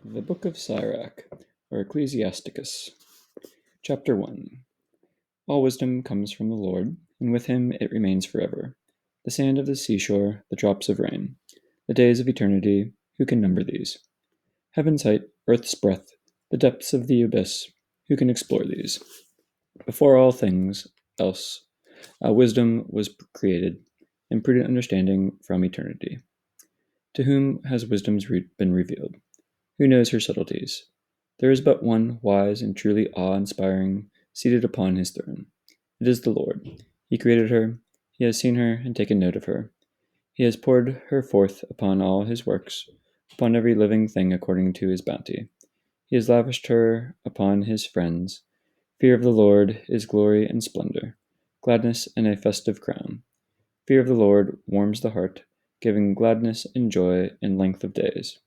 The Book of Sirach, or Ecclesiasticus. Chapter 1. All wisdom comes from the Lord, and with him it remains forever. The sand of the seashore, the drops of rain, the days of eternity, who can number these? Heaven's height, earth's breadth, the depths of the abyss, who can explore these? Before all things else, wisdom was created, and prudent understanding from eternity. To whom has wisdom's root been revealed? Who knows her subtleties? There is but one wise and truly awe-inspiring, seated upon his throne. It is the Lord. He created her. He has seen her and taken note of her. He has poured her forth upon all his works, upon every living thing according to his bounty. He has lavished her upon his friends. Fear of the Lord is glory and splendor, gladness and a festive crown. Fear of the Lord warms the heart, giving gladness and joy and length of days.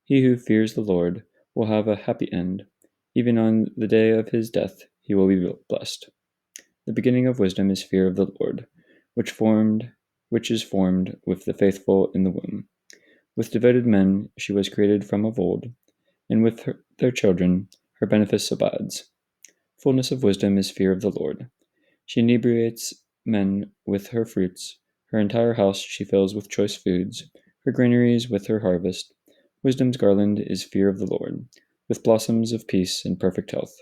He who fears the Lord will have a happy end. Even on the day of his death he will be blessed. The beginning of wisdom is fear of the Lord, which is formed with the faithful in the womb. With devoted men she was created from of old, and with their children her benefice abides. Fullness of wisdom is fear of the Lord. She inebriates men with her fruits. Her entire house she fills with choice foods, her granaries with her harvest. Wisdom's garland is fear of the Lord, with blossoms of peace and perfect health.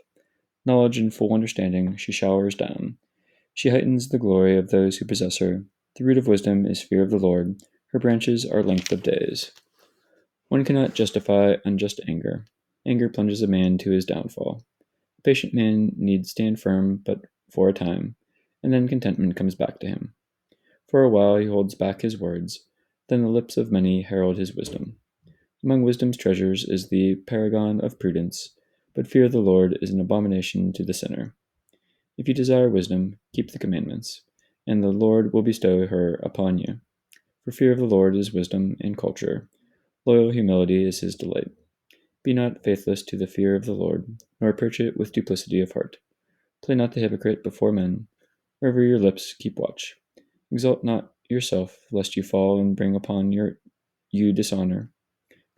Knowledge and full understanding she showers down. She heightens the glory of those who possess her. The root of wisdom is fear of the Lord. Her branches are length of days. One cannot justify unjust anger. Anger plunges a man to his downfall. A patient man needs stand firm but for a time, and then contentment comes back to him. For a while he holds back his words, then the lips of many herald his wisdom. Among wisdom's treasures is the paragon of prudence, but fear of the Lord is an abomination to the sinner. If you desire wisdom, keep the commandments, and the Lord will bestow her upon you. For fear of the Lord is wisdom and culture. Loyal humility is his delight. Be not faithless to the fear of the Lord, nor approach it with duplicity of heart. Play not the hypocrite before men. Wherever your lips keep watch. Exalt not yourself, lest you fall and bring upon you dishonor.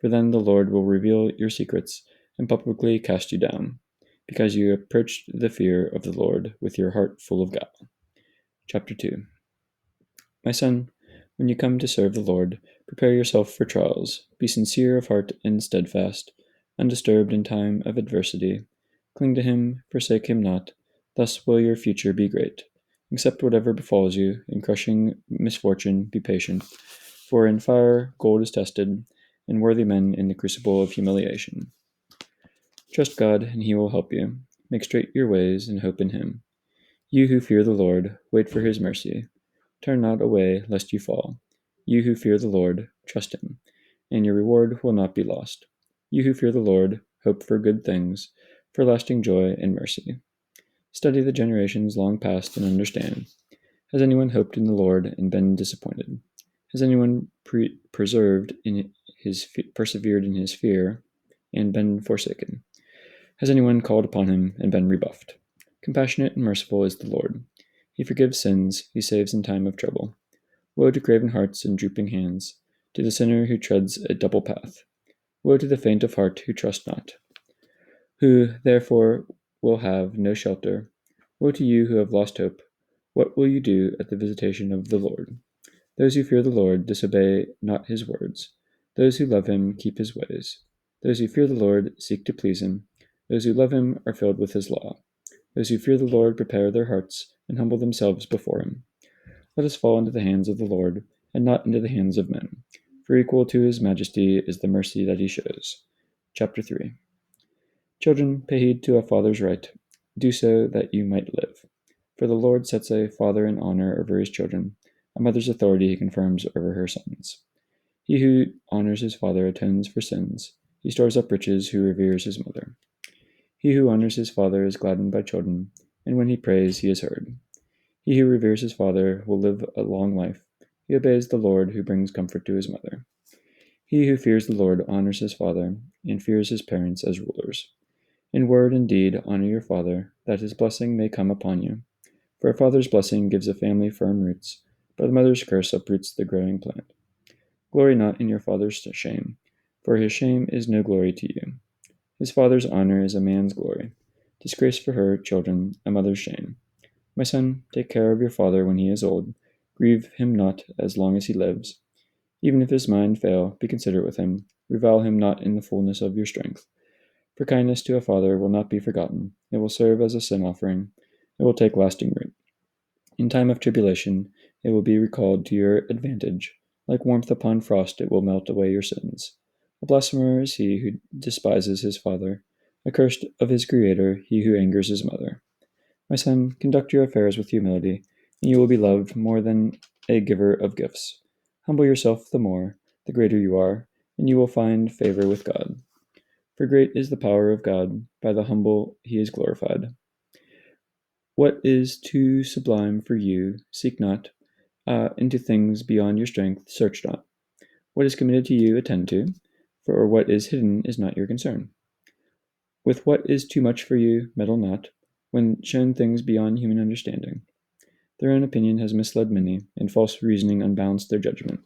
For then the Lord will reveal your secrets and publicly cast you down, because you approached the fear of the Lord with your heart full of guile. Chapter 2. My son, when you come to serve the Lord, prepare yourself for trials. Be sincere of heart and steadfast, undisturbed in time of adversity. Cling to him, forsake him not. Thus will your future be great. Accept whatever befalls you. In crushing misfortune, be patient. For in fire gold is tested, and worthy men in the crucible of humiliation. Trust God, and he will help you. Make straight your ways, and hope in him. You who fear the Lord, wait for his mercy. Turn not away, lest you fall. You who fear the Lord, trust him, and your reward will not be lost. You who fear the Lord, hope for good things, for lasting joy and mercy. Study the generations long past and understand. Has anyone hoped in the Lord and been disappointed? Has anyone persevered in his fear and been forsaken? Has anyone called upon him and been rebuffed? Compassionate and merciful is the Lord. He forgives sins, he saves in time of trouble. Woe to craven hearts and drooping hands, to the sinner who treads a double path. Woe to the faint of heart who trust not, who therefore will have no shelter. Woe to you who have lost hope. What will you do at the visitation of the Lord? Those who fear the Lord disobey not his words. Those who love him keep his ways. Those who fear the Lord seek to please him. Those who love him are filled with his law. Those who fear the Lord prepare their hearts and humble themselves before him. Let us fall into the hands of the Lord, and not into the hands of men. For equal to his majesty is the mercy that he shows. Chapter 3. Children, pay heed to a father's right. Do so that you might live. For the Lord sets a father in honor over his children. A mother's authority he confirms over her sons. He who honors his father atones for sins. He stores up riches who reveres his mother. He who honors his father is gladdened by children, and when he prays, he is heard. He who reveres his father will live a long life. He obeys the Lord who brings comfort to his mother. He who fears the Lord honors his father, and fears his parents as rulers. In word and deed honor your father, that his blessing may come upon you. For a father's blessing gives a family firm roots, but a mother's curse uproots the growing plant. Glory not in your father's shame, for his shame is no glory to you. His father's honor is a man's glory. Disgrace for her children, a mother's shame. My son, take care of your father when he is old. Grieve him not as long as he lives. Even if his mind fail, be considerate with him. Revile him not in the fullness of your strength. For kindness to a father will not be forgotten. It will serve as a sin offering. It will take lasting root. In time of tribulation, it will be recalled to your advantage. Like warmth upon frost, it will melt away your sins. A blasphemer is he who despises his father. Accursed of his creator, he who angers his mother. My son, conduct your affairs with humility, and you will be loved more than a giver of gifts. Humble yourself the more, the greater you are, and you will find favor with God. For great is the power of God, by the humble he is glorified. What is too sublime for you, seek not. Into things beyond your strength, search not. What is committed to you, attend to, for what is hidden is not your concern. With what is too much for you, meddle not, when shown things beyond human understanding. Their own opinion has misled many, and false reasoning unbalanced their judgment.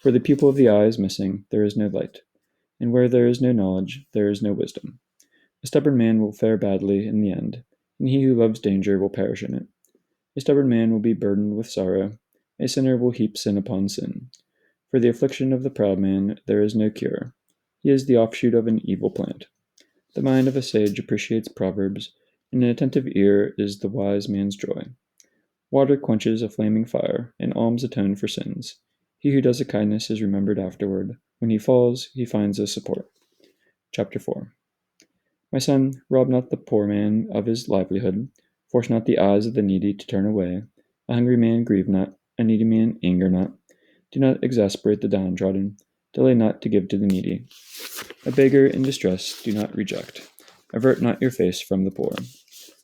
Where the pupil of the eye is missing, there is no light, and where there is no knowledge, there is no wisdom. A stubborn man will fare badly in the end, and he who loves danger will perish in it. A stubborn man will be burdened with sorrow, a sinner will heap sin upon sin. For the affliction of the proud man there is no cure. He is the offshoot of an evil plant. The mind of a sage appreciates proverbs, and an attentive ear is the wise man's joy. Water quenches a flaming fire, and alms atone for sins. He who does a kindness is remembered afterward. When he falls, he finds a support. Chapter 4. My son, rob not the poor man of his livelihood. Force not the eyes of the needy to turn away. A hungry man grieve not, a needy man anger not. Do not exasperate the downtrodden. Delay not to give to the needy. A beggar in distress do not reject. Avert not your face from the poor.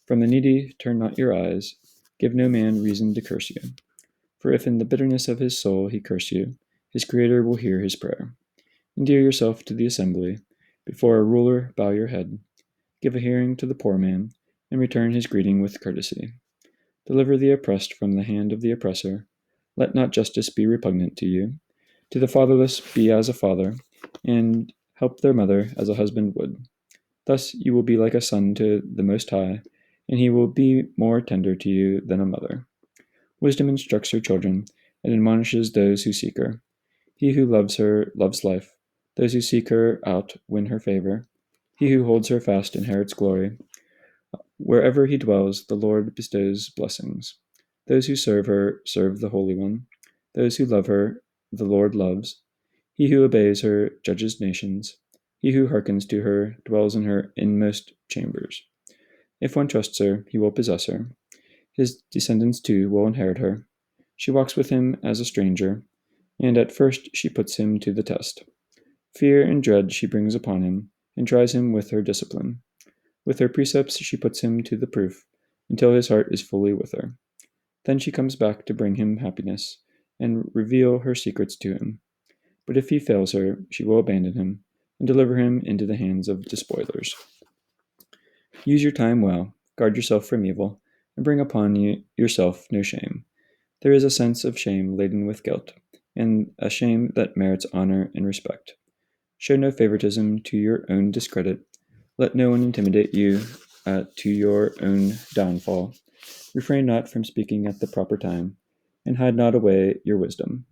From the needy turn not your eyes. Give no man reason to curse you. For if in the bitterness of his soul he curse you, his Creator will hear his prayer. Endear yourself to the assembly. Before a ruler, bow your head. Give a hearing to the poor man, and return his greeting with courtesy. Deliver the oppressed from the hand of the oppressor. Let not justice be repugnant to you. To the fatherless be as a father, and help their mother as a husband would. Thus you will be like a son to the Most High, and he will be more tender to you than a mother. Wisdom instructs her children, and admonishes those who seek her. He who loves her loves life. Those who seek her out win her favor. He who holds her fast inherits glory. Wherever he dwells, the Lord bestows blessings. Those who serve her serve the Holy One. Those who love her, the Lord loves. He who obeys her judges nations. He who hearkens to her dwells in her inmost chambers. If one trusts her, he will possess her. His descendants too will inherit her. She walks with him as a stranger, and at first she puts him to the test. Fear and dread she brings upon him, and tries him with her discipline. With her precepts she puts him to the proof, until his heart is fully with her. Then she comes back to bring him happiness, and reveal her secrets to him. But if he fails her, she will abandon him, and deliver him into the hands of despoilers. Use your time well, guard yourself from evil, and bring upon yourself no shame. There is a sense of shame laden with guilt, and a shame that merits honor and respect. Show no favoritism to your own discredit. Let no one intimidate you to your own downfall. Refrain not from speaking at the proper time, and hide not away your wisdom.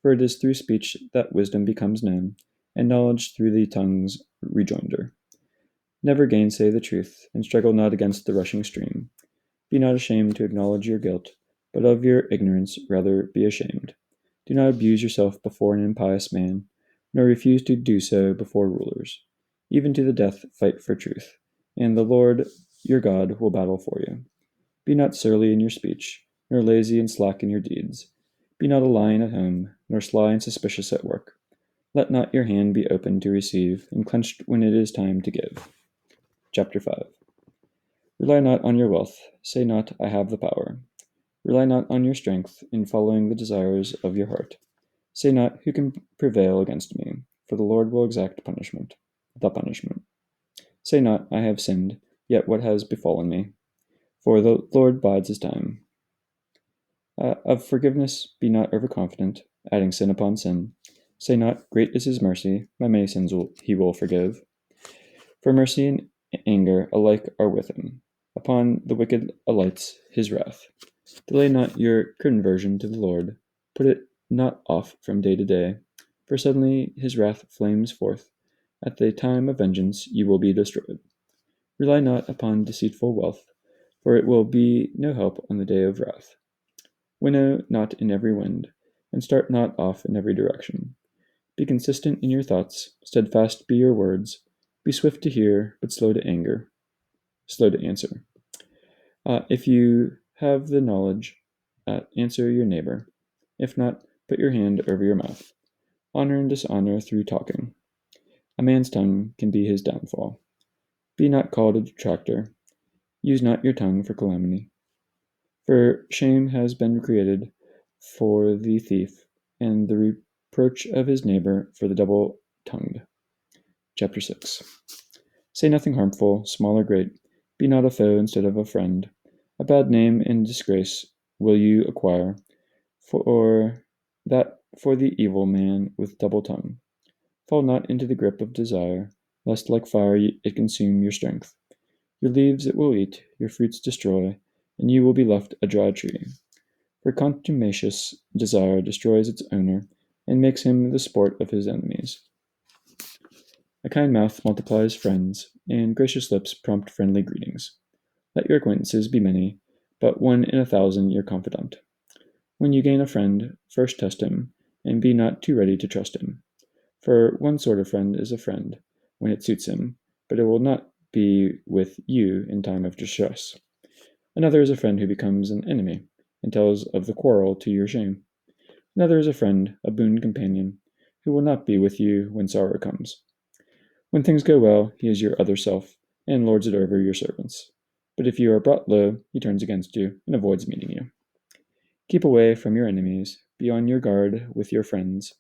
For it is through speech that wisdom becomes known, and knowledge through the tongue's rejoinder. Never gainsay the truth, and struggle not against the rushing stream. Be not ashamed to acknowledge your guilt, but of your ignorance rather be ashamed. Do not abuse yourself before an impious man, nor refuse to do so before rulers. Even to the death fight for truth, and the Lord your God will battle for you. Be not surly in your speech, nor lazy and slack in your deeds. Be not a lion at home, nor sly and suspicious at work. Let not your hand be open to receive, and clenched when it is time to give. Chapter 5. Rely not on your wealth. Say not, I have the power. Rely not on your strength in following the desires of your heart. Say not, who can prevail against me? For the Lord will exact punishment. The punishment. Say not, I have sinned, yet what has befallen me? For the Lord bides his time. Of forgiveness be not overconfident, adding sin upon sin. Say not, Great is his mercy, my many sins he will forgive. For mercy and anger alike are with him. Upon the wicked alights his wrath. Delay not your conversion to the Lord. Put it not off from day to day. For suddenly his wrath flames forth. At the time of vengeance you will be destroyed. Rely not upon deceitful wealth, for it will be no help on the day of wrath. Winnow not in every wind, and start not off in every direction. Be consistent in your thoughts, steadfast be your words. Be swift to hear, but slow to answer. If you have the knowledge, answer your neighbor. If not, put your hand over your mouth. Honor and dishonor through talking. A man's tongue can be his downfall. Be not called a detractor. Use not your tongue for calamity. For shame has been created for the thief, and the reproach of his neighbor for the double-tongued. Chapter 6. Say nothing harmful, small or great. Be not a foe instead of a friend. A bad name and disgrace will you acquire, for the evil man with double tongue. Fall not into the grip of desire, lest like fire it consume your strength. Your leaves it will eat, your fruits destroy, and you will be left a dry tree. For contumacious desire destroys its owner, and makes him the sport of his enemies. A kind mouth multiplies friends, and gracious lips prompt friendly greetings. Let your acquaintances be many, but one in 1,000 your confidant. When you gain a friend, first test him, and be not too ready to trust him. For one sort of friend is a friend, when it suits him, but it will not be with you in time of distress. Another is a friend who becomes an enemy, and tells of the quarrel to your shame. Another is a friend, a boon companion, who will not be with you when sorrow comes. When things go well, he is your other self, and lords it over your servants. But if you are brought low, he turns against you, and avoids meeting you. Keep away from your enemies, be on your guard with your friends.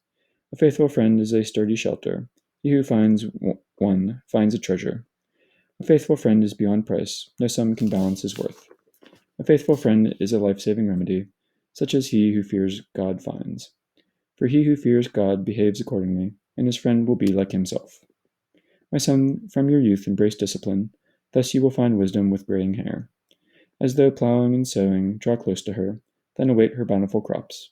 A faithful friend is a sturdy shelter. He who finds one finds a treasure. A faithful friend is beyond price, no sum can balance his worth. A faithful friend is a life-saving remedy, such as he who fears God finds. For he who fears God behaves accordingly, and his friend will be like himself. My son, from your youth embrace discipline, thus you will find wisdom with graying hair. As though plowing and sowing, draw close to her, then await her bountiful crops.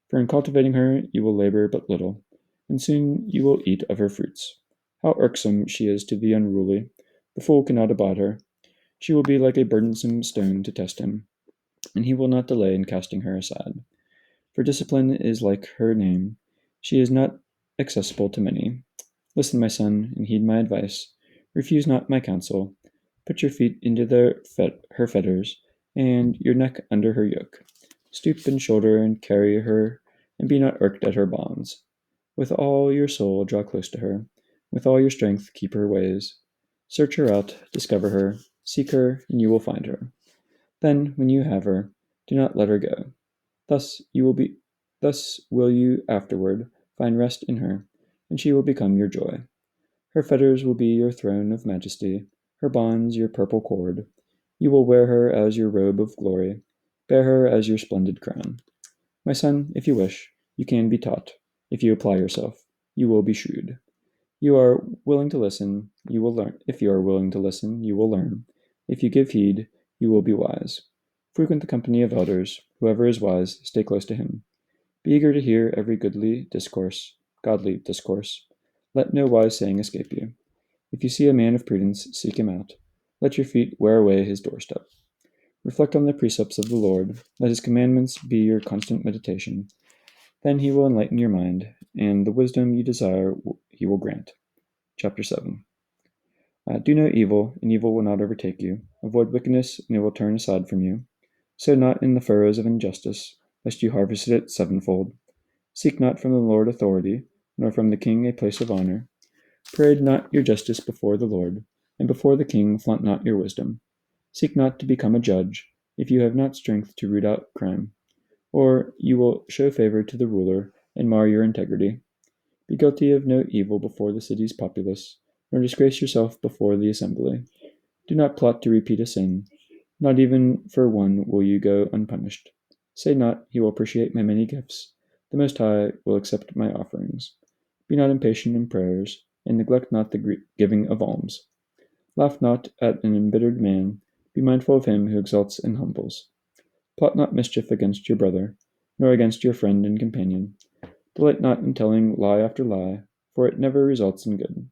For in cultivating her you will labor but little, and soon you will eat of her fruits. How irksome she is to the unruly! The fool cannot abide her. She will be like a burdensome stone to test him, and he will not delay in casting her aside. For discipline is like her name. She is not accessible to many. Listen, my son, and heed my advice. Refuse not my counsel. Put your feet into her fetters, and your neck under her yoke. Stoop and shoulder and carry her, and be not irked at her bonds. With all your soul draw close to her. With all your strength keep her ways. Search her out, discover her, seek her, and you will find her. Then, when you have her, do not let her go. Thus will you afterward find rest in her, and she will become your joy. Her fetters will be your throne of majesty, her bonds your purple cord. You will wear her as your robe of glory, bear her as your splendid crown. My son, if you wish, you can be taught. If you apply yourself, you will be shrewd. You are willing to listen, you will learn. If you are willing to listen, you will learn. If you give heed, you will be wise. Frequent the company of elders. Whoever is wise, stay close to him. Be eager to hear every godly discourse. Let no wise saying escape you. If you see a man of prudence, seek him out. Let your feet wear away his doorstep. Reflect on the precepts of the Lord. Let his commandments be your constant meditation. Then he will enlighten your mind, and the wisdom you desire he will grant. Chapter 7. Do no evil, and evil will not overtake you. Avoid wickedness, and it will turn aside from you. Sow not in the furrows of injustice, lest you harvest it sevenfold. Seek not from the Lord authority, nor from the king a place of honor. Parade not your justice before the Lord, and before the king flaunt not your wisdom. Seek not to become a judge, if you have not strength to root out crime, or you will show favor to the ruler and mar your integrity. Be guilty of no evil before the city's populace, nor disgrace yourself before the assembly. Do not plot to repeat a sin. Not even for one will you go unpunished. Say not, he will appreciate my many gifts. The Most High will accept my offerings. Be not impatient in prayers, and neglect not the giving of alms. Laugh not at an embittered man, be mindful of him who exalts and humbles. Plot not mischief against your brother, nor against your friend and companion. Delight not in telling lie after lie, for it never results in good.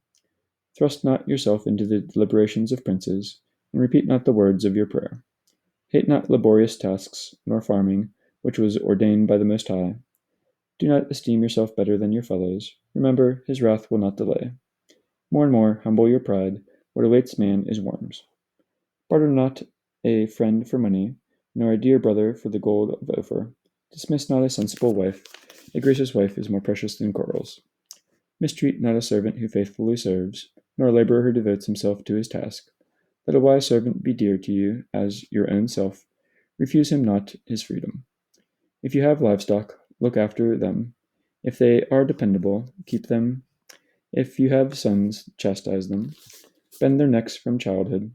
Thrust not yourself into the deliberations of princes, and repeat not the words of your prayer. Hate not laborious tasks, nor farming, which was ordained by the Most High. Do not esteem yourself better than your fellows. Remember, his wrath will not delay. More and more humble your pride. What awaits man is worms. Barter not a friend for money, nor a dear brother for the gold of Ophir. Dismiss not a sensible wife. A gracious wife is more precious than corals. Mistreat not a servant who faithfully serves, nor a laborer who devotes himself to his task. Let a wise servant be dear to you as your own self. Refuse him not his freedom. If you have livestock, look after them. If they are dependable, keep them. If you have sons, chastise them. Bend their necks from childhood.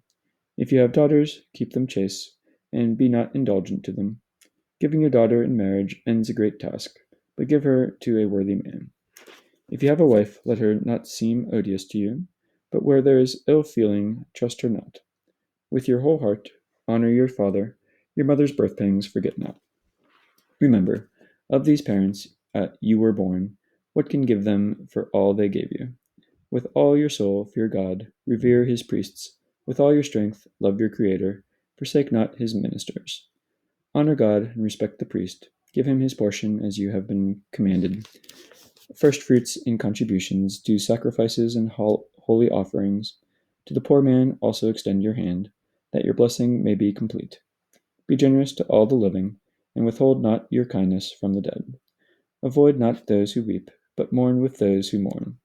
If you have daughters, keep them chaste, and be not indulgent to them. Giving your daughter in marriage ends a great task, but give her to a worthy man. If you have a wife, let her not seem odious to you, but where there is ill feeling, trust her not. With your whole heart, honor your father, your mother's birth pangs forget not. Remember, of these parents you were born, what can give them for all they gave you? With all your soul, fear God, revere his priests. With all your strength, love your Creator, forsake not his ministers. Honor God and respect the priest. Give him his portion as you have been commanded. First fruits and contributions, do sacrifices and holy offerings. To the poor man also extend your hand, that your blessing may be complete. Be generous to all the living, and withhold not your kindness from the dead. Avoid not those who weep, but mourn with those who mourn.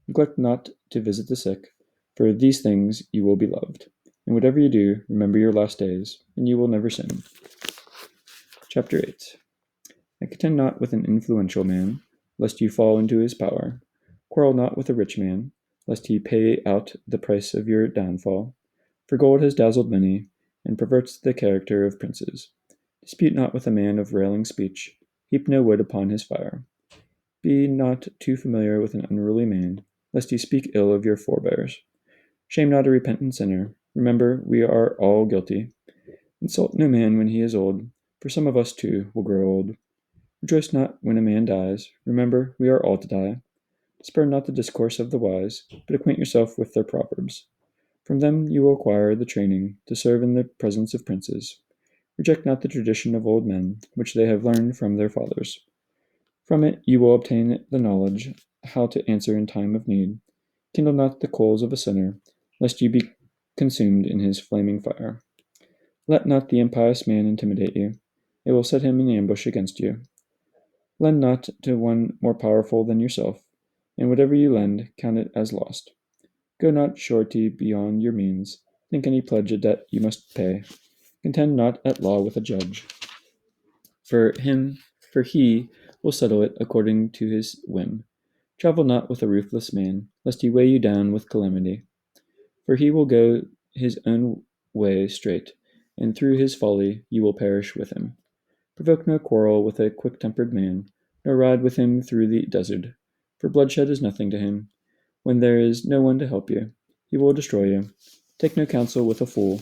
Neglect not to visit the sick, for these things you will be loved. And whatever you do, remember your last days, and you will never sin. Chapter 8. And contend not with an influential man, lest you fall into his power. Quarrel not with a rich man, lest he pay out the price of your downfall. For gold has dazzled many, and perverts the character of princes. Dispute not with a man of railing speech. Heap no wood upon his fire. Be not too familiar with an unruly man, lest he speak ill of your forebears. Shame not a repentant sinner. Remember, we are all guilty. Insult no man when he is old, for some of us too will grow old. Rejoice not when a man dies. Remember, we are all to die. Spurn not the discourse of the wise, but acquaint yourself with their proverbs. From them you will acquire the training to serve in the presence of princes. Reject not the tradition of old men, which they have learned from their fathers. From it you will obtain the knowledge how to answer in time of need. Kindle not the coals of a sinner, lest you be consumed in his flaming fire. Let not the impious man intimidate you. It will set him in ambush against you. Lend not to one more powerful than yourself, and whatever you lend, count it as lost. Go not surety beyond your means. Think any pledge a debt you must pay. Contend not at law with a judge. For he will settle it according to his whim. Travel not with a ruthless man, lest he weigh you down with calamity. For he will go his own way straight, and through his folly you will perish with him. Provoke no quarrel with a quick-tempered man, nor ride with him through the desert, for bloodshed is nothing to him. When there is no one to help you, he will destroy you. Take no counsel with a fool,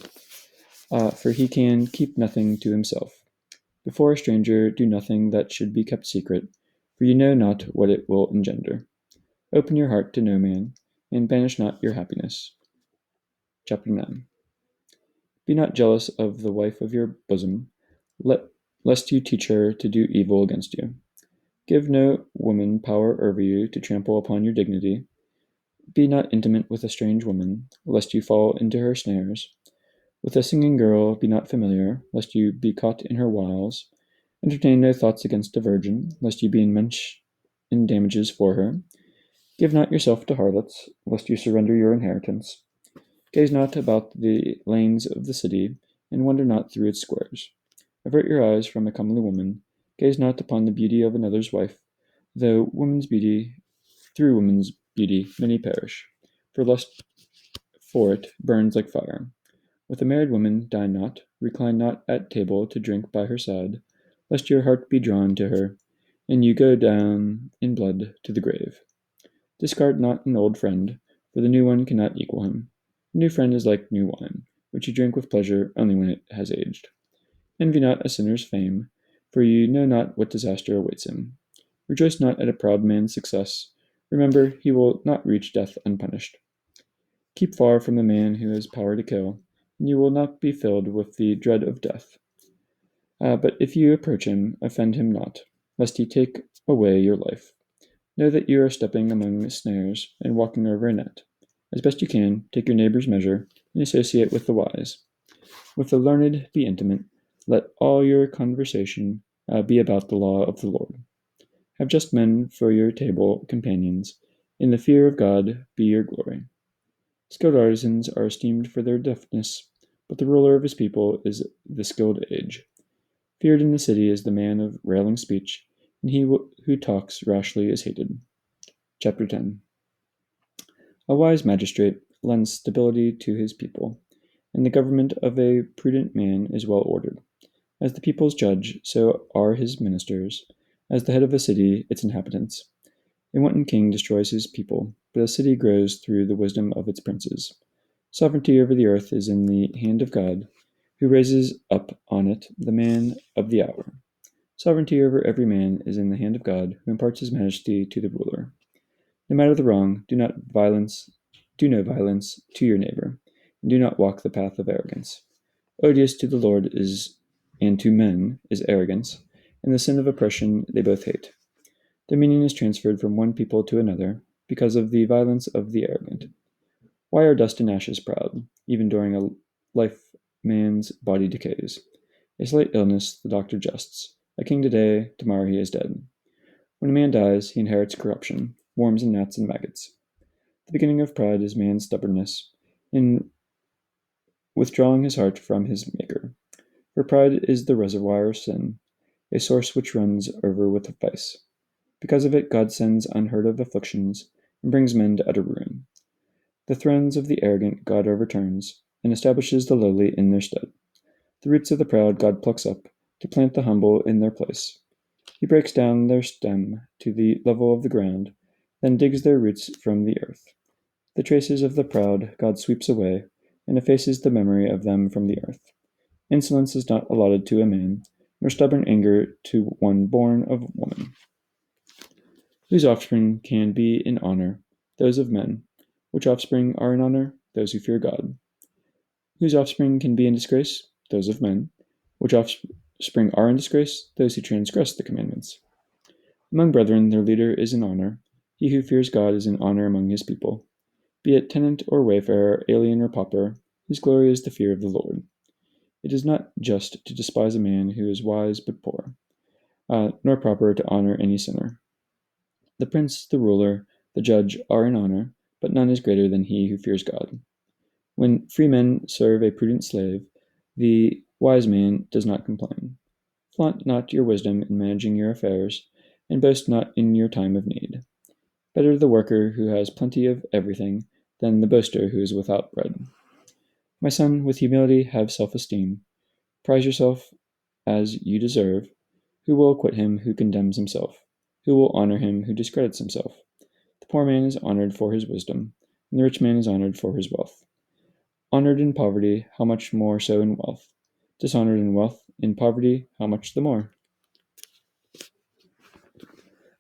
for he can keep nothing to himself. Before a stranger, do nothing that should be kept secret, for you know not what it will engender. Open your heart to no man, and banish not your happiness. Chapter 9. Be not jealous of the wife of your bosom, lest you teach her to do evil against you. Give no woman power over you to trample upon your dignity. Be not intimate with a strange woman, lest you fall into her snares. With a singing girl be not familiar, lest you be caught in her wiles. Entertain no thoughts against a virgin, lest you be in damages for her. Give not yourself to harlots, lest you surrender your inheritance. Gaze not about the lanes of the city, and wander not through its squares. Avert your eyes from a comely woman. Gaze not upon the beauty of another's wife. Through woman's beauty, many perish. For lust for it burns like fire. With a married woman dine not, recline not at table to drink by her side, lest your heart be drawn to her, and you go down in blood to the grave. Discard not an old friend, for the new one cannot equal him. A new friend is like new wine, which you drink with pleasure only when it has aged. Envy not a sinner's fame, for you know not what disaster awaits him. Rejoice not at a proud man's success. Remember, he will not reach death unpunished. Keep far from the man who has power to kill, and you will not be filled with the dread of death. But if you approach him, offend him not, lest he take away your life. Know that you are stepping among snares and walking over a net. As best you can, take your neighbor's measure and associate with the wise. With the learned be intimate. Let all your conversation be about the law of the Lord. Have just men for your table companions. In the fear of God be your glory. Skilled artisans are esteemed for their deftness, but the ruler of his people is the skilled age. Feared in the city is the man of railing speech, and he who talks rashly is hated. Chapter 10. A wise magistrate lends stability to his people, and the government of a prudent man is well ordered. As the people's judge, so are his ministers. As the head of a city, its inhabitants. A wanton king destroys his people, but a city grows through the wisdom of its princes. Sovereignty over the earth is in the hand of God, who raises up on it the man of the hour. Sovereignty over every man is in the hand of God, who imparts his majesty to the ruler. No matter the wrong, do no violence to your neighbor, and do not walk the path of arrogance. Odious to the Lord and to men is arrogance, and the sin of oppression they both hate. Dominion is transferred from one people to another because of the violence of the arrogant. Why are dust and ashes proud? Even during a life, man's body decays. A slight illness, the doctor jests. A king today, tomorrow he is dead. When a man dies, he inherits corruption, worms and gnats and maggots. The beginning of pride is man's stubbornness, in withdrawing his heart from his Maker. For pride is the reservoir of sin, a source which runs over with vice. Because of it, God sends unheard of afflictions and brings men to utter ruin. The thrones of the arrogant God overturns, and establishes the lowly in their stead. The roots of the proud God plucks up, to plant the humble in their place. He breaks down their stem to the level of the ground, then digs their roots from the earth. The traces of the proud God sweeps away, and effaces the memory of them from the earth. Insolence is not allotted to a man, nor stubborn anger to one born of woman. Whose offspring can be in honor? Those of men. Which offspring are in honor? Those who fear God. Whose offspring can be in disgrace? Those of men. Which offspring are in disgrace? Those who transgress the commandments. Among brethren, their leader is in honor. He who fears God is in honor among his people. Be it tenant or wayfarer, alien or pauper, his glory is the fear of the Lord. It is not just to despise a man who is wise but poor, nor proper to honor any sinner. The prince, the ruler, the judge are in honor, but none is greater than he who fears God. When free men serve a prudent slave, the wise man does not complain. Flaunt not your wisdom in managing your affairs, and boast not in your time of need. Better the worker who has plenty of everything than the boaster who is without bread. My son, with humility have self-esteem. Prize yourself as you deserve. Who will acquit him who condemns himself? Who will honor him who discredits himself? The poor man is honored for his wisdom, and the rich man is honored for his wealth. Honored in poverty, how much more so in wealth? Dishonored in wealth, in poverty, how much the more?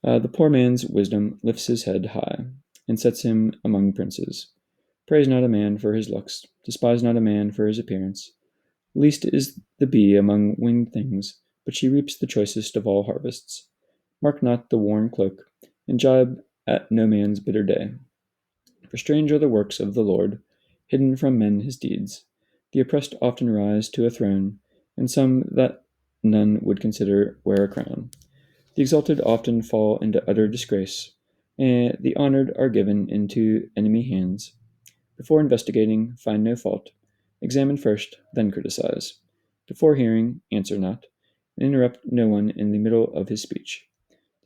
The poor man's wisdom lifts his head high, and sets him among princes. Praise not a man for his looks, despise not a man for his appearance. Least is the bee among winged things, but she reaps the choicest of all harvests. Mark not the worn cloak, and gibe at no man's bitter day. For strange are the works of the Lord, hidden from men his deeds. The oppressed often rise to a throne, and some that none would consider wear a crown. The exalted often fall into utter disgrace, and the honored are given into enemy hands. Before investigating, find no fault. Examine first, then criticize. Before hearing, answer not, and interrupt no one in the middle of his speech.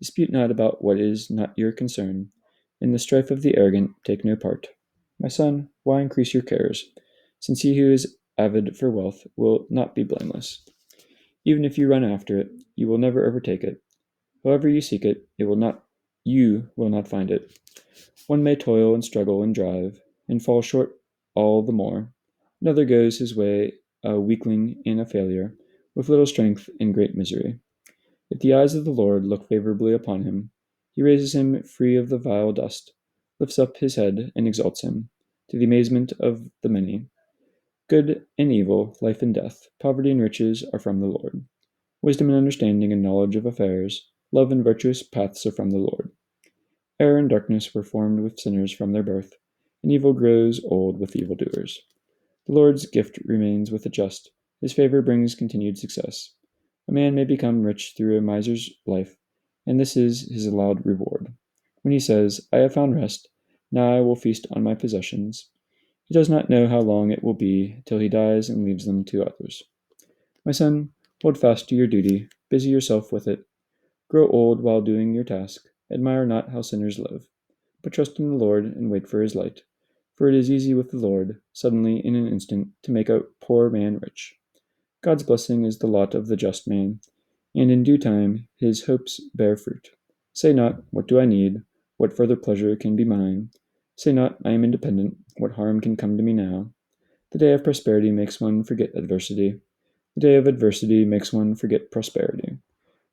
Dispute not about what is not your concern. In the strife of the arrogant, take no part. My son, why increase your cares, since he who is avid for wealth will not be blameless. Even if you run after it, you will never overtake it. However you seek it, you will not find it. One may toil and struggle and drive, and fall short all the more. Another goes his way a weakling and a failure, with little strength and great misery. If the eyes of the Lord look favorably upon him, he raises him free of the vile dust, lifts up his head, and exalts him, to the amazement of the many. Good and evil, life and death, poverty and riches are from the Lord. Wisdom and understanding and knowledge of affairs, love and virtuous paths are from the Lord. Error and darkness were formed with sinners from their birth, and evil grows old with evildoers. The Lord's gift remains with the just, his favor brings continued success. A man may become rich through a miser's life, and this is his allowed reward. When he says, I have found rest, now I will feast on my possessions, he does not know how long it will be till he dies and leaves them to others. My son, hold fast to your duty, busy yourself with it. Grow old while doing your task. Admire not how sinners live, but trust in the Lord and wait for his light. For it is easy with the Lord, suddenly in an instant, to make a poor man rich. God's blessing is the lot of the just man, and in due time his hopes bear fruit. Say not, what do I need? What further pleasure can be mine? Say not, I am independent. What harm can come to me now? The day of prosperity makes one forget adversity. The day of adversity makes one forget prosperity.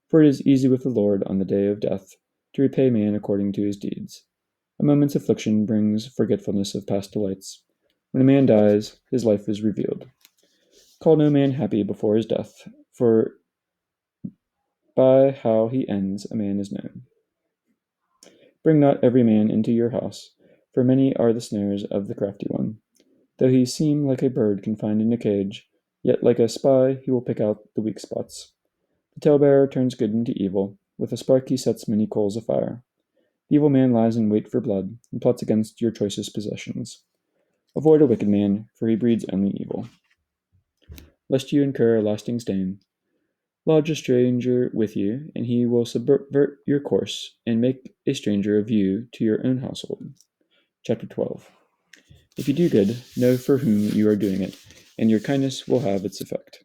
For it is easy with the Lord on the day of death to repay man according to his deeds. A moment's affliction brings forgetfulness of past delights. When a man dies, his life is revealed. Call no man happy before his death, for by how he ends a man is known. Bring not every man into your house, for many are the snares of the crafty one. Though he seem like a bird confined in a cage, yet like a spy he will pick out the weak spots. The talebearer turns good into evil. With a spark he sets many coals afire. The evil man lies in wait for blood, and plots against your choicest possessions. Avoid a wicked man, for he breeds only evil, lest you incur a lasting stain. Lodge a stranger with you, and he will subvert your course, and make a stranger of you to your own household. Chapter 12. If you do good, know for whom you are doing it, and your kindness will have its effect.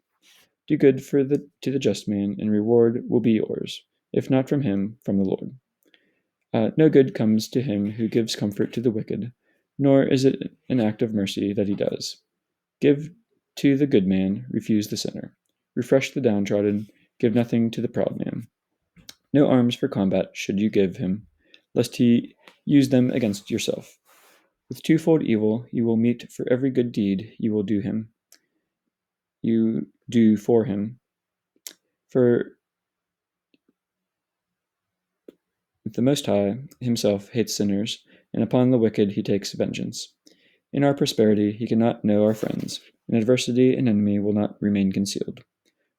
Do good to the just man, and reward will be yours, if not from him, from the Lord. No good comes to him who gives comfort to the wicked, nor is it an act of mercy that he does. Give to the good man, refuse the sinner. Refresh the downtrodden, give nothing to the proud man. No arms for combat should you give him, lest he use them against yourself. With twofold evil you will meet for every good deed you will do him. You do for him. For the Most High himself hates sinners, and upon the wicked he takes vengeance. In our prosperity he cannot know our friends. In adversity an enemy will not remain concealed.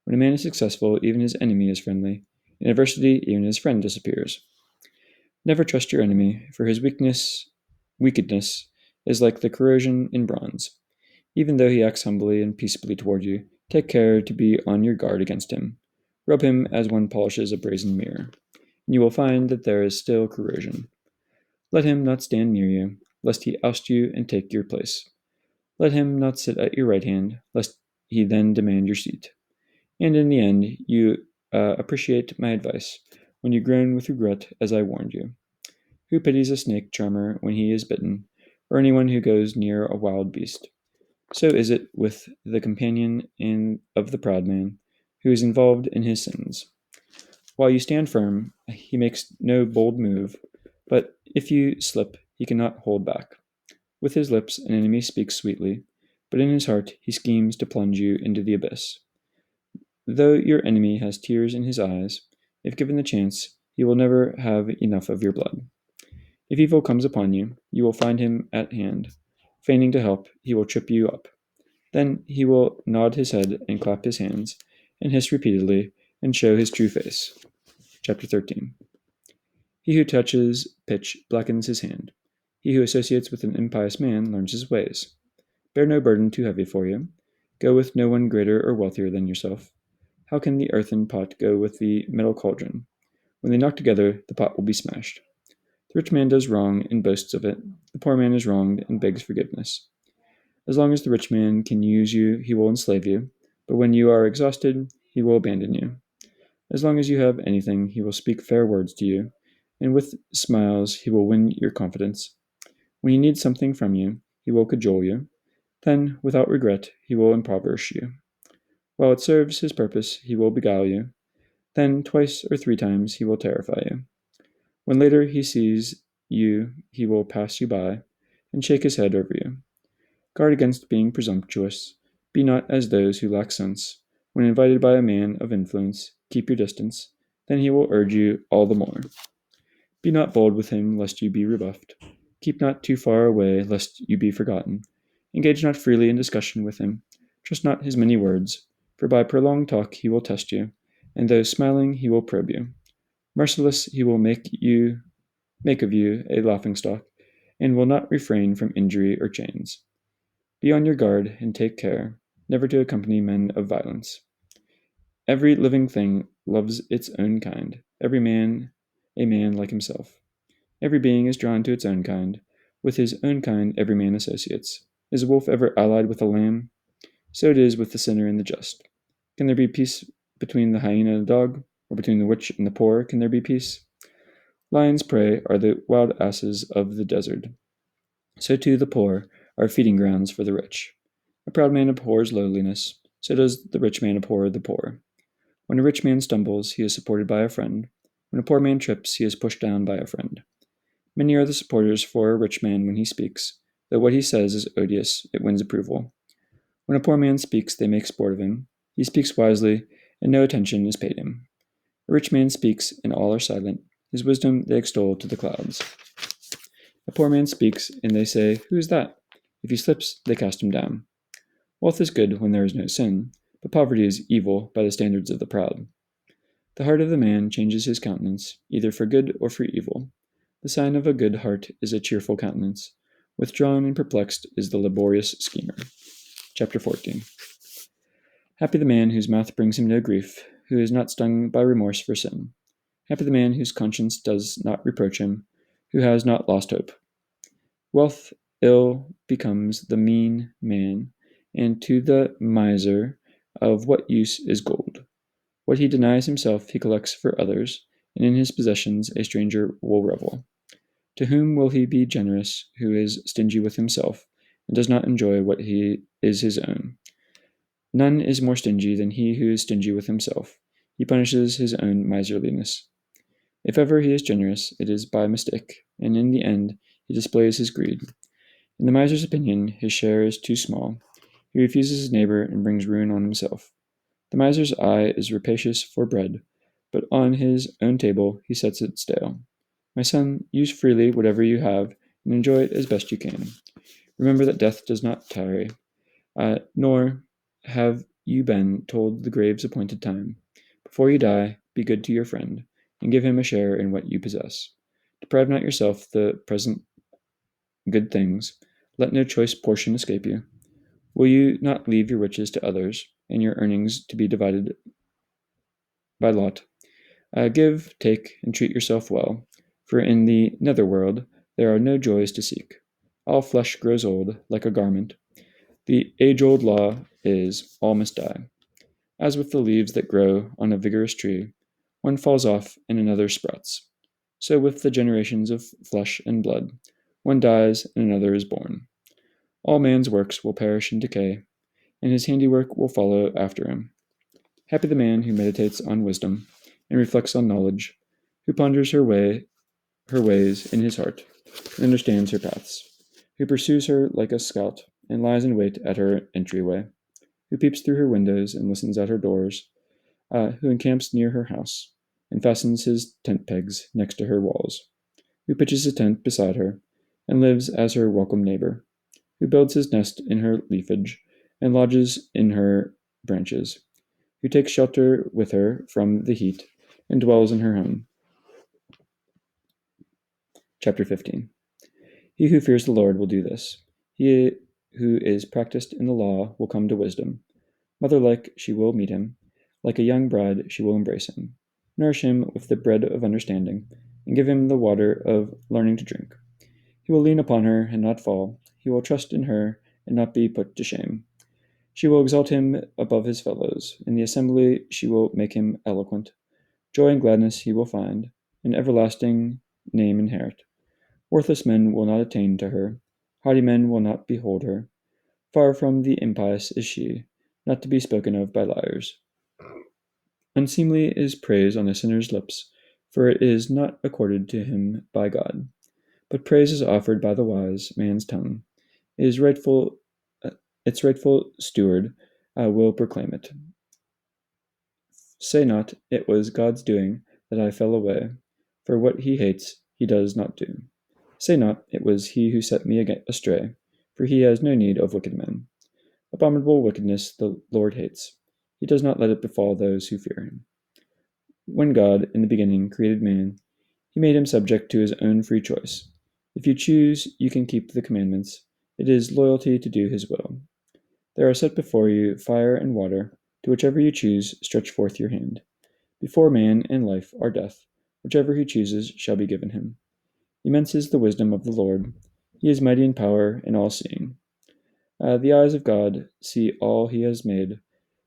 When a man is successful, even his enemy is friendly. In adversity, even his friend disappears. Never trust your enemy, for his wickedness is like the corrosion in bronze. Even though he acts humbly and peaceably toward you, take care to be on your guard against him. Rub him as one polishes a brazen mirror, and you will find that there is still corrosion. Let him not stand near you, lest he oust you and take your place. Let him not sit at your right hand, lest he then demand your seat. And in the end, you appreciate my advice, when you groan with regret as I warned you. Who pities a snake charmer when he is bitten, or anyone who goes near a wild beast? So is it with the companion of the proud man, who is involved in his sins. While you stand firm, he makes no bold move, but if you slip, he cannot hold back. With his lips an enemy speaks sweetly, but in his heart he schemes to plunge you into the abyss. Though your enemy has tears in his eyes, if given the chance, he will never have enough of your blood. If evil comes upon you, you will find him at hand. Feigning to help, he will trip you up. Then he will nod his head and clap his hands, and hiss repeatedly, and show his true face. Chapter 13. He who touches pitch blackens his hand. He who associates with an impious man learns his ways. Bear no burden too heavy for you. Go with no one greater or wealthier than yourself. How can the earthen pot go with the metal cauldron? When they knock together, the pot will be smashed. The rich man does wrong and boasts of it. The poor man is wronged and begs forgiveness. As long as the rich man can use you, he will enslave you, but when you are exhausted, he will abandon you. As long as you have anything, he will speak fair words to you, and with smiles he will win your confidence. When he needs something from you, he will cajole you. Then, without regret, he will impoverish you. While it serves his purpose, he will beguile you. Then, twice or three times, he will terrify you. When later he sees you, he will pass you by and shake his head over you. Guard against being presumptuous. Be not as those who lack sense. When invited by a man of influence, keep your distance. Then he will urge you all the more. Be not bold with him, lest you be rebuffed. Keep not too far away, lest you be forgotten. Engage not freely in discussion with him. Trust not his many words, for by prolonged talk he will test you, and though smiling he will probe you. Merciless he will make of you a laughingstock, and will not refrain from injury or chains. Be on your guard, and take care never to accompany men of violence. Every living thing loves its own kind, every man a man like himself. Every being is drawn to its own kind. With his own kind every man associates. Is a wolf ever allied with a lamb? So it is with the sinner and the just. Can there be peace between the hyena and the dog? Or between the rich and the poor can there be peace? Lions' prey are the wild asses of the desert. So too the poor are feeding grounds for the rich. A proud man abhors lowliness, so does the rich man abhor the poor. When a rich man stumbles, he is supported by a friend. When a poor man trips, he is pushed down by a friend. Many are the supporters for a rich man when he speaks. Though what he says is odious, it wins approval. When a poor man speaks, they make sport of him. He speaks wisely, and no attention is paid him. A rich man speaks, and all are silent. His wisdom they extol to the clouds. A poor man speaks, and they say, "Who is that?" If he slips, they cast him down. Wealth is good when there is no sin, but poverty is evil by the standards of the proud. The heart of the man changes his countenance, either for good or for evil. The sign of a good heart is a cheerful countenance. Withdrawn and perplexed is the laborious schemer. Chapter 14. Happy the man whose mouth brings him no grief, who is not stung by remorse for sin. Happy the man whose conscience does not reproach him, who has not lost hope. Wealth ill becomes the mean man, and to the miser of what use is gold? What he denies himself he collects for others, and in his possessions a stranger will revel. To whom will he be generous who is stingy with himself, and does not enjoy what is his own? None is more stingy than he who is stingy with himself. He punishes his own miserliness. If ever he is generous, it is by mistake, and in the end he displays his greed. In the miser's opinion, his share is too small. He refuses his neighbor and brings ruin on himself. The miser's eye is rapacious for bread, but on his own table he sets it stale. My son, use freely whatever you have, and enjoy it as best you can. Remember that death does not tarry, nor have you been told the grave's appointed time. Before you die, be good to your friend, and give him a share in what you possess. Deprive not yourself the present good things. Let no choice portion escape you. Will you not leave your riches to others, and your earnings to be divided by lot? Give, take, and treat yourself well, for in the netherworld there are no joys to seek. All flesh grows old, like a garment. The age-old law is, all must die. As with the leaves that grow on a vigorous tree, one falls off and another sprouts. So with the generations of flesh and blood, one dies and another is born. All man's works will perish and decay, and his handiwork will follow after him. Happy the man who meditates on wisdom, and reflects on knowledge, who ponders her ways in his heart, and understands her paths, who pursues her like a scout, and lies in wait at her entryway, who peeps through her windows and listens at her doors, who encamps near her house, and fastens his tent pegs next to her walls, who pitches a tent beside her, and lives as her welcome neighbor, who builds his nest in her leafage, and lodges in her branches, who takes shelter with her from the heat, and dwells in her home. Chapter 15. He who fears the Lord will do this. He who is practiced in the law will come to wisdom. Mother-like she will meet him. Like a young bride she will embrace him. Nourish him with the bread of understanding, and give him the water of learning to drink. He will lean upon her and not fall. He will trust in her and not be put to shame. She will exalt him above his fellows. In the assembly she will make him eloquent. Joy and gladness he will find, an everlasting name inherit. Worthless men will not attain to her. Haughty men will not behold her. Far from the impious is she, not to be spoken of by liars. Unseemly is praise on a sinner's lips, for it is not accorded to him by God. But praise is offered by the wise man's tongue. Its rightful steward will proclaim it. Say not, it was God's doing that I fell away, for what he hates he does not do. Say not, it was he who set me astray, for he has no need of wicked men. Abominable wickedness the Lord hates. He does not let it befall those who fear him. When God, in the beginning, created man, he made him subject to his own free choice. If you choose, you can keep the commandments. It is loyalty to do his will. There are set before you fire and water. To whichever you choose, stretch forth your hand. Before man and life are death. Whichever he chooses shall be given him. Immense is the wisdom of the Lord. He is mighty in power and all-seeing. The eyes of God see all he has made.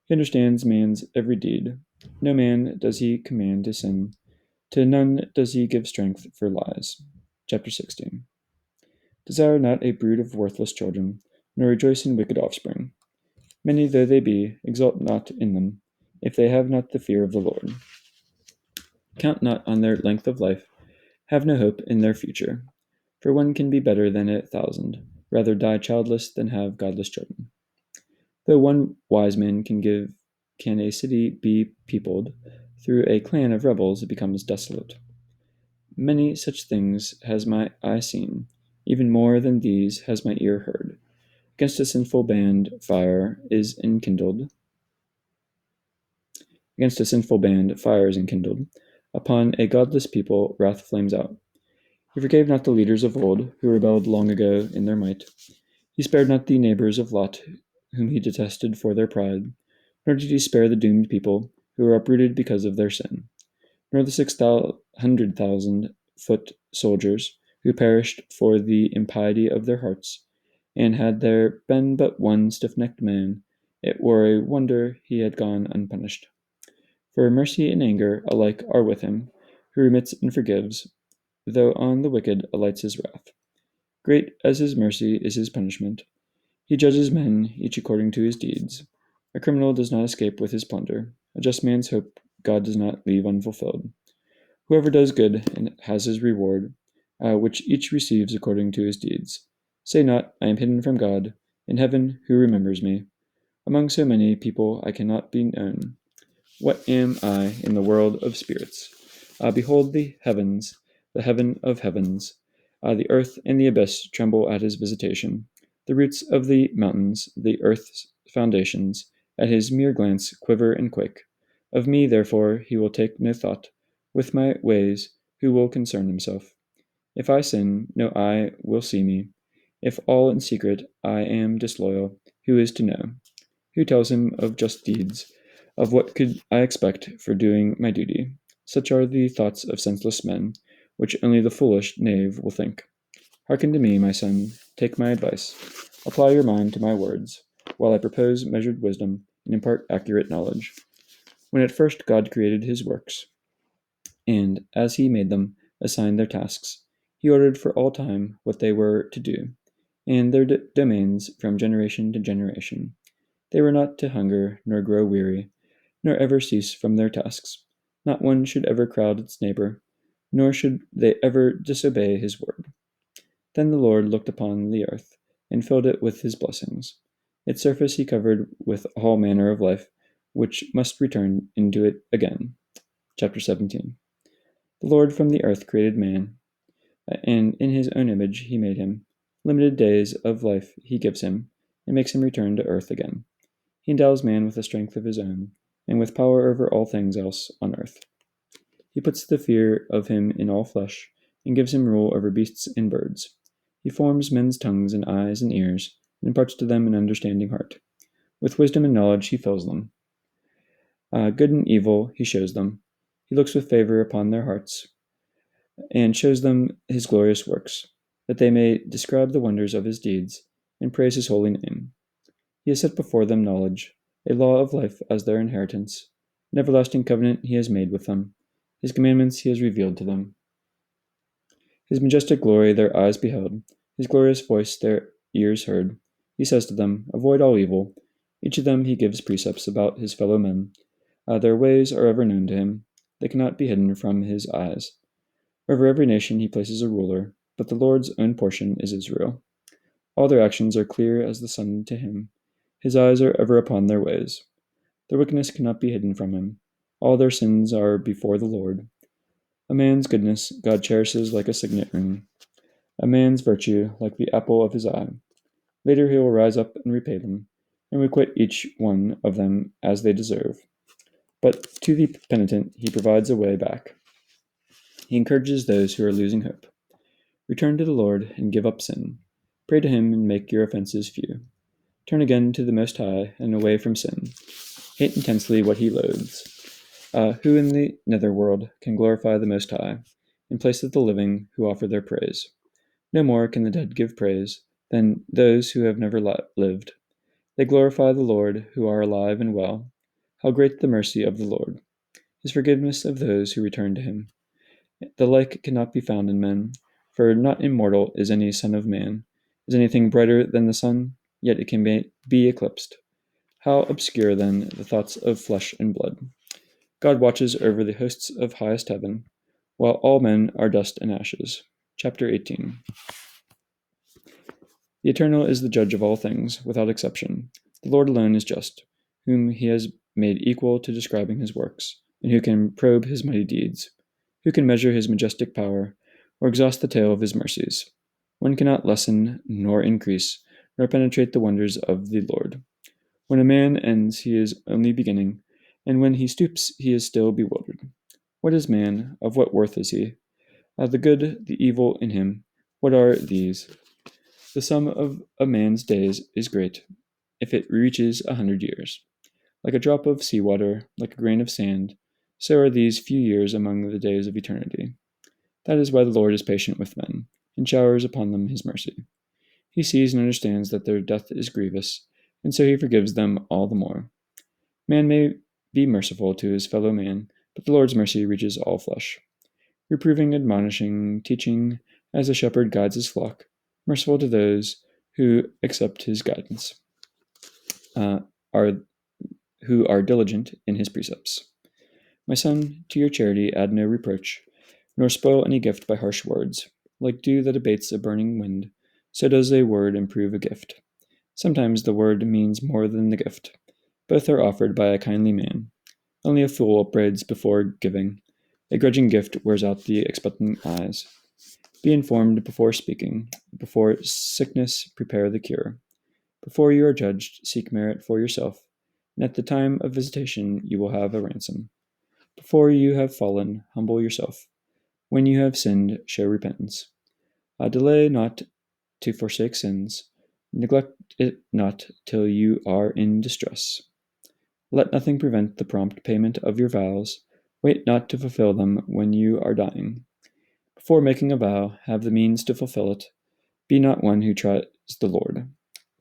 He understands man's every deed. No man does he command to sin. To none does he give strength for lies. Chapter 16. Desire not a brood of worthless children, nor rejoice in wicked offspring. Many though they be, exult not in them, if they have not the fear of the Lord. Count not on their length of life, have no hope in their future. For one can be better than 1,000, rather die childless than have godless children. Though one wise man can a city be peopled, through a clan of rebels it becomes desolate. Many such things has my eye seen, even more than these has my ear heard. Against a sinful band fire is enkindled. Against a sinful band fire is enkindled. Upon a godless people wrath flames out. He forgave not the leaders of old, who rebelled long ago in their might. He spared not the neighbors of Lot, whom he detested for their pride, nor did he spare the doomed people, who were uprooted because of their sin, nor the 600,000 foot soldiers, who perished for the impiety of their hearts. And had there been but one stiff-necked man, it were a wonder he had gone unpunished. For mercy and anger alike are with him, who remits and forgives, though on the wicked alights his wrath. Great as his mercy is his punishment. He judges men, each according to his deeds. A criminal does not escape with his plunder. A just man's hope God does not leave unfulfilled. Whoever does good and has his reward, which each receives according to his deeds. Say not, I am hidden from God. In heaven, who remembers me? Among so many people I cannot be known. What am I in the world of spirits? Behold the heavens, the heaven of heavens. The earth and the abyss tremble at his visitation. The roots of the mountains, the earth's foundations, at his mere glance quiver and quake. Of me, therefore, he will take no thought. With my ways, who will concern himself? If I sin, no eye will see me. If all in secret I am disloyal, who is to know? Who tells him of just deeds? Of what could I expect for doing my duty? Such are the thoughts of senseless men, which only the foolish knave will think. Hearken to me, my son, take my advice. Apply your mind to my words, while I propose measured wisdom and impart accurate knowledge. When at first God created his works, and, as he made them, assigned their tasks, he ordered for all time what they were to do, and their domains from generation to generation. They were not to hunger, nor grow weary, nor ever cease from their tasks. Not one should ever crowd its neighbor, nor should they ever disobey his word. Then the Lord looked upon the earth, and filled it with his blessings. Its surface he covered with all manner of life, which must return into it again. Chapter 17. The Lord from the earth created man, and in his own image he made him. Limited days of life he gives him, and makes him return to earth again. He endows man with a strength of his own, and with power over all things else on earth. He puts the fear of him in all flesh, and gives him rule over beasts and birds. He forms men's tongues and eyes and ears, and imparts to them an understanding heart. With wisdom and knowledge he fills them. Good and evil he shows them. He looks with favor upon their hearts, and shows them his glorious works, that they may describe the wonders of his deeds, and praise his holy name. He has set before them knowledge, a law of life as their inheritance. An everlasting covenant he has made with them. His commandments he has revealed to them. His majestic glory their eyes beheld, his glorious voice their ears heard. He says to them, avoid all evil. Each of them he gives precepts about his fellow men. Their ways are ever known to him. They cannot be hidden from his eyes. Over every nation he places a ruler, but the Lord's own portion is Israel. All their actions are clear as the sun to him. His eyes are ever upon their ways. Their wickedness cannot be hidden from him. All their sins are before the Lord. A man's goodness God cherishes like a signet ring, a man's virtue like the apple of his eye. Later he will rise up and repay them, and requite each one of them as they deserve. But to the penitent he provides a way back. He encourages those who are losing hope. Return to the Lord and give up sin. Pray to him and make your offenses few. Turn again to the Most High and away from sin. Hate intensely what he loathes. Who in the netherworld can glorify the Most High, in place of the living who offer their praise? No more can the dead give praise than those who have never lived. They glorify the Lord who are alive and well. How great the mercy of the Lord! His forgiveness of those who return to him. The like cannot be found in men, for not immortal is any son of man. Is anything brighter than the sun? Yet it can be eclipsed. How obscure, then, the thoughts of flesh and blood! God watches over the hosts of highest heaven, while all men are dust and ashes. Chapter 18. The Eternal is the judge of all things, without exception. The Lord alone is just, whom he has made equal to describing his works, and who can probe his mighty deeds. Who can measure his majestic power, or exhaust the tale of his mercies? One cannot lessen, nor increase, nor penetrate the wonders of the Lord. When a man ends, he is only beginning, and when he stoops, he is still bewildered. What is man? Of what worth is he? The good, the evil in him, what are these? The sum of a man's days is great, if it reaches 100 years. Like a drop of sea water, like a grain of sand, so are these few years among the days of eternity. That is why the Lord is patient with men, and showers upon them his mercy. He sees and understands that their death is grievous, and so he forgives them all the more. Man may be merciful to his fellow man, but the Lord's mercy reaches all flesh. Reproving, admonishing, teaching, as a shepherd guides his flock, merciful to those who accept his guidance, are who are diligent in his precepts. My son, to your charity add no reproach, nor spoil any gift by harsh words. Like dew that abates a burning wind, so does a word improve a gift. Sometimes the word means more than the gift. Both are offered by a kindly man. Only a fool upbraids before giving. A grudging gift wears out the expectant eyes. Be informed before speaking. Before sickness, prepare the cure. Before you are judged, seek merit for yourself, and at the time of visitation you will have a ransom. Before you have fallen, humble yourself. When you have sinned, show repentance. Delay not to forsake sins. Neglect it not till you are in distress. Let nothing prevent the prompt payment of your vows. Wait not to fulfill them when you are dying. Before making a vow, have the means to fulfill it. Be not one who tries the Lord.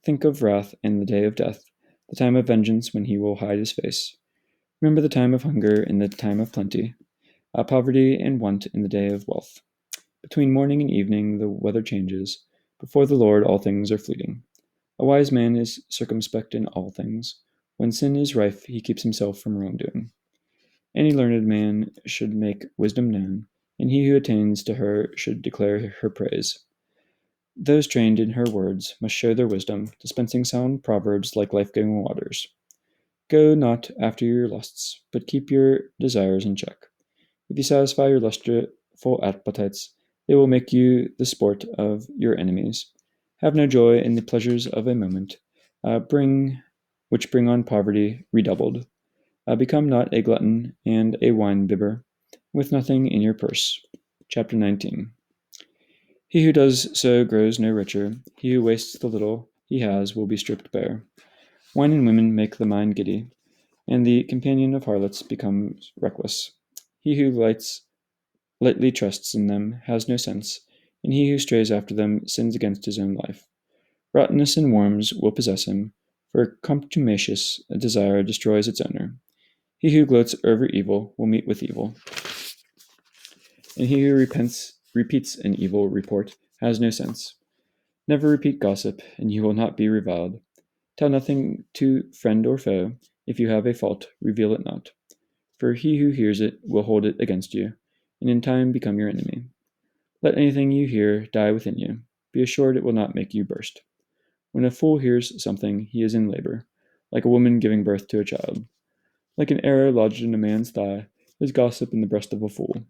Think of wrath in the day of death, the time of vengeance when he will hide his face. Remember the time of hunger and the time of plenty, poverty and want in the day of wealth. Between morning and evening the weather changes. Before the Lord all things are fleeting. A wise man is circumspect in all things. When sin is rife, he keeps himself from wrongdoing. Any learned man should make wisdom known, and he who attains to her should declare her praise. Those trained in her words must show their wisdom, dispensing sound proverbs like life-giving waters. Go not after your lusts, but keep your desires in check. If you satisfy your lustful appetites, they will make you the sport of your enemies. Have no joy in the pleasures of a moment, which bring on poverty redoubled. Become not a glutton and a wine-bibber, with nothing in your purse. Chapter 19. He who does so grows no richer. He who wastes the little he has will be stripped bare. Wine and women make the mind giddy, and the companion of harlots becomes reckless. He who lightly trusts in them has no sense, and he who strays after them sins against his own life. Rottenness and worms will possess him, for contumacious desire destroys its owner. He who gloats over evil will meet with evil, and he who repents repeats an evil report has no sense. Never repeat gossip, and you will not be reviled. Tell nothing to friend or foe. If you have a fault, reveal it not. For he who hears it will hold it against you, and in time become your enemy. Let anything you hear die within you. Be assured it will not make you burst. When a fool hears something, he is in labor, like a woman giving birth to a child. Like an arrow lodged in a man's thigh is gossip in the breast of a fool.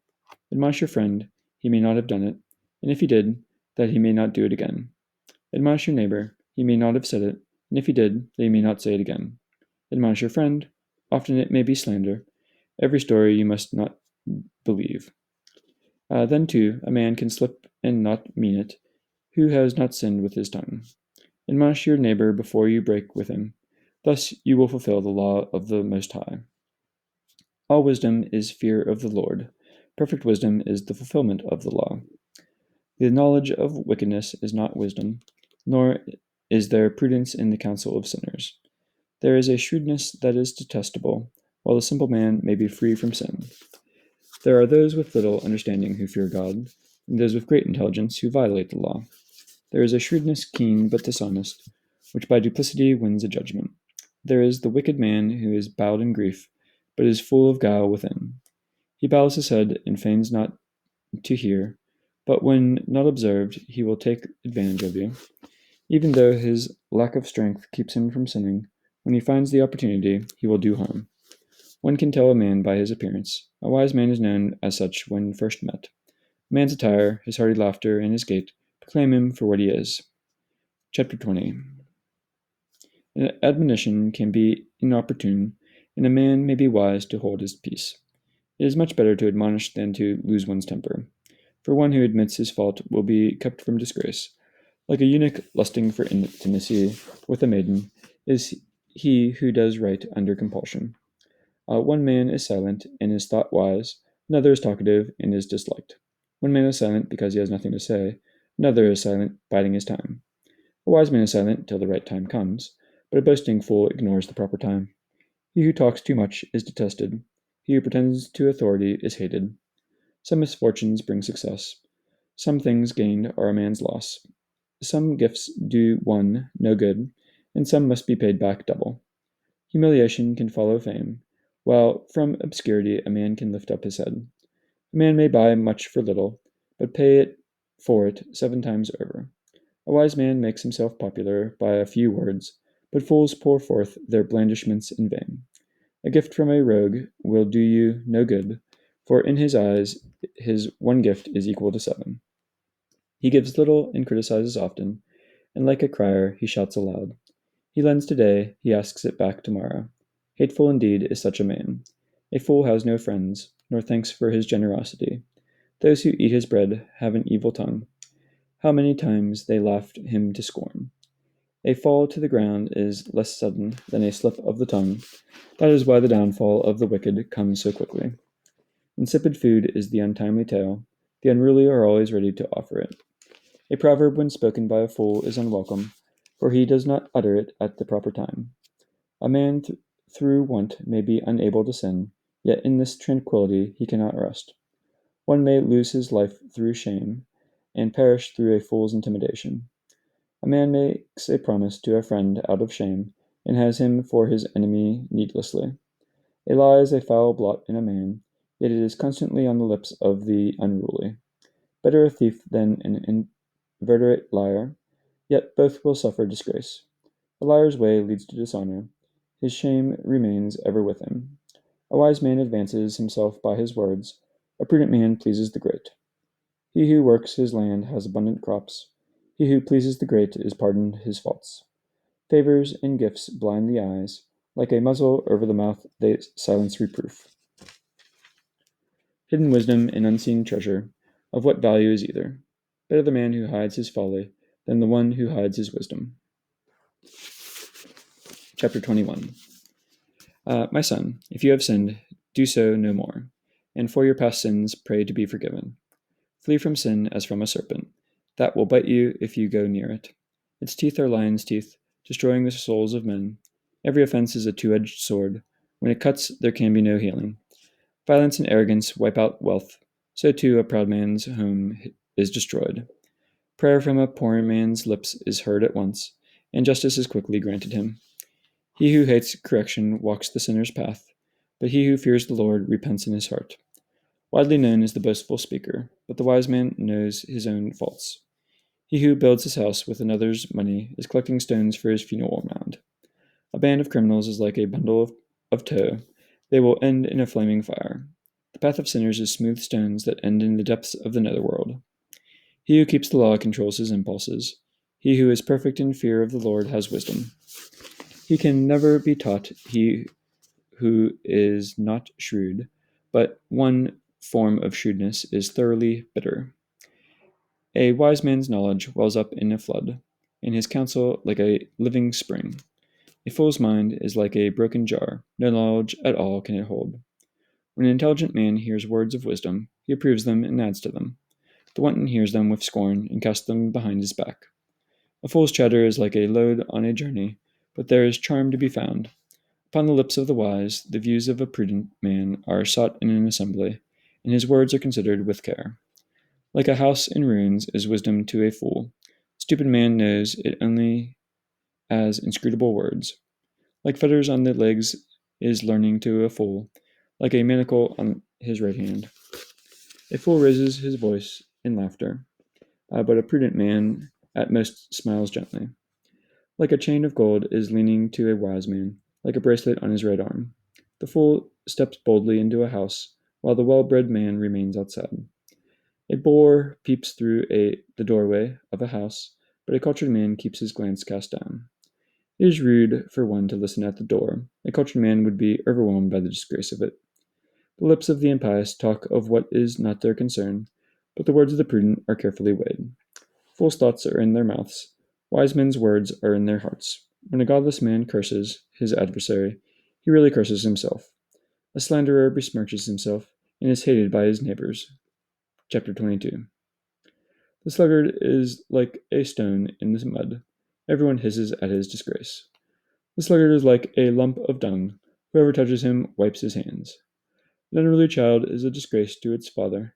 Admonish your friend, he may not have done it, and if he did, that he may not do it again. Admonish your neighbor, he may not have said it, and if he did, that he may not say it again. Admonish your friend, often it may be slander. Every story you must not believe. Then, too, a man can slip and not mean it, who has not sinned with his tongue. Admonish your neighbor before you break with him. Thus you will fulfill the law of the Most High. All wisdom is fear of the Lord. Perfect wisdom is the fulfillment of the law. The knowledge of wickedness is not wisdom, nor is there prudence in the counsel of sinners. There is a shrewdness that is detestable, while the simple man may be free from sin. There are those with little understanding who fear God, and those with great intelligence who violate the law. There is a shrewdness keen but dishonest, which by duplicity wins a judgment. There is the wicked man who is bowed in grief, but is full of guile within. He bows his head and feigns not to hear, but when not observed, he will take advantage of you. Even though his lack of strength keeps him from sinning, when he finds the opportunity, he will do harm. One can tell a man by his appearance. A wise man is known as such when first met. A man's attire, his hearty laughter, and his gait proclaim him for what he is. Chapter 20. An admonition can be inopportune, and a man may be wise to hold his peace. It is much better to admonish than to lose one's temper, for one who admits his fault will be kept from disgrace. Like a eunuch lusting for intimacy with a maiden is he who does right under compulsion. One man is silent and is thought wise, another is talkative and is disliked. One man is silent because he has nothing to say, another is silent, biding his time. A wise man is silent till the right time comes, but a boasting fool ignores the proper time. He who talks too much is detested. He who pretends to authority is hated. Some misfortunes bring success. Some things gained are a man's loss. Some gifts do one no good, and some must be paid back double. Humiliation can follow fame, while from obscurity a man can lift up his head. A man may buy much for little, but pay it for it 7 times over. A wise man makes himself popular by a few words, but fools pour forth their blandishments in vain. A gift from a rogue will do you no good, for in his eyes his one gift is equal to 7. He gives little and criticizes often, and like a crier he shouts aloud. He lends today, he asks it back tomorrow. Hateful indeed is such a man. A fool has no friends, nor thanks for his generosity. Those who eat his bread have an evil tongue. How many times they laughed him to scorn. A fall to the ground is less sudden than a slip of the tongue. That is why the downfall of the wicked comes so quickly. Insipid food is the untimely tale. The unruly are always ready to offer it. A proverb when spoken by a fool is unwelcome, for he does not utter it at the proper time. A man through want may be unable to sin, yet in this tranquillity he cannot rest. One may lose his life through shame, and perish through a fool's intimidation. A man makes a promise to a friend out of shame, and has him for his enemy needlessly. A lie is a foul blot in a man, yet it is constantly on the lips of the unruly. Better a thief than an inveterate liar, yet both will suffer disgrace. A liar's way leads to dishonor. His shame remains ever with him. A wise man advances himself by his words. A prudent man pleases the great. He who works his land has abundant crops. He who pleases the great is pardoned his faults. Favors and gifts blind the eyes. Like a muzzle over the mouth, they silence reproof. Hidden wisdom and unseen treasure, of what value is either? Better the man who hides his folly than the one who hides his wisdom. Chapter 21. My son, if you have sinned, do so no more, and for your past sins pray to be forgiven. Flee from sin as from a serpent. That will bite you if you go near it. Its teeth are lion's teeth, destroying the souls of men. Every offense is a two-edged sword. When it cuts, there can be no healing. Violence and arrogance wipe out wealth. so too a proud man's home is destroyed. Prayer from a poor man's lips is heard at once, and justice is quickly granted him. He who hates correction walks the sinner's path, but he who fears the Lord repents in his heart. Widely known is the boastful speaker, but the wise man knows his own faults. He who builds his house with another's money is collecting stones for his funeral mound. A band of criminals is like a bundle of tow. They will end in a flaming fire. The path of sinners is smooth stones that end in the depths of the netherworld. He who keeps the law controls his impulses. He who is perfect in fear of the Lord has wisdom. He can never be taught, he who is not shrewd, but one form of shrewdness is thoroughly bitter. A wise man's knowledge wells up in a flood, and his counsel like a living spring. A fool's mind is like a broken jar, no knowledge at all can it hold. When an intelligent man hears words of wisdom, he approves them and adds to them. The wanton hears them with scorn and casts them behind his back. A fool's chatter is like a load on a journey, but there is charm to be found. Upon the lips of the wise, the views of a prudent man are sought in an assembly, and his words are considered with care. Like a house in ruins is wisdom to a fool. A stupid man knows it only as inscrutable words. Like fetters on the legs is learning to a fool, like a manacle on his right hand. A fool raises his voice in laughter, but a prudent man at most smiles gently. Like a chain of gold is leaning to a wise man, like a bracelet on his right arm. The fool steps boldly into a house, while the well-bred man remains outside. A boor peeps through the doorway of a house, but a cultured man keeps his glance cast down. It is rude for one to listen at the door. A cultured man would be overwhelmed by the disgrace of it. The lips of the impious talk of what is not their concern, but the words of the prudent are carefully weighed. Fools' thoughts are in their mouths. Wise men's words are in their hearts. When a godless man curses his adversary, he really curses himself. A slanderer besmirches himself and is hated by his neighbors. Chapter 22. The sluggard is like a stone in the mud. Everyone hisses at his disgrace. The sluggard is like a lump of dung. Whoever touches him wipes his hands. An unruly child is a disgrace to its father.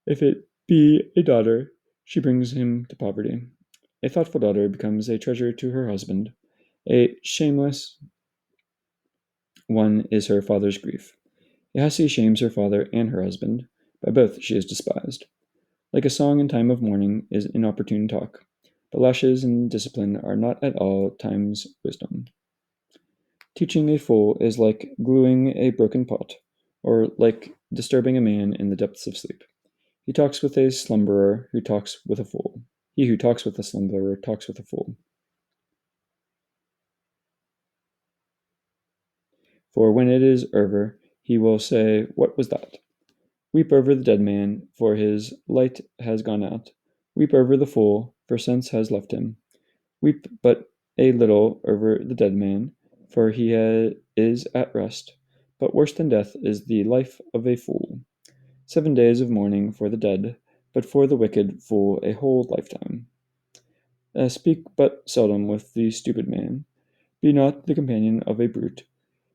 If it be a daughter, she brings him to poverty. A thoughtful daughter becomes a treasure to her husband. A shameless one is her father's grief. A hussy shames her father and her husband. By both she is despised. Like a song in time of mourning is inopportune talk. But lashes and discipline are not at all times wisdom. Teaching a fool is like gluing a broken pot, or like disturbing a man in the depths of sleep. He talks with a slumberer who talks with a fool. He who talks with a slumberer talks with a fool. For when it is over, he will say, "What was that?" Weep over the dead man, for his light has gone out. Weep over the fool, for sense has left him. Weep but a little over the dead man, for he is at rest. But worse than death is the life of a fool. 7 days of mourning for the dead, but for the wicked fool a whole lifetime. Speak but seldom with the stupid man. Be not the companion of a brute.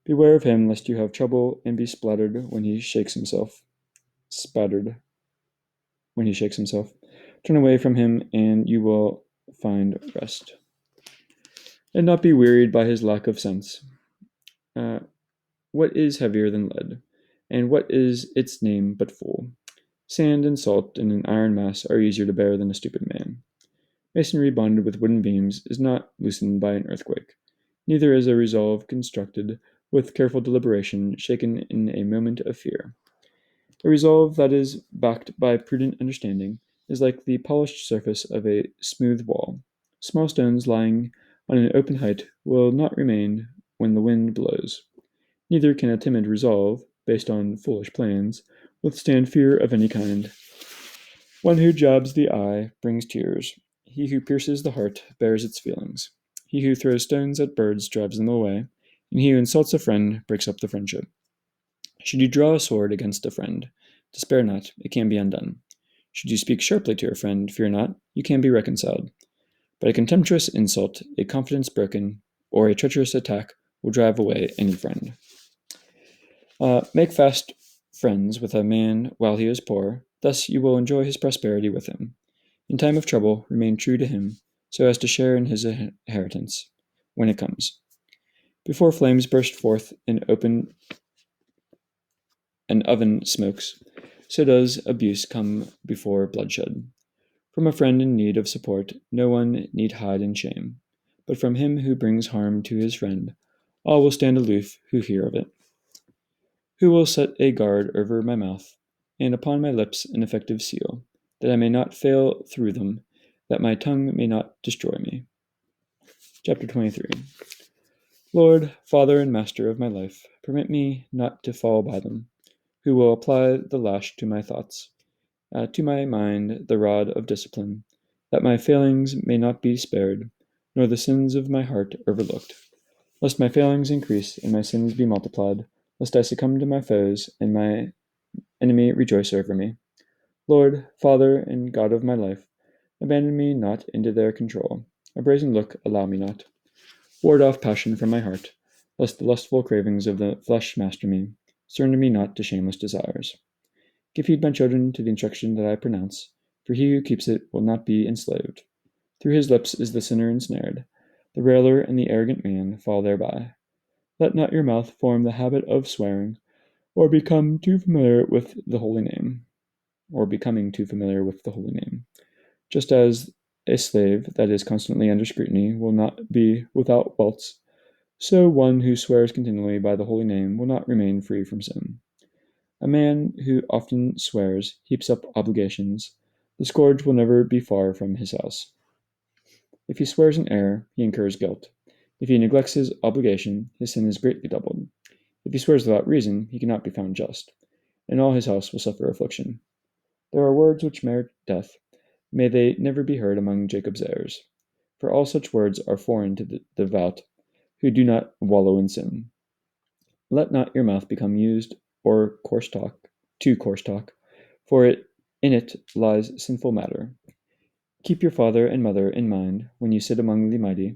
Beware of him, lest you have trouble and be splattered when he shakes himself. Spattered when he shakes himself. Turn away from him, and you will find rest. And not be wearied by his lack of sense. What is heavier than lead? And what is its name but fool? Sand and salt in an iron mass are easier to bear than a stupid man. Masonry bonded with wooden beams is not loosened by an earthquake. Neither is a resolve constructed with careful deliberation shaken in a moment of fear. A resolve that is backed by prudent understanding is like the polished surface of a smooth wall. Small stones lying on an open height will not remain when the wind blows. Neither can a timid resolve, based on foolish plans, withstand fear of any kind. One who jabs the eye brings tears. He who pierces the heart bears its feelings. He who throws stones at birds drives them away, and he who insults a friend breaks up the friendship. Should you draw a sword against a friend, despair not, it can be undone. Should you speak sharply to a friend, fear not, you can be reconciled. But a contemptuous insult, a confidence broken, or a treacherous attack will drive away any friend. Make fast friends with a man while he is poor, Thus you will enjoy his prosperity with him. In time of trouble, remain true to him, so as to share in his inheritance when it comes. Before flames burst forth and an oven smokes, so does abuse come before bloodshed. From a friend in need of support, no one need hide in shame. But from him who brings harm to his friend, all will stand aloof who hear of it. Who will set a guard over my mouth, and upon my lips an effective seal, that I may not fail through them, that my tongue may not destroy me. Chapter 23. Lord, Father, and Master of my life, permit me not to fall by them, who will apply the lash to my thoughts, to my mind the rod of discipline, that my failings may not be spared, nor the sins of my heart overlooked. Lest my failings increase and my sins be multiplied, lest I succumb to my foes and my enemy rejoice over me. Lord, Father, and God of my life, abandon me not into their control. A brazen look allow me not. Ward off passion from my heart, lest the lustful cravings of the flesh master me. Surrender me not to shameless desires. Give heed, my children, to the instruction that I pronounce, for he who keeps it will not be enslaved. Through his lips is the sinner ensnared. The railer and the arrogant man fall thereby. Let not your mouth form the habit of swearing, or becoming too familiar with the holy name. Just as a slave that is constantly under scrutiny will not be without faults, so one who swears continually by the holy name will not remain free from sin. A man who often swears heaps up obligations. The scourge will never be far from his house. If he swears in error, he incurs guilt. If he neglects his obligation, his sin is greatly doubled. If he swears without reason, he cannot be found just, and all his house will suffer affliction. There are words which merit death. May they never be heard among Jacob's heirs. For all such words are foreign to the devout, who do not wallow in sin. Let not your mouth become used or coarse talk, for in it lies sinful matter. Keep your father and mother in mind when you sit among the mighty,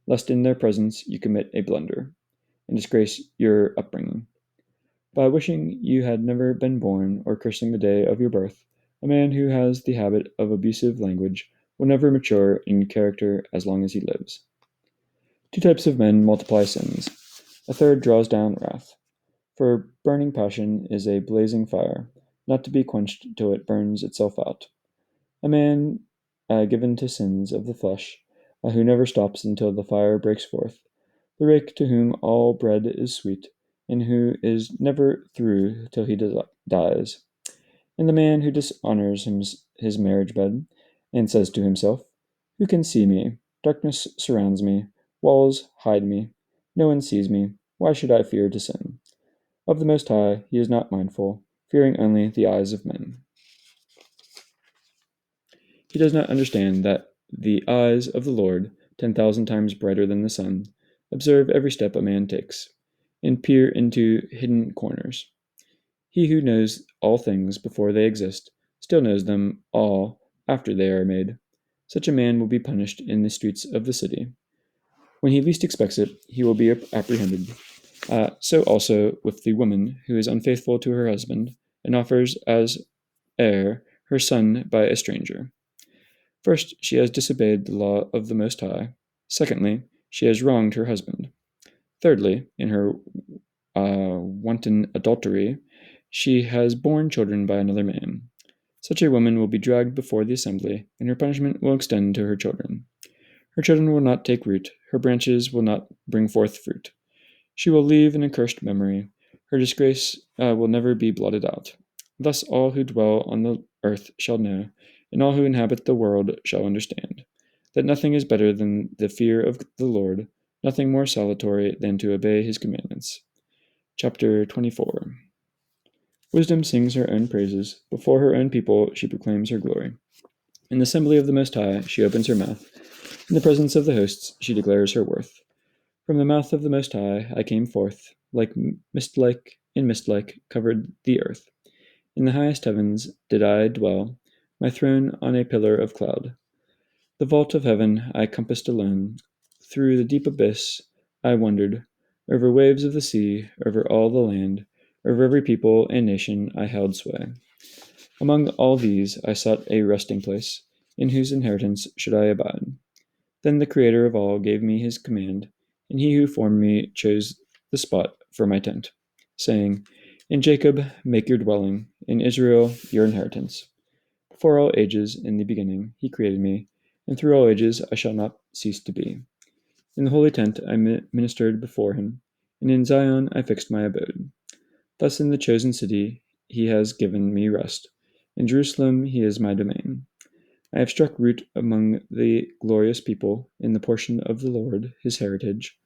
lest in their presence you commit a blunder, and disgrace your upbringing. By wishing you had never been born, or cursing the day of your birth, a man who has the habit of abusive language will never mature in character as long as he lives. 2 types of men multiply sins. A third draws down wrath. For burning passion is a blazing fire, not to be quenched till it burns itself out. A man given to sins of the flesh, who never stops until the fire breaks forth. The rake to whom all bread is sweet, and who is never through till he dies. And the man who dishonors his marriage bed, and says to himself, "Who can see me? Darkness surrounds me, walls hide me, no one sees me. Why should I fear to sin?" Of the Most High he is not mindful, fearing only the eyes of men. He does not understand that the eyes of the Lord, 10,000 times brighter than the sun, observe every step a man takes, and peer into hidden corners. He who knows all things before they exist, still knows them all after they are made. Such a man will be punished in the streets of the city. When he least expects it, he will be apprehended. So also with the woman who is unfaithful to her husband, and offers as heir her son by a stranger. First, she has disobeyed the law of the Most High. Secondly, she has wronged her husband. Thirdly, in her wanton adultery, she has borne children by another man. Such a woman will be dragged before the assembly, and her punishment will extend to her children. Her children will not take root, her branches will not bring forth fruit. She will leave an accursed memory. Her disgrace will never be blotted out. Thus all who dwell on the earth shall know, and all who inhabit the world shall understand, that nothing is better than the fear of the Lord, nothing more salutary than to obey his commandments. Chapter 24. Wisdom sings her own praises. Before her own people she proclaims her glory. In the assembly of the Most High she opens her mouth. In the presence of the hosts she declares her worth. From the mouth of the Most High I came forth, like mist-like covered the earth. In the highest heavens did I dwell, my throne on a pillar of cloud. The vault of heaven I compassed alone. Through the deep abyss I wandered. Over waves of the sea, over all the land, over every people and nation I held sway. Among all these I sought a resting place, in whose inheritance should I abide. Then the Creator of all gave me his command, and he who formed me chose the spot for my tent, saying, In Jacob make your dwelling, in Israel your inheritance. Before all ages, in the beginning, he created me, and through all ages I shall not cease to be. In the holy tent I ministered before him, and in Zion I fixed my abode. Thus in the chosen city he has given me rest. In Jerusalem he is my domain. I have struck root among the glorious people, in the portion of the Lord, his heritage.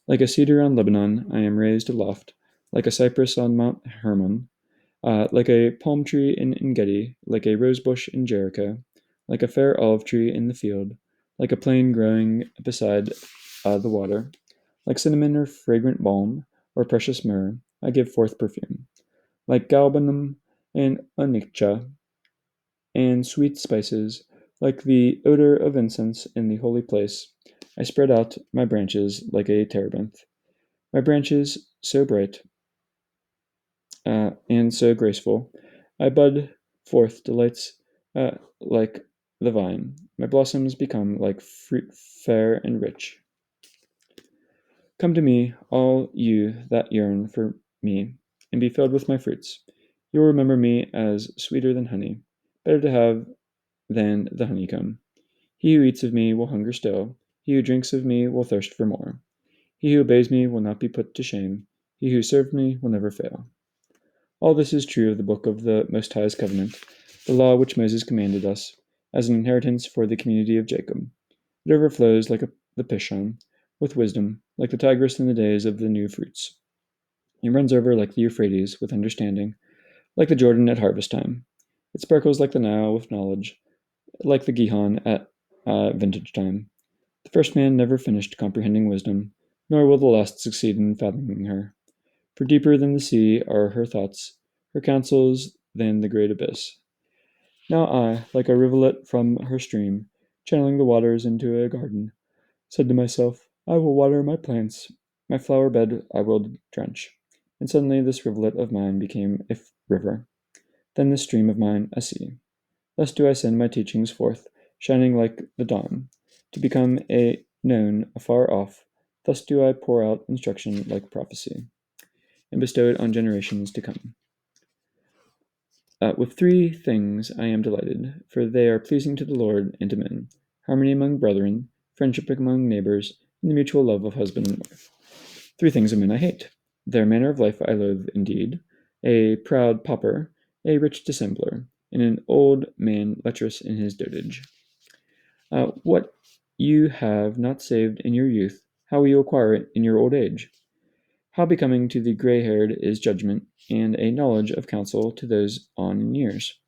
Like a cedar on Lebanon, I am raised aloft, like a cypress on Mount Hermon, like a palm tree in Engedi, like a rosebush in Jericho, like a fair olive tree in the field, like a plane growing beside the water, like cinnamon or fragrant balm or precious myrrh, I give forth perfume. Like galbanum and onycha and sweet spices, like the odor of incense in the holy place, I spread out my branches like a terebinth. My branches so bright and so graceful, I bud forth delights like the vine. My blossoms become like fruit fair and rich. Come to me, all you that yearn for me, and be filled with my fruits. You will remember me as sweeter than honey, better to have than the honeycomb. He who eats of me will hunger still. He who drinks of me will thirst for more. He who obeys me will not be put to shame. He who serves me will never fail. All this is true of the book of the Most High's covenant, the law which Moses commanded us, as an inheritance for the community of Jacob. It overflows like the Pishon, with wisdom, like the Tigris in the days of the new fruits. It runs over like the Euphrates with understanding, like the Jordan at harvest time. It sparkles like the Nile with knowledge, like the Gihon at vintage time. The first man never finished comprehending wisdom, nor will the last succeed in fathoming her. For deeper than the sea are her thoughts, her counsels than the great abyss. Now I, like a rivulet from her stream, channeling the waters into a garden, said to myself, I will water my plants, my flower bed I will drench. And suddenly this rivulet of mine became a river, then this stream of mine a sea. Thus do I send my teachings forth, shining like the dawn, to become a known afar off. Thus do I pour out instruction like prophecy, and bestow it on generations to come. With three things I am delighted, for they are pleasing to the Lord and to men: harmony among brethren, friendship among neighbors, and the mutual love of husband and wife. Three things of men I hate: their manner of life I loathe indeed, a proud pauper, a rich dissembler, and an old man lecherous in his dotage. What you have not saved in your youth, how will you acquire it in your old age? How becoming to the gray-haired is judgment, and a knowledge of counsel to those on in years.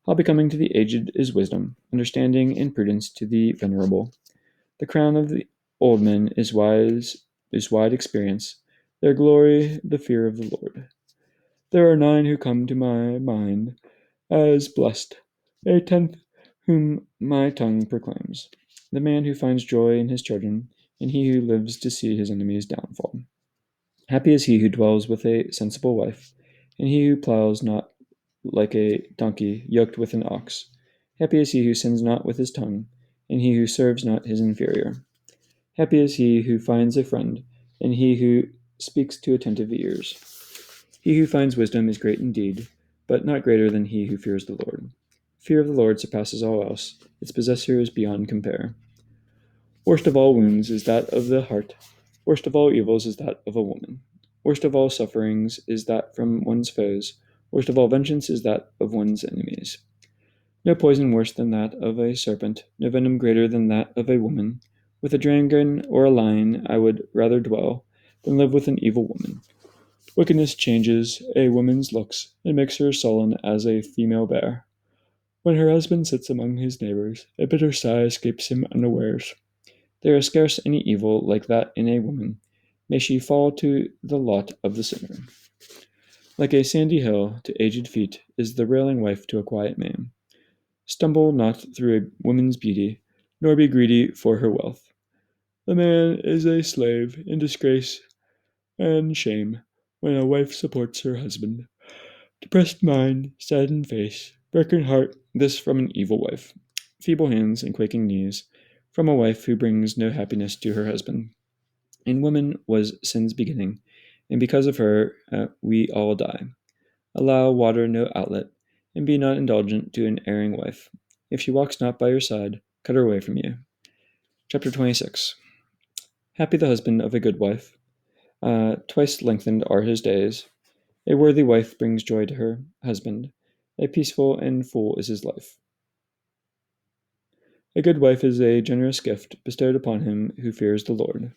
How becoming to the aged is wisdom, understanding and prudence to the venerable. The crown of the old men is wide experience, their glory the fear of the Lord. There are 9 who come to my mind as blessed, a 10th whom my tongue proclaims: the man who finds joy in his children, and he who lives to see his enemies' downfall. Happy is he who dwells with a sensible wife, and he who plows not like a donkey yoked with an ox. Happy is he who sins not with his tongue, and he who serves not his inferior. Happy is he who finds a friend, and he who speaks to attentive ears. He who finds wisdom is great indeed, but not greater than he who fears the Lord. Fear of the Lord surpasses all else, its possessor is beyond compare. Worst of all wounds is that of the heart, worst of all evils is that of a woman. Worst of all sufferings is that from one's foes, worst of all vengeance is that of one's enemies. No poison worse than that of a serpent, no venom greater than that of a woman. With a dragon or a lion I would rather dwell than live with an evil woman. Wickedness changes a woman's looks, and makes her sullen as a female bear. When her husband sits among his neighbors, a bitter sigh escapes him unawares. There is scarce any evil like that in a woman. May she fall to the lot of the sinner. Like a sandy hill to aged feet is the railing wife to a quiet man. Stumble not through a woman's beauty, nor be greedy for her wealth. The man is a slave in disgrace and shame when a wife supports her husband. Depressed mind, saddened face, Broken heart, this from an evil wife. Feeble hands and quaking knees, from a wife who brings no happiness to her husband. In woman was sin's beginning, and because of her we all die. Allow water no outlet, and be not indulgent to an erring wife. If she walks not by your side, cut her away from you. Chapter 26. Happy the husband of a good wife. Twice lengthened are his days. A worthy wife brings joy to her husband. A peaceful and full is his life. A good wife is a generous gift bestowed upon him who fears the Lord.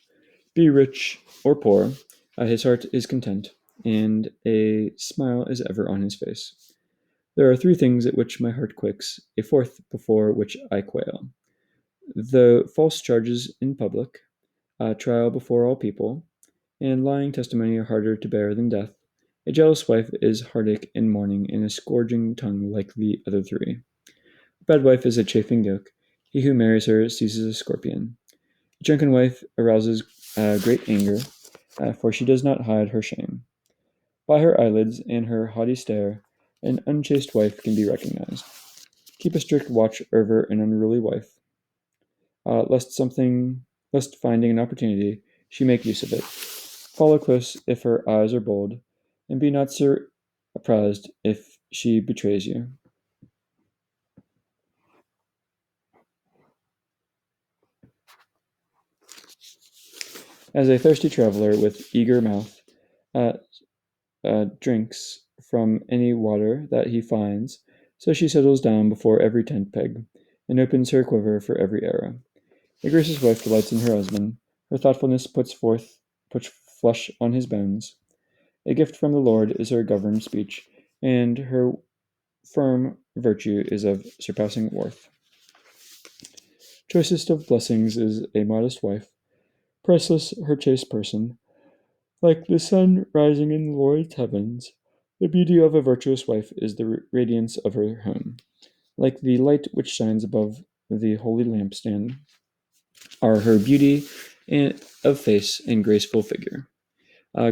Be rich or poor, his heart is content, and a smile is ever on his face. There are three things at which my heart quakes, a fourth before which I quail. The false charges in public, trial before all people, and lying testimony are harder to bear than death. A jealous wife is heartache and mourning, and a scourging tongue like the other three. A bad wife is a chafing yoke. He who marries her seizes a scorpion. A drunken wife arouses great anger, for she does not hide her shame. By her eyelids and her haughty stare, an unchaste wife can be recognized. Keep a strict watch over an unruly wife, lest finding an opportunity, she make use of it. Follow close if her eyes are bold, and be not surprised if she betrays you. As a thirsty traveler with eager mouth uh, drinks from any water that he finds, so she settles down before every tent peg, and opens her quiver for every arrow. A gracious wife delights in her husband. Her thoughtfulness puts flesh on his bones. A gift from the Lord is her governed speech, and her firm virtue is of surpassing worth. Choicest of blessings is a modest wife, priceless her chaste person. Like the sun rising in the Lord's heavens, the beauty of a virtuous wife is the radiance of her home. Like the light which shines above the holy lampstand, are her beauty of face and graceful figure.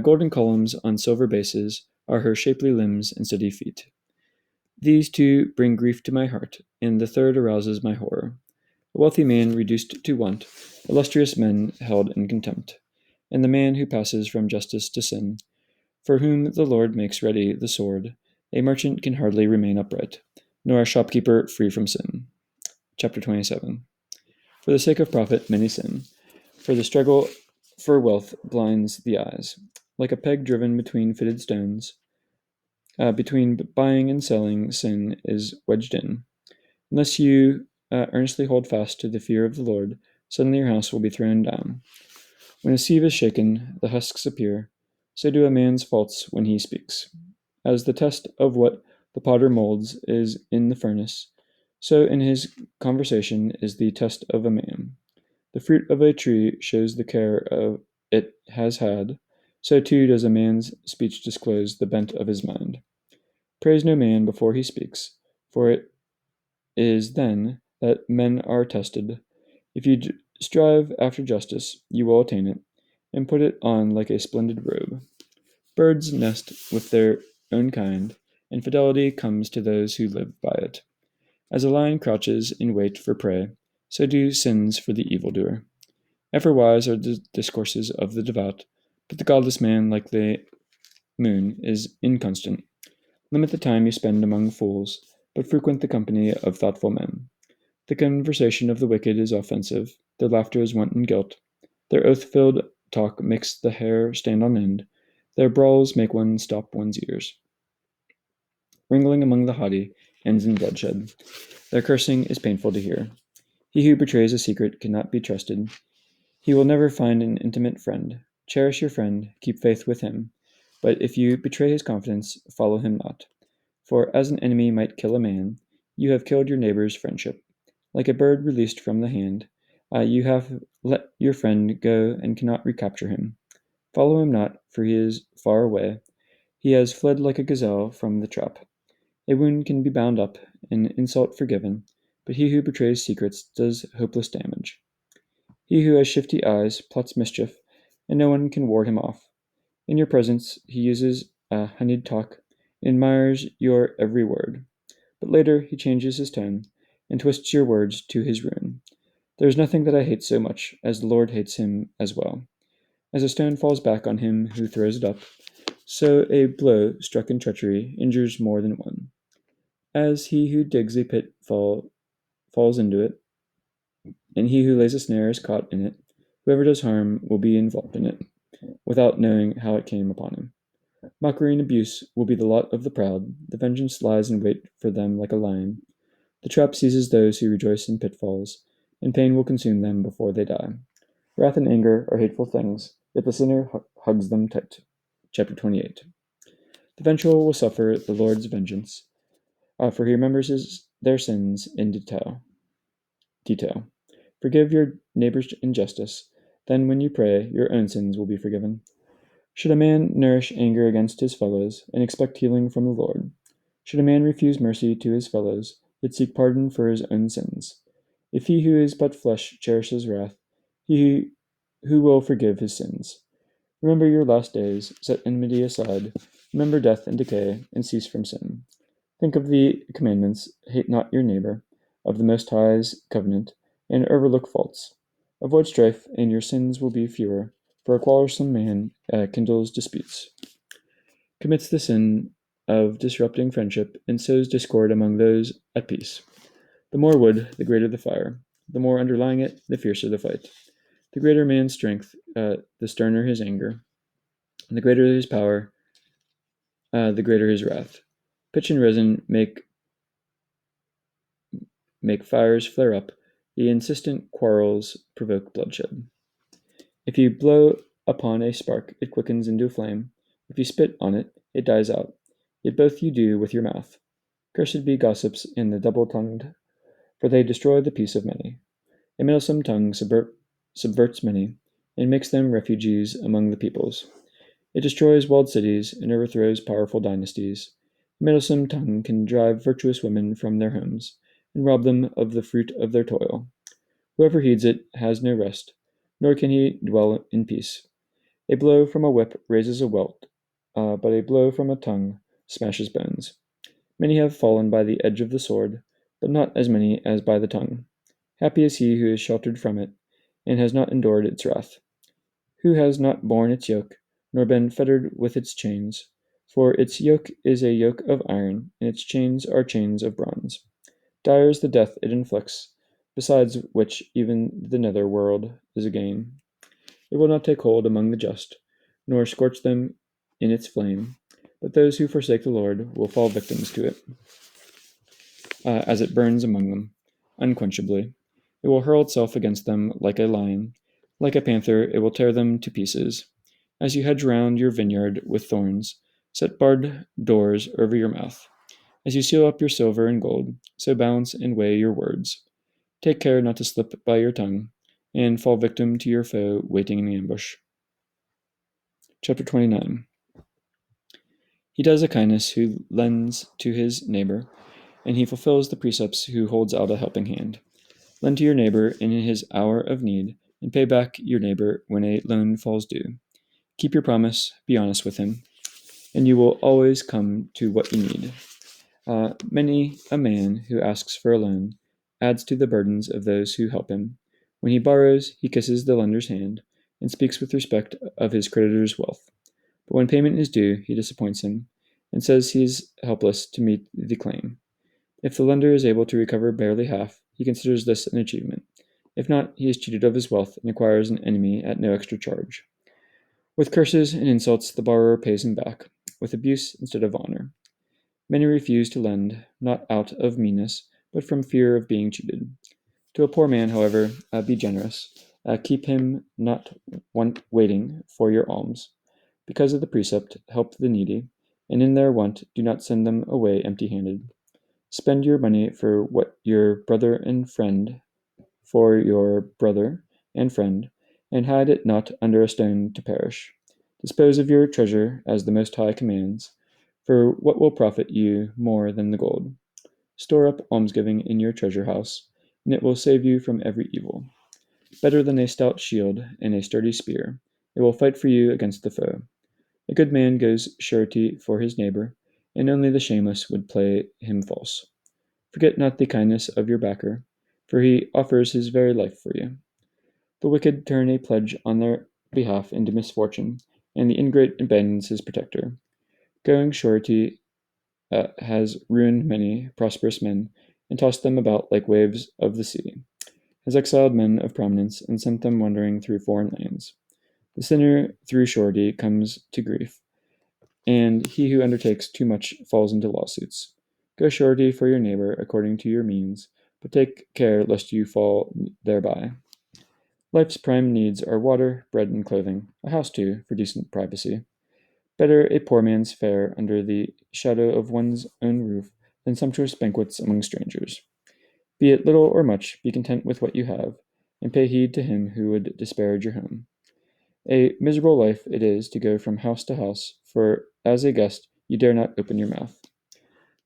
Golden columns on silver bases are her shapely limbs and steady feet. These two bring grief to my heart, and the third arouses my horror. A wealthy man reduced to want, illustrious men held in contempt, and the man who passes from justice to sin, for whom the Lord makes ready the sword. A merchant can hardly remain upright, nor a shopkeeper free from sin. Chapter 27. For the sake of profit, many sin, for the struggle for wealth blinds the eyes. Like a peg driven between fitted stones, between buying and selling, sin is wedged in. Unless you earnestly hold fast to the fear of the Lord, suddenly your house will be thrown down. When a sieve is shaken, the husks appear. So do a man's faults when he speaks. As the test of what the potter molds is in the furnace, so in his conversation is the test of a man. The fruit of a tree shows the care of it has had, so too does a man's speech disclose the bent of his mind. Praise no man before he speaks, for it is then that men are tested. If you strive after justice, you will attain it, and put it on like a splendid robe. Birds nest with their own kind, and fidelity comes to those who live by it. As a lion crouches in wait for prey, so do sins for the evildoer. Ever wise are the discourses of the devout, but the godless man, like the moon, is inconstant. Limit the time you spend among fools, but frequent the company of thoughtful men. The conversation of the wicked is offensive, their laughter is wanton guilt. Their oath-filled talk makes the hair stand on end. Their brawls make one stop one's ears. Wrangling among the haughty ends in bloodshed. Their cursing is painful to hear. He who betrays a secret cannot be trusted. He will never find an intimate friend. Cherish your friend, keep faith with him. But if you betray his confidence, follow him not. For as an enemy might kill a man, you have killed your neighbor's friendship. Like a bird released from the hand, you have let your friend go and cannot recapture him. Follow him not, for he is far away. He has fled like a gazelle from the trap. A wound can be bound up, an insult forgiven, but he who betrays secrets does hopeless damage. He who has shifty eyes plots mischief, and no one can ward him off. In your presence he uses honeyed talk, and admires your every word. but later he changes his tone and twists your words to his ruin. There is nothing that I hate so much as the Lord hates him as well. As a stone falls back on him who throws it up, so a blow struck in treachery injures more than one. As he who digs a pit falls into it, and he who lays a snare is caught in it, whoever does harm will be involved in it, without knowing how it came upon him. Mockery and abuse will be the lot of the proud. The vengeance lies in wait for them like a lion. The trap seizes those who rejoice in pitfalls, and pain will consume them before they die. Wrath and anger are hateful things, yet the sinner hugs them tight. Chapter 28. The vengeful will suffer the Lord's vengeance, for he remembers their sins in detail. Forgive your neighbor's injustice, then when you pray, your own sins will be forgiven. Should a man nourish anger against his fellows, and expect healing from the Lord? Should a man refuse mercy to his fellows, yet seek pardon for his own sins? If he who is but flesh cherishes wrath, he who will forgive his sins? Remember your last days, set enmity aside, remember death and decay, and cease from sin. Think of the commandments, hate not your neighbor, of the Most High's covenant, and overlook faults. Avoid strife, and your sins will be fewer, for a quarrelsome man kindles disputes, commits the sin of disrupting friendship, and sows discord among those at peace. The more wood, the greater the fire. The more underlying it, the fiercer the fight. The greater man's strength, the sterner his anger. And the greater his power, the greater his wrath. Pitch and resin make fires flare up. The insistent quarrels provoke bloodshed. If you blow upon a spark, it quickens into a flame. If you spit on it, it dies out. Yet both you do with your mouth. Cursed be gossips and the double-tongued, for they destroy the peace of many. A meddlesome tongue subverts many, and makes them refugees among the peoples. It destroys walled cities and overthrows powerful dynasties. A meddlesome tongue can drive virtuous women from their homes, and rob them of the fruit of their toil. Whoever heeds it has no rest, nor can he dwell in peace. A blow from a whip raises a welt, but a blow from a tongue smashes bones. Many have fallen by the edge of the sword, but not as many as by the tongue. Happy is he who is sheltered from it, and has not endured its wrath, who has not borne its yoke, nor been fettered with its chains. For its yoke is a yoke of iron, and its chains are chains of bronze. Dire is the death it inflicts, besides which even the nether world is a gain. It will not take hold among the just, nor scorch them in its flame, but those who forsake the Lord will fall victims to it, as it burns among them, unquenchably. It will hurl itself against them like a lion. Like a panther, it will tear them to pieces. As you hedge round your vineyard with thorns, set barred doors over your mouth. As you seal up your silver and gold, so balance and weigh your words. Take care not to slip by your tongue, and fall victim to your foe waiting in ambush. Chapter 29. He does a kindness who lends to his neighbor, and he fulfills the precepts who holds out a helping hand. Lend to your neighbor in his hour of need, and pay back your neighbor when a loan falls due. Keep your promise, be honest with him, and you will always come to what you need. Many a man who asks for a loan adds to the burdens of those who help him. When he borrows, he kisses the lender's hand, and speaks with respect of his creditor's wealth. But when payment is due, he disappoints him, and says he is helpless to meet the claim. If the lender is able to recover barely half, he considers this an achievement. If not, he is cheated of his wealth and acquires an enemy at no extra charge. With curses and insults, the borrower pays him back, with abuse instead of honor. Many refuse to lend, not out of meanness, but from fear of being cheated. To a poor man, however, be generous. Keep him not waiting for your alms. Because of the precept, help the needy, and in their want do not send them away empty-handed. Spend your money for your brother and friend, and hide it not under a stone to perish. Dispose of your treasure as the Most High commands, for what will profit you more than the gold? Store up almsgiving in your treasure house, and it will save you from every evil. Better than a stout shield and a sturdy spear, it will fight for you against the foe. A good man gives surety for his neighbor, and only the shameless would play him false. Forget not the kindness of your backer, for he offers his very life for you. The wicked turn a pledge on their behalf into misfortune, and the ingrate abandons his protector. Going surety has ruined many prosperous men, and tossed them about like waves of the sea, has exiled men of prominence, and sent them wandering through foreign lands. The sinner through surety comes to grief, and he who undertakes too much falls into lawsuits. Go surety for your neighbor according to your means, but take care lest you fall thereby. Life's prime needs are water, bread, and clothing, a house too, for decent privacy. Better a poor man's fare under the shadow of one's own roof than sumptuous banquets among strangers. Be it little or much, be content with what you have, and pay heed to him who would disparage your home. A miserable life it is to go from house to house, for as a guest you dare not open your mouth.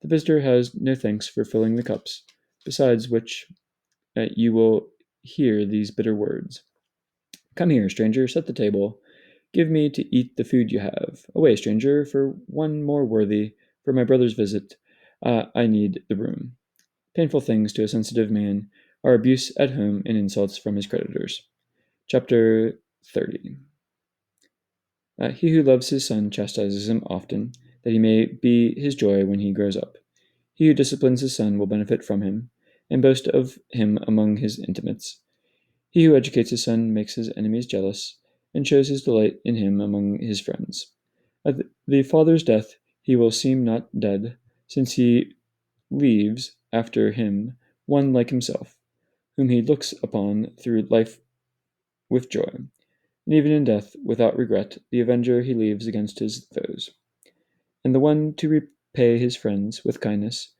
The visitor has no thanks for filling the cups, besides which you will hear these bitter words. Come here, stranger, set the table. Give me to eat the food you have. Away, stranger, for one more worthy, for my brother's visit. I need the room. Painful things to a sensitive man are abuse at home and insults from his creditors. Chapter 30. He who loves his son chastises him often, that he may be his joy when he grows up. He who disciplines his son will benefit from him, and boast of him among his intimates. He who educates his son makes his enemies jealous, and shows his delight in him among his friends. At the father's death he will seem not dead, since he leaves after him one like himself, whom he looks upon through life with joy, and even in death without regret, the avenger he leaves against his foes, and the one to repay his friends with kindness.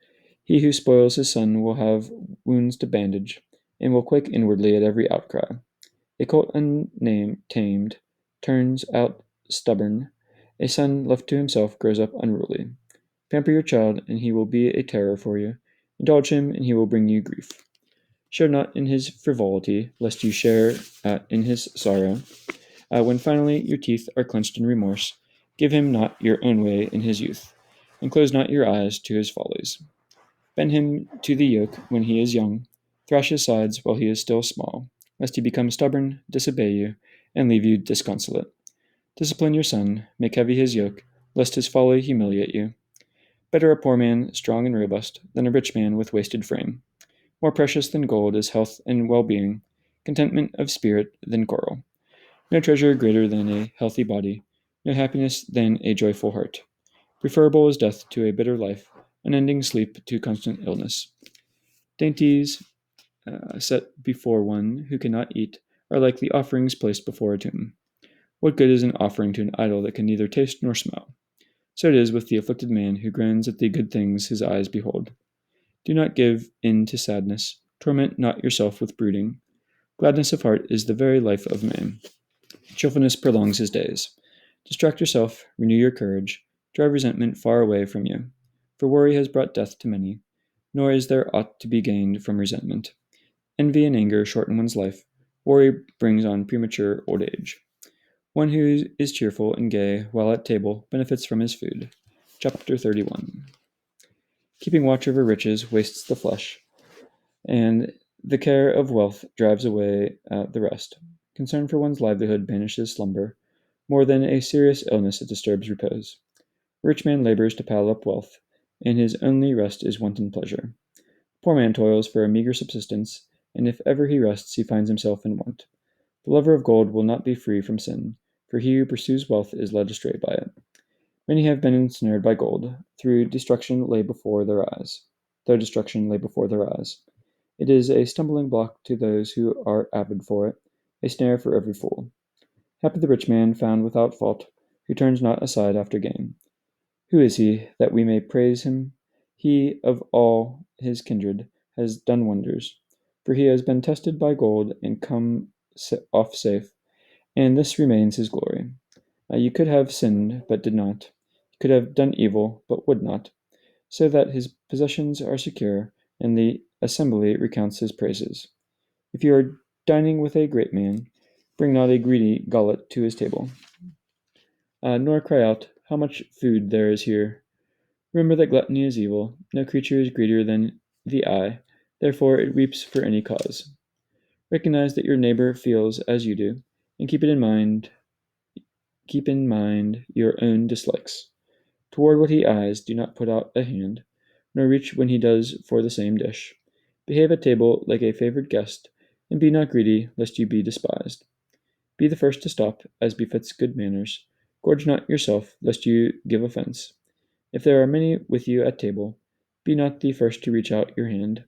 He who spoils his son will have wounds to bandage, and will quake inwardly at every outcry. A colt unnamed tamed turns out stubborn. A son left to himself grows up unruly. Pamper your child, and he will be a terror for you. Indulge him, and he will bring you grief. Share not in his frivolity, lest you share in his sorrow. When finally your teeth are clenched in remorse, give him not your own way in his youth, and close not your eyes to his follies. Bend him to the yoke when he is young, thrash his sides while he is still small, lest he become stubborn, disobey you, and leave you disconsolate. Discipline your son, make heavy his yoke, lest his folly humiliate you. Better a poor man, strong and robust, than a rich man with wasted frame. More precious than gold is health and well-being, contentment of spirit than coral. No treasure greater than a healthy body, no happiness than a joyful heart. Preferable is death to a bitter life, unending sleep to constant illness. Dainties set before one who cannot eat are like the offerings placed before a tomb. What good is an offering to an idol that can neither taste nor smell? So it is with the afflicted man who groans at the good things his eyes behold. Do not give in to sadness, torment not yourself with brooding. Gladness of heart is the very life of man. Cheerfulness prolongs his days. Distract yourself, renew your courage, drive resentment far away from you. For worry has brought death to many, nor is there aught to be gained from resentment. Envy and anger shorten one's life. Worry brings on premature old age. One who is cheerful and gay while at table benefits from his food. Chapter 31. Keeping watch over riches wastes the flesh, and the care of wealth drives away the rest. Concern for one's livelihood banishes slumber. More than a serious illness it disturbs repose. A rich man labors to pile up wealth, and his only rest is wanton pleasure. A poor man toils for a meager subsistence, and if ever he rests he finds himself in want. The lover of gold will not be free from sin, for he who pursues wealth is led astray by it. Many have been ensnared by gold, through destruction lay before their eyes. Their destruction lay before their eyes. It is a stumbling block to those who are avid for it, a snare for every fool. Happy the rich man found without fault, who turns not aside after gain. Who is he, that we may praise him? He of all his kindred has done wonders, for he has been tested by gold and come off safe, and this remains his glory. You could have sinned, but did not. You could have done evil, but would not, so that his possessions are secure, and the assembly recounts his praises. If you are dining with a great man, bring not a greedy gullet to his table, nor cry out, "How much food there is here!" Remember that gluttony is evil. No creature is greedier than the eye, therefore it weeps for any cause. Recognize that your neighbor feels as you do, and keep in mind your own dislikes. Toward what he eyes, do not put out a hand, nor reach when he does for the same dish. Behave at table like a favored guest, and be not greedy, lest you be despised. Be the first to stop, as befits good manners. Gorge not yourself, lest you give offense. If there are many with you at table, be not the first to reach out your hand.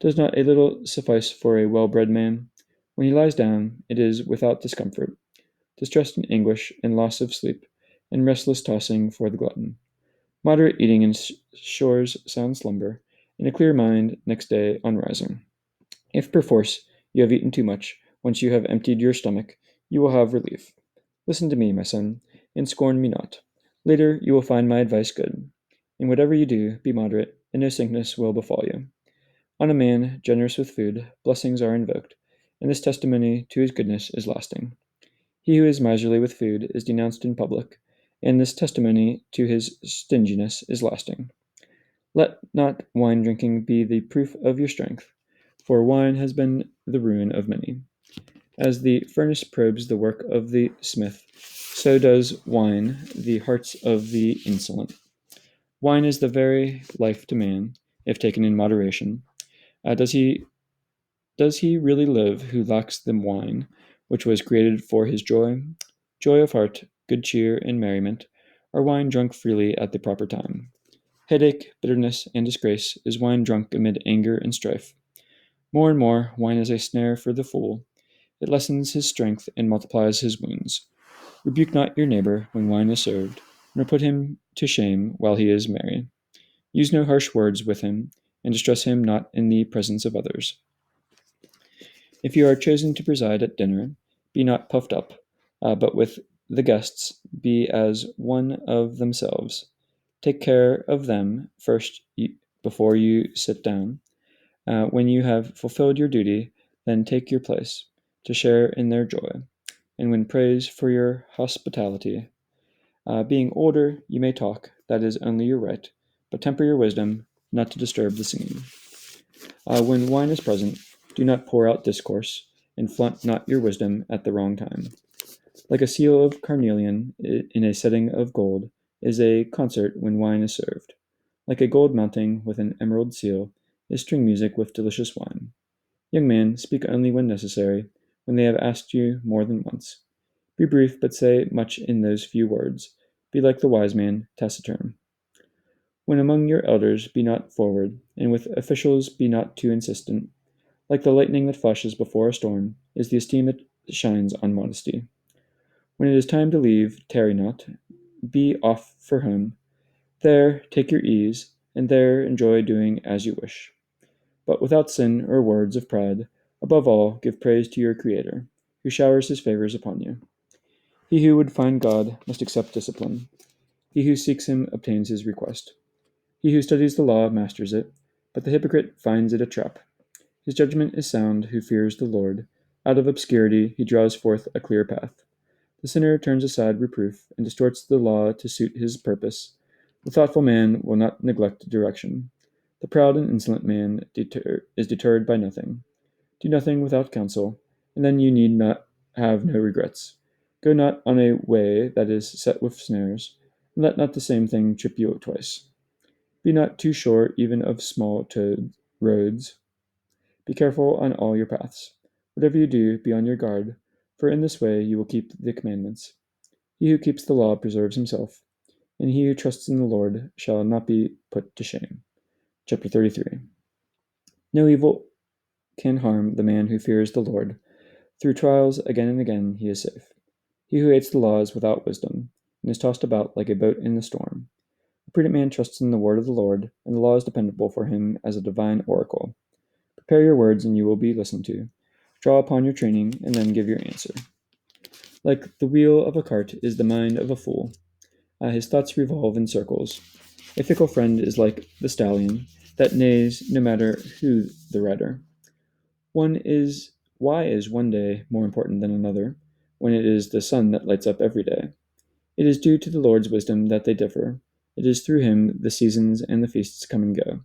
Does not a little suffice for a well-bred man? When he lies down, it is without discomfort, distress and anguish, and loss of sleep, and restless tossing for the glutton. Moderate eating ensures sound slumber, and a clear mind next day on rising. If perforce you have eaten too much, once you have emptied your stomach, you will have relief. Listen to me, my son, and scorn me not. Later you will find my advice good. In whatever you do, be moderate, and no sickness will befall you. On a man generous with food, blessings are invoked, and this testimony to his goodness is lasting. He who is miserly with food is denounced in public, and this testimony to his stinginess is lasting. Let not wine drinking be the proof of your strength, for wine has been the ruin of many. As the furnace probes the work of the smith, so does wine the hearts of the insolent. Wine is the very life to man, if taken in moderation. Does he really live who lacks the wine, which was created for his joy? Joy of heart, good cheer, and merriment are wine drunk freely at the proper time. Headache, bitterness, and disgrace is wine drunk amid anger and strife. More and more, wine is a snare for the fool. It lessens his strength and multiplies his wounds. Rebuke not your neighbor when wine is served, nor put him to shame while he is merry. Use no harsh words with him, and distress him not in the presence of others. If you are chosen to preside at dinner, be not puffed up, but with the guests be as one of themselves. Take care of them first before you sit down. When you have fulfilled your duty, then take your place, to share in their joy, and win praise for your hospitality. Being older, you may talk, that is only your right, but temper your wisdom, not to disturb the scene. When wine is present, do not pour out discourse, and flaunt not your wisdom at the wrong time. Like a seal of carnelian in a setting of gold is a concert when wine is served. Like a gold mounting with an emerald seal is string music with delicious wine. Young man, speak only when necessary, when they have asked you more than once. Be brief, but say much in those few words. Be like the wise man, taciturn. When among your elders, be not forward, and with officials be not too insistent. Like the lightning that flashes before a storm is the esteem that shines on modesty. When it is time to leave, tarry not. Be off for home. There take your ease, and there enjoy doing as you wish. But without sin or words of pride, above all, give praise to your Creator, who showers his favors upon you. He who would find God must accept discipline. He who seeks him obtains his request. He who studies the law masters it, but the hypocrite finds it a trap. His judgment is sound who fears the Lord. Out of obscurity he draws forth a clear path. The sinner turns aside reproof and distorts the law to suit his purpose. The thoughtful man will not neglect direction. The proud and insolent man is deterred by nothing. Do nothing without counsel, and then you need not have no regrets. Go not on a way that is set with snares, and let not the same thing trip you twice. Be not too sure even of small-toed roads. Be careful on all your paths. Whatever you do, be on your guard, for in this way you will keep the commandments. He who keeps the law preserves himself, and he who trusts in the Lord shall not be put to shame. Chapter 33. No evil can harm the man who fears the Lord. Through trials again and again he is safe. He who hates the law is without wisdom, and is tossed about like a boat in the storm. A prudent man trusts in the word of the Lord, and the law is dependable for him as a divine oracle. Prepare your words, and you will be listened to. Draw upon your training, and then give your answer. Like the wheel of a cart is the mind of a fool. His thoughts revolve in circles. A fickle friend is like the stallion that neighs no matter who the rider. Why is one day more important than another, when it is the sun that lights up every day? It is due to the Lord's wisdom that they differ. It is through him the seasons and the feasts come and go.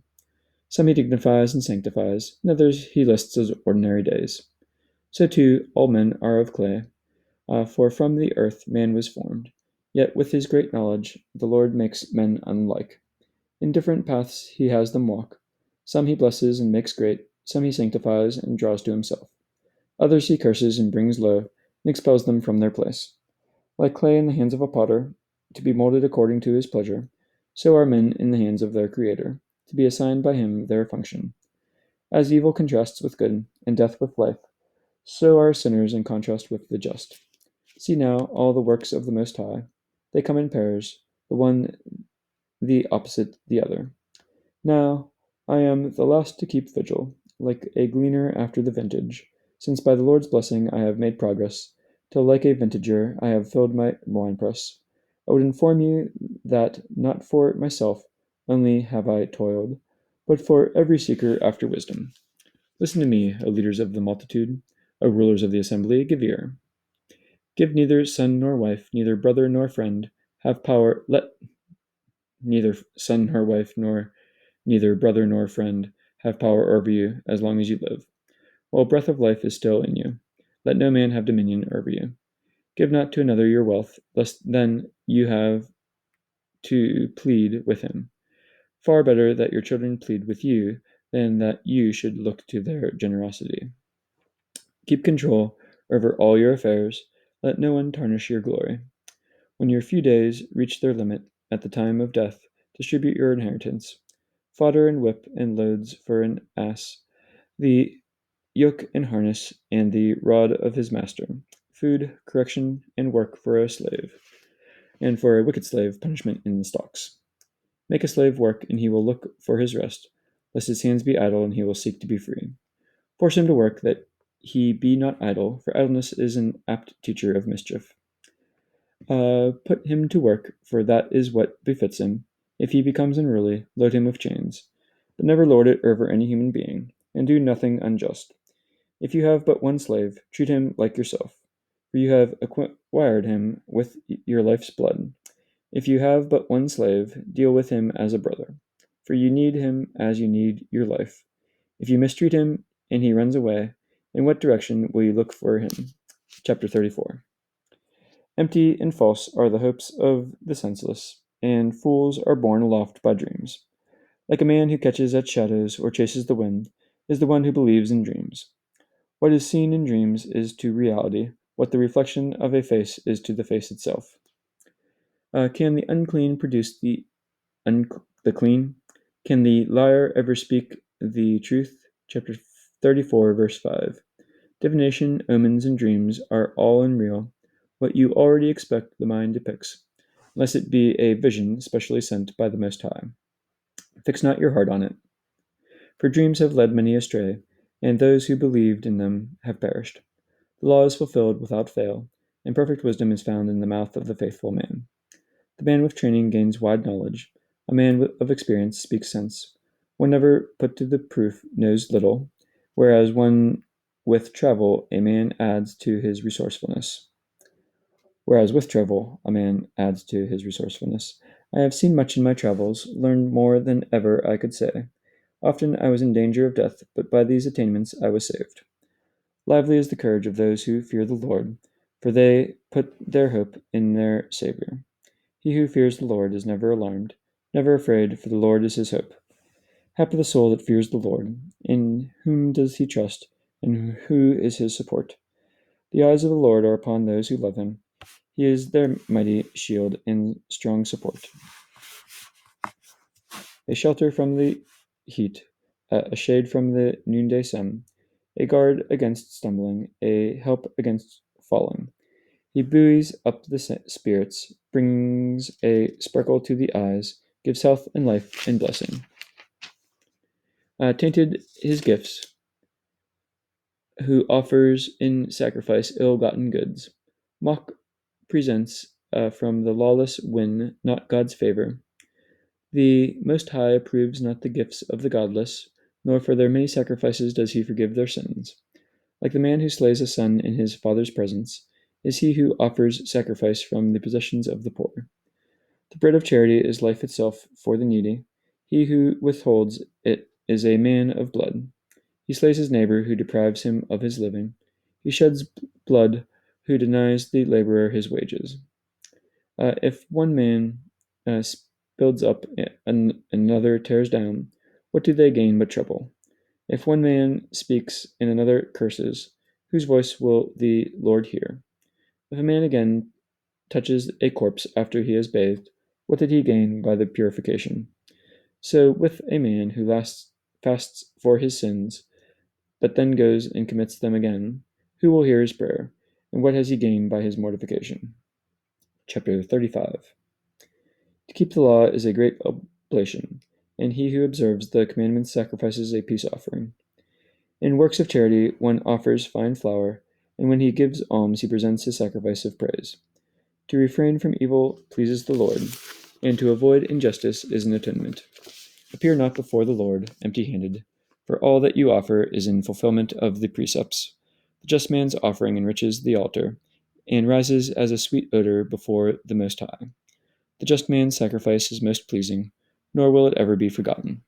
Some he dignifies and sanctifies, and others he lists as ordinary days. So too all men are of clay, for from the earth man was formed. Yet with his great knowledge the Lord makes men unlike. In different paths he has them walk. Some he blesses and makes great, some he sanctifies and draws to himself. Others he curses and brings low, and expels them from their place. Like clay in the hands of a potter, to be molded according to his pleasure, so are men in the hands of their Creator, to be assigned by him their function. As evil contrasts with good, and death with life, so are sinners in contrast with the just. See now all the works of the Most High. They come in pairs, the one the opposite the other. Now I am the last to keep vigil, like a gleaner after the vintage, since by the Lord's blessing I have made progress, till like a vintager I have filled my winepress. I would inform you that not for myself only have I toiled, but for every seeker after wisdom. Listen to me, O leaders of the multitude, O rulers of the assembly, give ear. Give neither son nor wife, neither brother nor friend, have power, let neither son nor wife, nor neither brother nor friend have power over you as long as you live, while breath of life is still in you. Let no man have dominion over you. Give not to another your wealth, lest then you have to plead with him. Far better that your children plead with you than that you should look to their generosity. Keep control over all your affairs. Let no one tarnish your glory. When your few days reach their limit at the time of death, distribute your inheritance. Fodder and whip and loads for an ass, the yoke and harness, and the rod of his master. Food, correction, and work for a slave. And for a wicked slave, punishment in the stocks. Make a slave work, and he will look for his rest, lest his hands be idle, and he will seek to be free. Force him to work, that he be not idle, for idleness is an apt teacher of mischief. Put him to work, for that is what befits him. If he becomes unruly, load him with chains. But never lord it over any human being, and do nothing unjust. If you have but one slave, treat him like yourself, for you have acquired him with your life's blood. If you have but one slave, deal with him as a brother, for you need him as you need your life. If you mistreat him and he runs away, in what direction will you look for him? Chapter 34. Empty and false are the hopes of the senseless, and fools are borne aloft by dreams. Like a man who catches at shadows or chases the wind, is the one who believes in dreams. What is seen in dreams is to reality what the reflection of a face is to the face itself. Can the unclean produce the clean? Can the liar ever speak the truth? Chapter 34, verse 5. Divination, omens, and dreams are all unreal. What you already expect the mind depicts, unless it be a vision specially sent by the Most High. Fix not your heart on it. For dreams have led many astray, and those who believed in them have perished. The law is fulfilled without fail, and perfect wisdom is found in the mouth of the faithful man. The man with training gains wide knowledge. A man of experience speaks sense. One never put to the proof knows little, whereas one with travel a man adds to his resourcefulness. I have seen much in my travels, learned more than ever I could say. Often I was in danger of death, but by these attainments I was saved. Lively is the courage of those who fear the Lord, for they put their hope in their Savior. He who fears the Lord is never alarmed, never afraid, for the Lord is his hope. Happy the soul that fears the Lord. In whom does he trust, and who is his support? The eyes of the Lord are upon those who love him. He is their mighty shield and strong support. A shelter from the heat, a shade from the noonday sun, a guard against stumbling, a help against falling. He buoys up the spirits, brings a sparkle to the eyes, gives health and life and blessing. Tainted his gifts, who offers in sacrifice ill-gotten goods. Mock presents from the lawless win not God's favor. The Most High approves not the gifts of the godless, nor for their many sacrifices does he forgive their sins. Like the man who slays a son in his father's presence, is he who offers sacrifice from the possessions of the poor. The bread of charity is life itself for the needy. He who withholds it is a man of blood. He slays his neighbor who deprives him of his living. He sheds blood who denies the laborer his wages. If one man builds up and another tears down, what do they gain but trouble? If one man speaks and another curses, whose voice will the Lord hear? If a man again touches a corpse after he has bathed, what did he gain by the purification? So with a man who fasts for his sins, but then goes and commits them again, who will hear his prayer, and what has he gained by his mortification? Chapter 35. To keep the law is a great oblation, and he who observes the commandments sacrifices a peace offering. In works of charity one offers fine flour, and when he gives alms he presents his sacrifice of praise. To refrain from evil pleases the Lord, and to avoid injustice is an atonement. Appear not before the Lord empty-handed, for all that you offer is in fulfillment of the precepts. The just man's offering enriches the altar, and rises as a sweet odor before the Most High. The just man's sacrifice is most pleasing, nor will it ever be forgotten.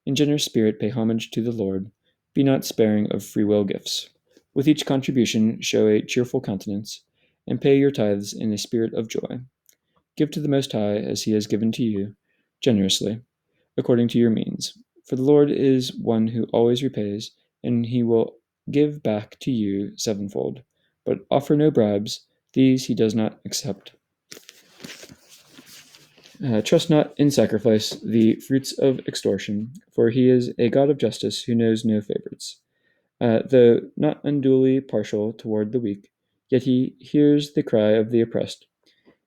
In generous spirit pay homage to the Lord. Be not sparing of freewill gifts. With each contribution show a cheerful countenance, and pay your tithes in a spirit of joy. Give to the Most High as he has given to you, generously, according to your means. For the Lord is one who always repays, and he will give back to you sevenfold. But offer no bribes, these he does not accept. Trust not in sacrifice the fruits of extortion, for he is a God of justice who knows no favorites. Though not unduly partial toward the weak, yet he hears the cry of the oppressed.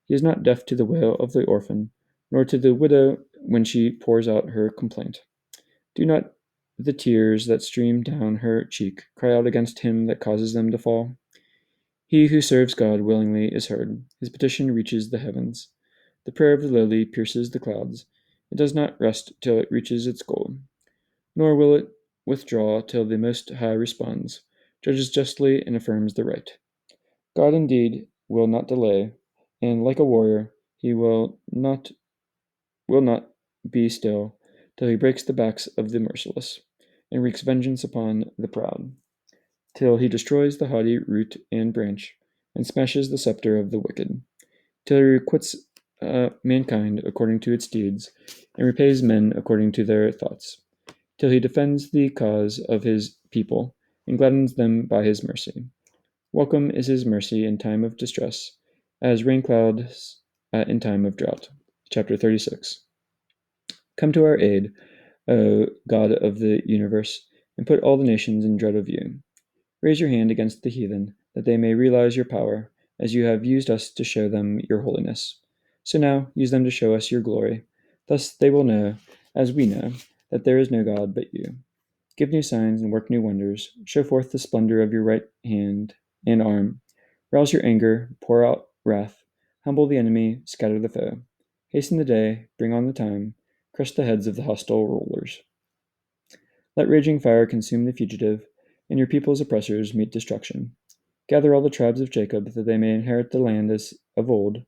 He is not deaf to the wail of the orphan, nor to the widow when she pours out her complaint. Do not the tears that stream down her cheek cry out against him that causes them to fall? He who serves God willingly is heard. His petition reaches the heavens. The prayer of the lowly pierces the clouds. It does not rest till it reaches its goal, nor will it withdraw till the Most High responds, judges justly, and affirms the right. God indeed will not delay, and like a warrior, he will not be still till he breaks the backs of the merciless, and wreaks vengeance upon the proud, till he destroys the haughty root and branch, and smashes the scepter of the wicked, till he requits mankind according to its deeds, and repays men according to their thoughts, till he defends the cause of his people, and gladdens them by his mercy. Welcome is his mercy in time of distress, as rain clouds in time of drought. Chapter 36. Come to our aid, O God of the universe, and put all the nations in dread of you. Raise your hand against the heathen, that they may realize your power, as you have used us to show them your holiness. So now use them to show us your glory. Thus they will know, as we know, that there is no God but you. Give new signs and work new wonders. Show forth the splendor of your right hand and arm. Rouse your anger, pour out wrath. Humble the enemy, scatter the foe. Hasten the day, bring on the time. Crush the heads of the hostile rulers. Let raging fire consume the fugitive, and your people's oppressors meet destruction. Gather all the tribes of Jacob, that they may inherit the land as of old.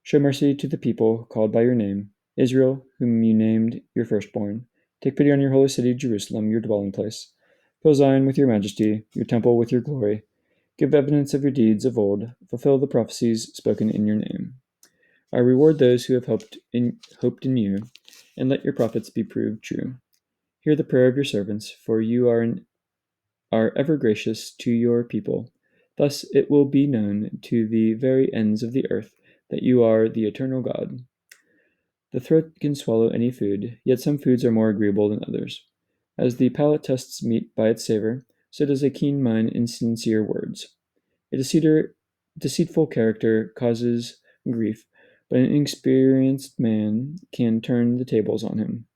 Show mercy to the people called by your name, Israel, whom you named your firstborn. Take pity on your holy city, Jerusalem, your dwelling place. Fill Zion with your majesty, your temple with your glory. Give evidence of your deeds of old. Fulfill the prophecies spoken in your name. I reward those who have hoped in you, and let your prophets be proved true. Hear the prayer of your servants, for you are ever gracious to your people. Thus it will be known to the very ends of the earth that you are the eternal God. The throat can swallow any food, yet some foods are more agreeable than others. As the palate tests meat by its savor, so does a keen mind insincere words. A deceitful character causes grief, but an experienced man can turn the tables on him.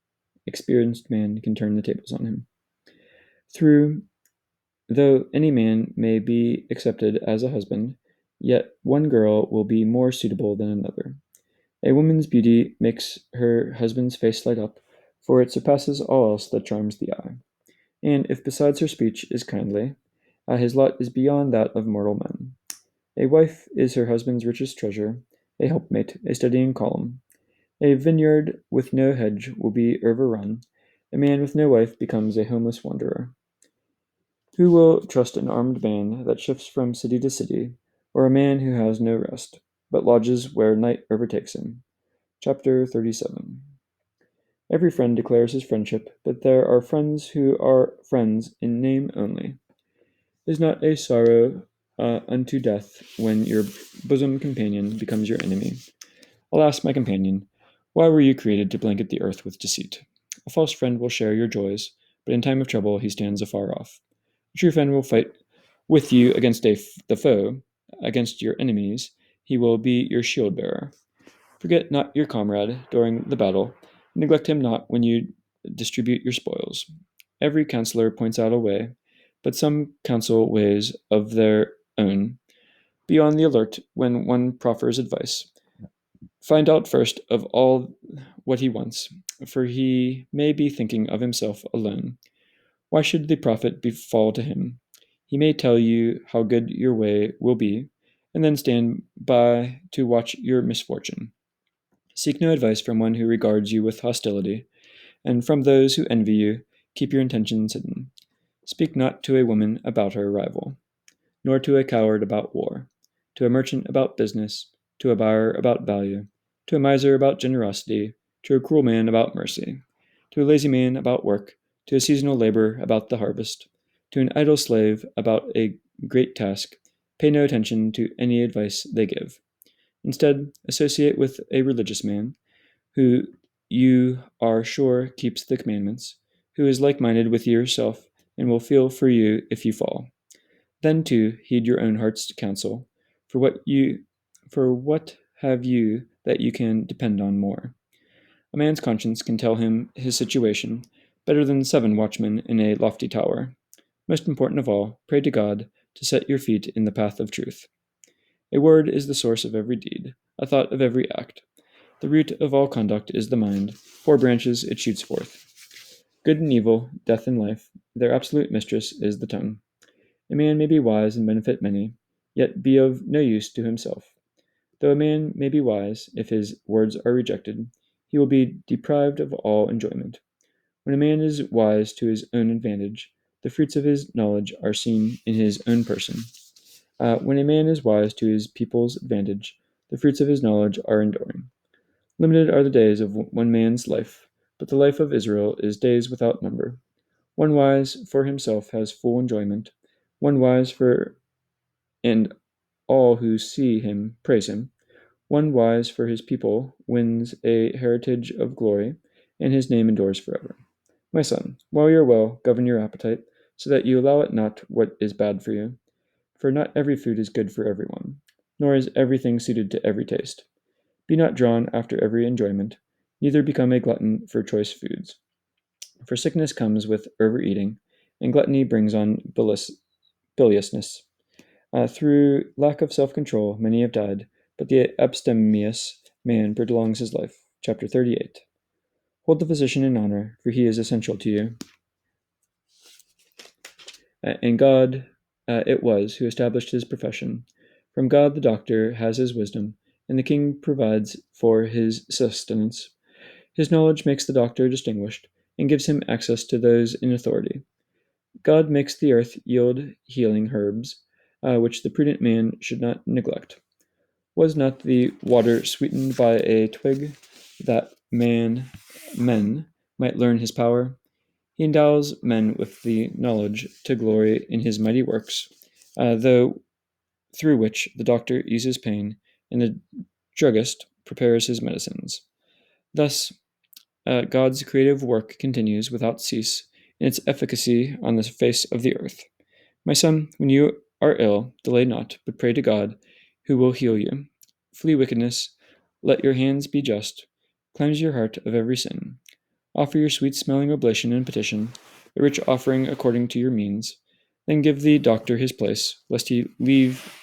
Though any man may be accepted as a husband, yet one girl will be more suitable than another. A woman's beauty makes her husband's face light up, for it surpasses all else that charms the eye. And if besides her speech is kindly, his lot is beyond that of mortal men. A wife is her husband's richest treasure, a helpmate, a steadying column. A vineyard with no hedge will be overrun, A man with no wife becomes a homeless wanderer. Who will trust an armed band that shifts from city to city, or a man who has no rest, but lodges where night overtakes him? Chapter 37. Every friend declares his friendship, but there are friends who are friends in name only. Is not a sorrow unto death when your bosom companion becomes your enemy? Alas, my companion, why were you created to blanket the earth with deceit? A false friend will share your joys, but in time of trouble he stands afar off. A true friend will fight with you against the foe, against your enemies. He will be your shield bearer. Forget not your comrade during the battle. Neglect him not when you distribute your spoils. Every counselor points out a way, but some counsel ways of their own. Be on the alert when one proffers advice. Find out first of all what he wants, for he may be thinking of himself alone. Why should the profit befall to him? He may tell you how good your way will be, and then stand by to watch your misfortune. Seek no advice from one who regards you with hostility, and from those who envy you, keep your intentions hidden. Speak not to a woman about her rival, nor to a coward about war, to a merchant about business, to a buyer about value, to a miser about generosity, to a cruel man about mercy, to a lazy man about work, to a seasonal laborer about the harvest, to an idle slave about a great task. Pay no attention to any advice they give. Instead, associate with a religious man, who you are sure keeps the commandments, who is like-minded with yourself and will feel for you if you fall. Then too heed your own heart's counsel, for what have you that you can depend on more? A man's conscience can tell him his situation better than 7 watchmen in a lofty tower. Most important of all, pray to God to set your feet in the path of truth. A word is the source of every deed, a thought of every act. The root of all conduct is the mind. 4 branches it shoots forth. Good and evil, death and life, their absolute mistress is the tongue. A man may be wise and benefit many, yet be of no use to himself. Though a man may be wise, if his words are rejected, he will be deprived of all enjoyment. When a man is wise to his own advantage, the fruits of his knowledge are seen in his own person. When a man is wise to his people's advantage, the fruits of his knowledge are enduring. Limited are the days of one man's life, but the life of Israel is days without number. One wise for himself has full enjoyment. One wise for and all who see him praise him. One wise for his people wins a heritage of glory, and his name endures forever. My son, while you are well, govern your appetite, so that you allow it not what is bad for you. For not every food is good for everyone, nor is everything suited to every taste. Be not drawn after every enjoyment, neither become a glutton for choice foods. For sickness comes with overeating, and gluttony brings on biliousness. Through lack of self-control, many have died, but the abstemious man prolongs his life. Chapter 38. Hold the physician in honor, for he is essential to you. And God it was who established his profession. From God the doctor has his wisdom, and the king provides for his sustenance. His knowledge makes the doctor distinguished, and gives him access to those in authority. God makes the earth yield healing herbs, which the prudent man should not neglect. Was not the water sweetened by a twig, that men might learn his power? He endows men with the knowledge to glory in his mighty works, though through which the doctor eases pain, and the druggist prepares his medicines. Thus, God's creative work continues without cease in its efficacy on the face of the earth. My son, when you are ill, delay not, but pray to God, who will heal you. Flee wickedness, let your hands be just, cleanse your heart of every sin. Offer your sweet-smelling oblation and petition, a rich offering according to your means. Then give the doctor his place, lest he leave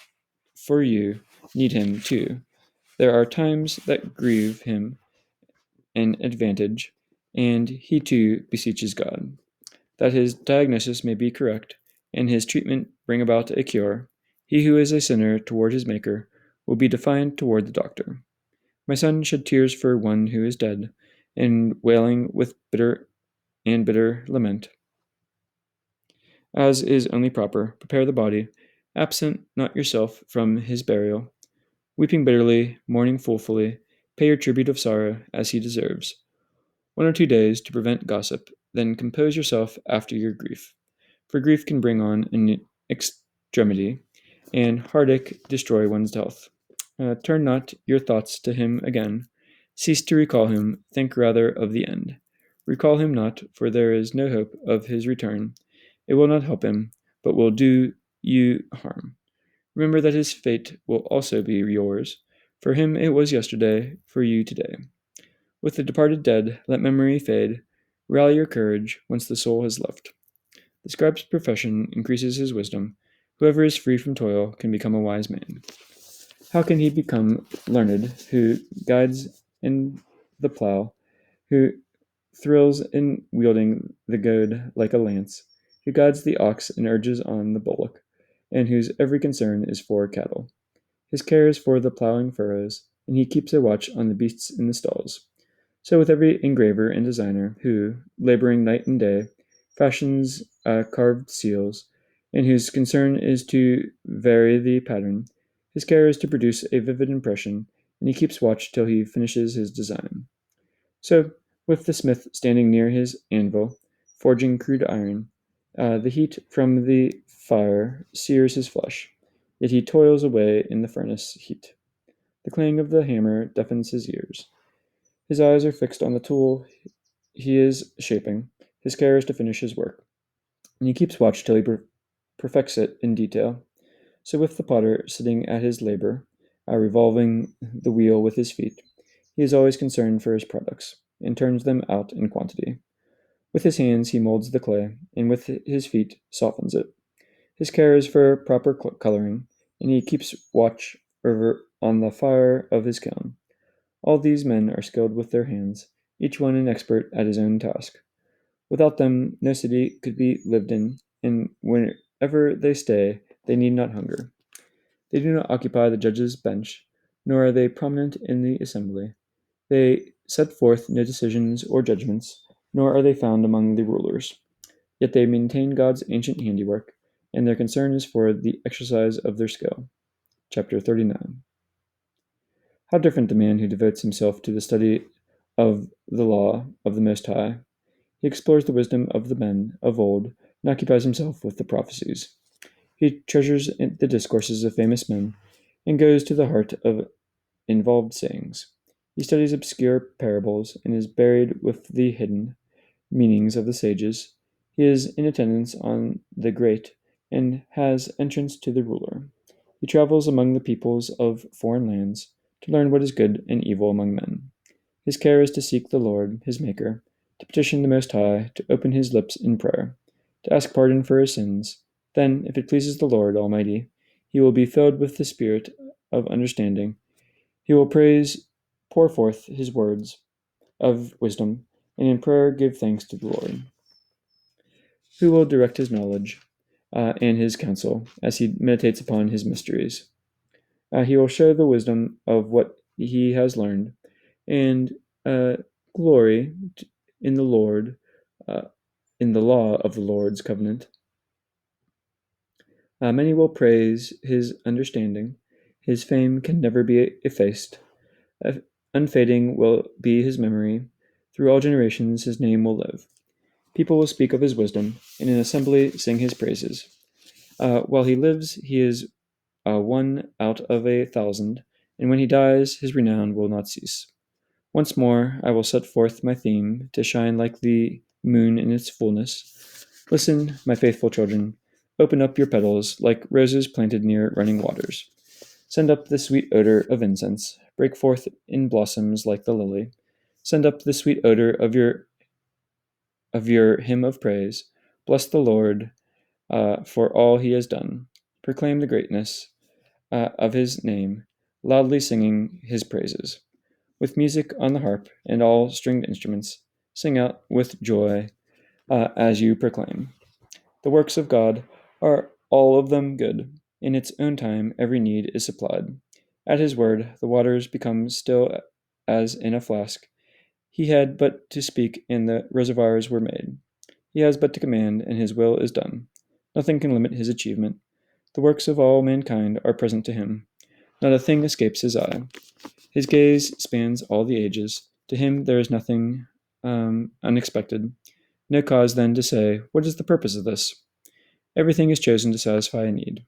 for you need him too. There are times that grieve him an advantage, and he too beseeches God, that his diagnosis may be correct, and his treatment bring about a cure. He who is a sinner toward his Maker will be defiant toward the doctor. My son shed tears for one who is dead, and wailing with bitter and bitter lament. As is only proper, prepare the body, absent not yourself from his burial. Weeping bitterly, mourning fullfully, pay your tribute of sorrow as he deserves. 1 or 2 days to prevent gossip, then compose yourself after your grief. For grief can bring on an extremity, and heartache destroy one's health. Turn not your thoughts to him again. Cease to recall him, think rather of the end. Recall him not, for there is no hope of his return. It will not help him, but will do you harm. Remember that his fate will also be yours. For him it was yesterday, for you today. With the departed dead, let memory fade. Rally your courage once the soul has left. The scribe's profession increases his wisdom. Whoever is free from toil can become a wise man. How can he become learned who guides in the plough, who thrills in wielding the goad like a lance, who guides the ox and urges on the bullock, and whose every concern is for cattle? His care is for the ploughing furrows, and he keeps a watch on the beasts in the stalls. So with every engraver and designer who, laboring night and day, fashions carved seals, and whose concern is to vary the pattern, his care is to produce a vivid impression, and he keeps watch till he finishes his design. So, with the smith standing near his anvil, forging crude iron, the heat from the fire sears his flesh, yet he toils away in the furnace heat. The clang of the hammer deafens his ears. His eyes are fixed on the tool he is shaping. His care is to finish his work, and he keeps watch till he perfects it in detail. So with the potter sitting at his labor, revolving the wheel with his feet, he is always concerned for his products, and turns them out in quantity. With his hands he molds the clay, and with his feet softens it. His care is for proper coloring, and he keeps watch over on the fire of his kiln. All these men are skilled with their hands, each one an expert at his own task. Without them, no city could be lived in, and wherever they stay, they need not hunger. They do not occupy the judge's bench, nor are they prominent in the assembly. They set forth no decisions or judgments, nor are they found among the rulers. Yet they maintain God's ancient handiwork, and their concern is for the exercise of their skill. Chapter 39. How different the man who devotes himself to the study of the law of the Most High. He explores the wisdom of the men of old and occupies himself with the prophecies. He treasures the discourses of famous men and goes to the heart of involved sayings. He studies obscure parables and is buried with the hidden meanings of the sages. He is in attendance on the great and has entrance to the ruler. He travels among the peoples of foreign lands to learn what is good and evil among men. His care is to seek the Lord, his Maker, to petition the Most High, to open his lips in prayer, to ask pardon for his sins. Then, if it pleases the Lord Almighty, he will be filled with the spirit of understanding. He will pour forth his words of wisdom, and in prayer give thanks to the Lord, who will direct his knowledge and his counsel as he meditates upon his mysteries. He will show the wisdom of what he has learned, and glory in the Lord, in the law of the Lord's covenant. Many will praise his understanding. His fame can never be effaced. Unfading will be his memory. Through all generations his name will live. People will speak of his wisdom, and in assembly sing his praises. While he lives, he is one out of 1,000, and when he dies, his renown will not cease. Once more, I will set forth my theme to shine like the moon in its fullness. Listen, my faithful children. Open up your petals like roses planted near running waters. Send up the sweet odor of incense. Break forth in blossoms like the lily. Send up the sweet odor of your hymn of praise. Bless the Lord for all he has done. Proclaim the greatness of his name, loudly singing his praises. With music on the harp and all stringed instruments, sing out with joy as you proclaim. The works of God are all of them good. In its own time, every need is supplied. At his word, the waters become still as in a flask. He had but to speak, and the reservoirs were made. He has but to command, and his will is done. Nothing can limit his achievement. The works of all mankind are present to him. Not a thing escapes his eye. His gaze spans all the ages. To him there is nothing unexpected. No cause then to say, what is the purpose of this? Everything is chosen to satisfy a need.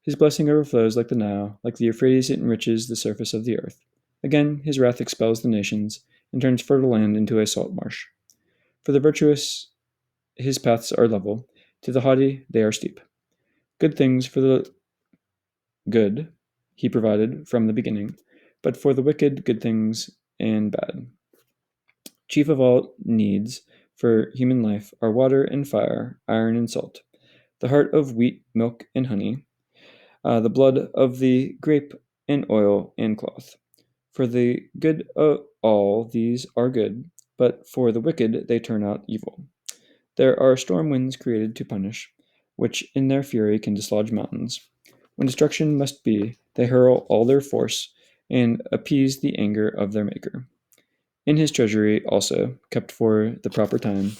His blessing overflows like the Nile, like the Euphrates it enriches the surface of the earth. Again his wrath expels the nations, and turns fertile land into a salt marsh. For the virtuous his paths are level, to the haughty they are steep. Good things for the good he provided from the beginning, but for the wicked good things and bad. Chief of all needs for human life are water and fire, iron and salt, the heart of wheat, milk, and honey, the blood of the grape, and oil and cloth. For the good all these are good, but for the wicked they turn out evil. There are storm winds created to punish, which in their fury can dislodge mountains. When destruction must be, they hurl all their force and appease the anger of their maker. In his treasury also, kept for the proper time,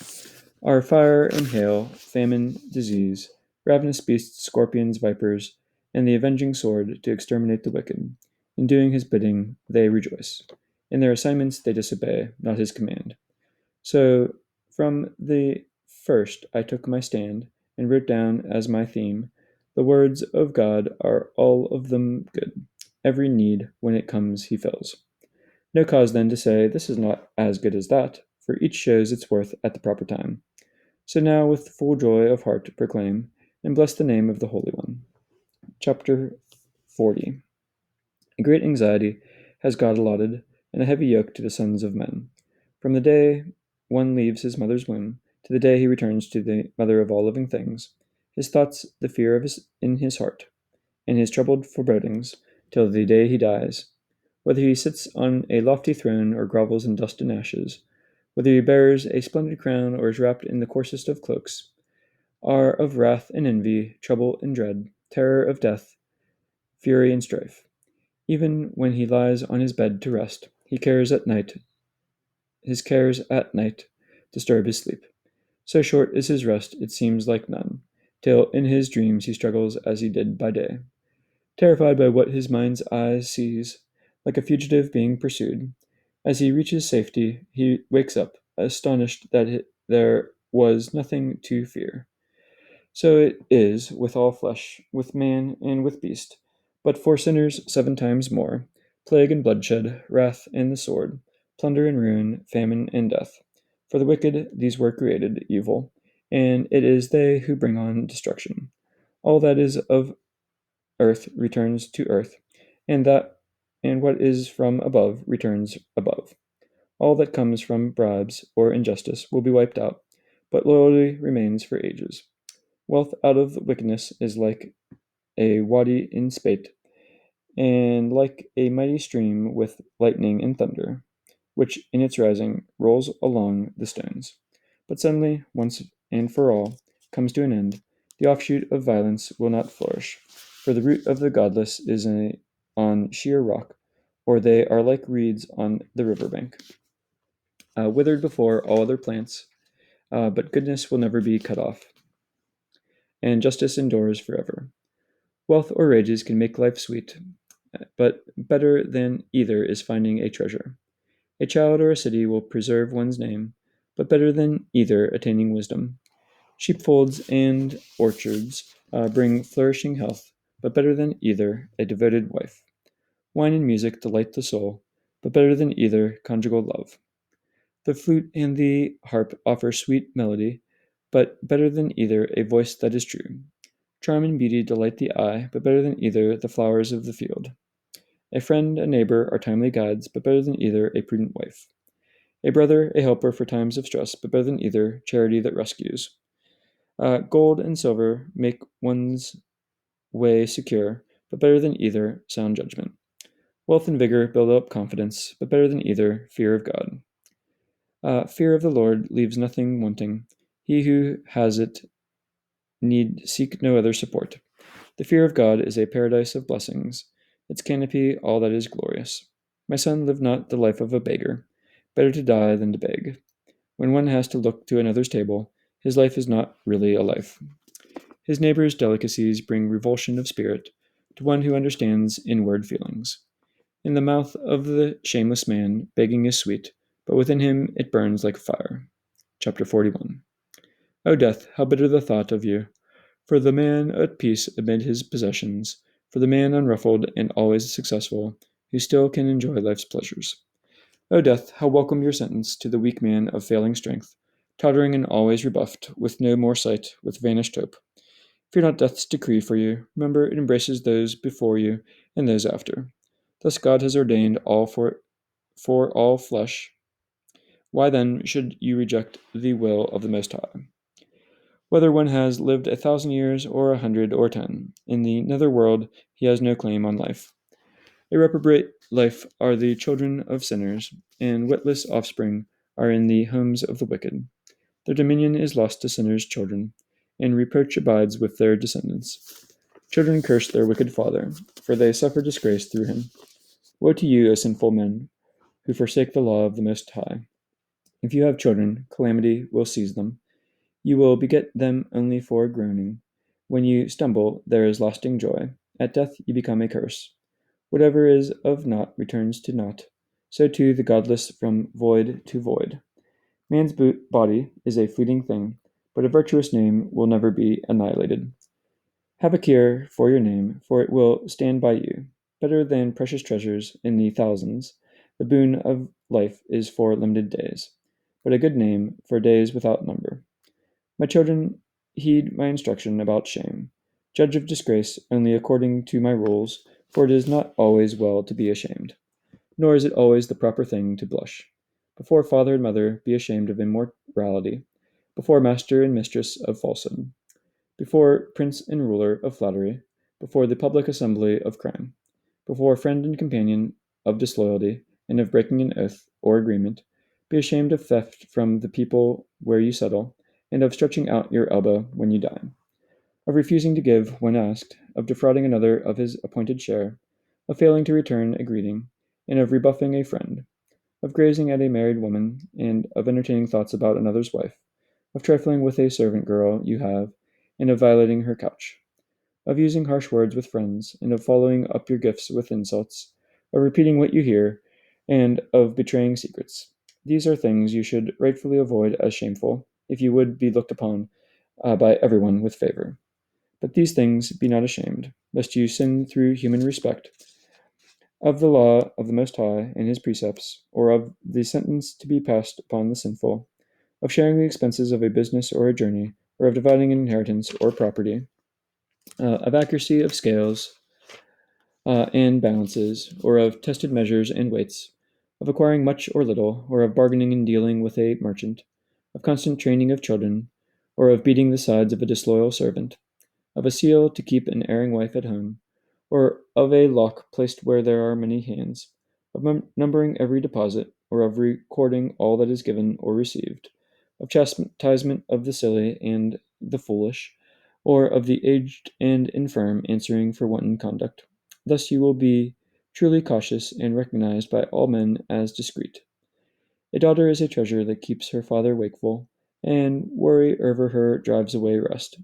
are fire and hail, famine, disease, ravenous beasts, scorpions, vipers, and the avenging sword to exterminate the wicked. In doing his bidding, they rejoice. In their assignments, they disobey, not his command. So, from the first, I took my stand and wrote down as my theme, the words of God are all of them good. Every need, when it comes, he fills. No cause then to say, this is not as good as that, for each shows its worth at the proper time. So now with full joy of heart proclaim, and bless the name of the Holy One. Chapter 40. A great anxiety has God allotted, and a heavy yoke to the sons of men. From the day one leaves his mother's womb, to the day he returns to the mother of all living things, his thoughts the fear of in his heart, and his troubled forebodings, till the day he dies. Whether he sits on a lofty throne or grovels in dust and ashes, whether he bears a splendid crown or is wrapped in the coarsest of cloaks, are of wrath and envy, trouble and dread, terror of death, fury and strife. Even when he lies on his bed to rest, his cares at night disturb his sleep. So short is his rest, it seems like none, till in his dreams he struggles as he did by day. Terrified by what his mind's eye sees, like a fugitive being pursued. As he reaches safety, he wakes up, astonished that there was nothing to fear. So it is with all flesh, with man and with beast. But for sinners 7 times more, plague and bloodshed, wrath and the sword, plunder and ruin, famine and death. For the wicked these were created evil, and it is they who bring on destruction. All that is of earth returns to earth, and what is from above returns above. All that comes from bribes or injustice will be wiped out, but loyalty remains for ages. Wealth out of wickedness is like a wadi in spate, and like a mighty stream with lightning and thunder, which in its rising rolls along the stones. But suddenly, once and for all, comes to an end. The offshoot of violence will not flourish, for the root of the godless is on sheer rock, or they are like reeds on the river bank, withered before all other plants, but goodness will never be cut off, and justice endures forever. Wealth or rages can make life sweet, but better than either is finding a treasure. A child or a city will preserve one's name, but better than either attaining wisdom. Sheepfolds and orchards bring flourishing health, but better than either a devoted wife. Wine and music delight the soul, but better than either conjugal love. The flute and the harp offer sweet melody, but better than either a voice that is true. Charm and beauty delight the eye, but better than either the flowers of the field. A friend, a neighbor are timely guides, but better than either a prudent wife. A brother, a helper for times of stress, but better than either charity that rescues. Gold and silver make one's way secure, but better than either sound judgment. Wealth and vigor build up confidence, but better than either fear of God. Fear of the Lord leaves nothing wanting. He who has it need seek no other support. The fear of God is a paradise of blessings, its canopy all that is glorious. My son, live not the life of a beggar. Better to die than to beg. When one has to look to another's table, his life is not really a life. His neighbor's delicacies bring revulsion of spirit to one who understands inward feelings. In the mouth of the shameless man, begging is sweet, but within him it burns like fire. Chapter 41. O death, how bitter the thought of you! For the man at peace amid his possessions, for the man unruffled and always successful, who still can enjoy life's pleasures. O death, how welcome your sentence to the weak man of failing strength, tottering and always rebuffed, with no more sight, with vanished hope. Fear not death's decree for you. Remember, it embraces those before you and those after. Thus God has ordained all for all flesh. Why then should you reject the will of the Most High? Whether one has lived 1,000 years or 100 or 10, in the nether world he has no claim on life. A reprobate life are the children of sinners, and witless offspring are in the homes of the wicked. Their dominion is lost to sinners' children, and reproach abides with their descendants. Children curse their wicked father, for they suffer disgrace through him. Woe to you, O sinful men, who forsake the law of the Most High. If you have children, calamity will seize them. You will beget them only for groaning. When you stumble, there is lasting joy. At death you become a curse. Whatever is of naught returns to naught. So too the godless from void to void. Man's body is a fleeting thing, but a virtuous name will never be annihilated. Have a care for your name, for it will stand by you. Better than precious treasures in the thousands, the boon of life is for limited days, but a good name for days without number. My children, heed my instruction about shame. Judge of disgrace only according to my rules, for it is not always well to be ashamed, nor is it always the proper thing to blush. Before father and mother, be ashamed of immorality. Before master and mistress of falsehood. Before prince and ruler of flattery. Before the public assembly of crime. Before friend and companion of disloyalty, and of breaking an oath or agreement. Be ashamed of theft from the people where you settle, and of stretching out your elbow when you dine. Of refusing to give when asked, of defrauding another of his appointed share, of failing to return a greeting, and of rebuffing a friend, of gazing at a married woman, and of entertaining thoughts about another's wife, of trifling with a servant girl you have, and of violating her couch, of using harsh words with friends, and of following up your gifts with insults, of repeating what you hear, and of betraying secrets. These are things you should rightfully avoid as shameful, if you would be looked upon by everyone with favor. But these things be not ashamed, lest you sin through human respect of the law of the Most High and his precepts, or of the sentence to be passed upon the sinful, of sharing the expenses of a business or a journey, or of dividing an inheritance or property, of accuracy of scales and balances, or of tested measures and weights, of acquiring much or little, or of bargaining and dealing with a merchant, of constant training of children, or of beating the sides of a disloyal servant, of a seal to keep an erring wife at home, or of a lock placed where there are many hands, of numbering every deposit, or of recording all that is given or received, of chastisement of the silly and the foolish, or of the aged and infirm answering for wanton conduct. Thus you will be truly cautious and recognized by all men as discreet. A daughter is a treasure that keeps her father wakeful, and worry over her drives away rest,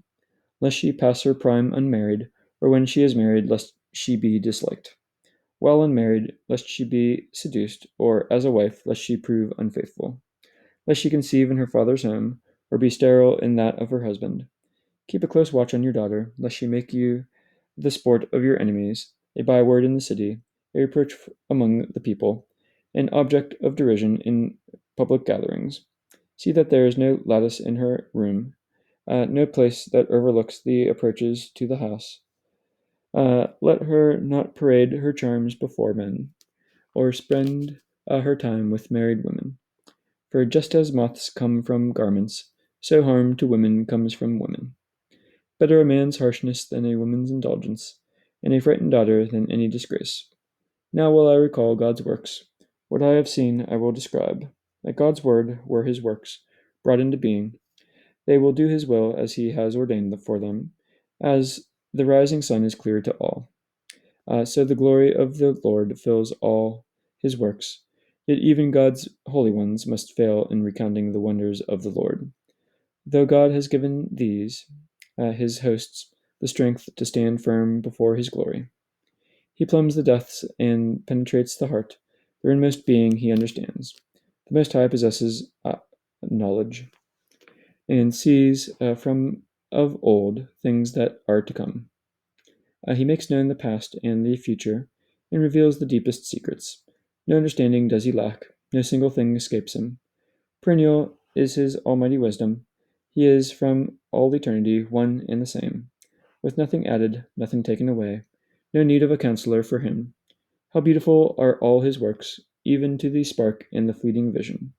lest she pass her prime unmarried, or when she is married, lest she be disliked. While unmarried, lest she be seduced, or as a wife, lest she prove unfaithful, lest she conceive in her father's home, or be sterile in that of her husband. Keep a close watch on your daughter, lest she make you the sport of your enemies, a byword in the city, a reproach among the people, an object of derision in public gatherings. See that there is no lattice in her room, no place that overlooks the approaches to the house. Let her not parade her charms before men, or spend her time with married women. For just as moths come from garments, so harm to women comes from women. Better a man's harshness than a woman's indulgence, and a frightened daughter than any disgrace. Now will I recall God's works. What I have seen I will describe. That God's word were his works, brought into being. They will do his will as he has ordained for them, as the rising sun is clear to all. So the glory of the Lord fills all his works. Yet even God's holy ones must fail in recounting the wonders of the Lord. Though God has given these, his hosts, the strength to stand firm before his glory. He plumbs the depths and penetrates the heart. The inmost being he understands. The Most High possesses knowledge and sees from of old things that are to come. He makes known the past and the future, and reveals the deepest secrets. No understanding does he lack, no single thing escapes him. Perennial is his almighty wisdom. He is from all eternity one and the same, with nothing added, nothing taken away, no need of a counselor for him. How beautiful are all his works, even to the spark and the fleeting vision.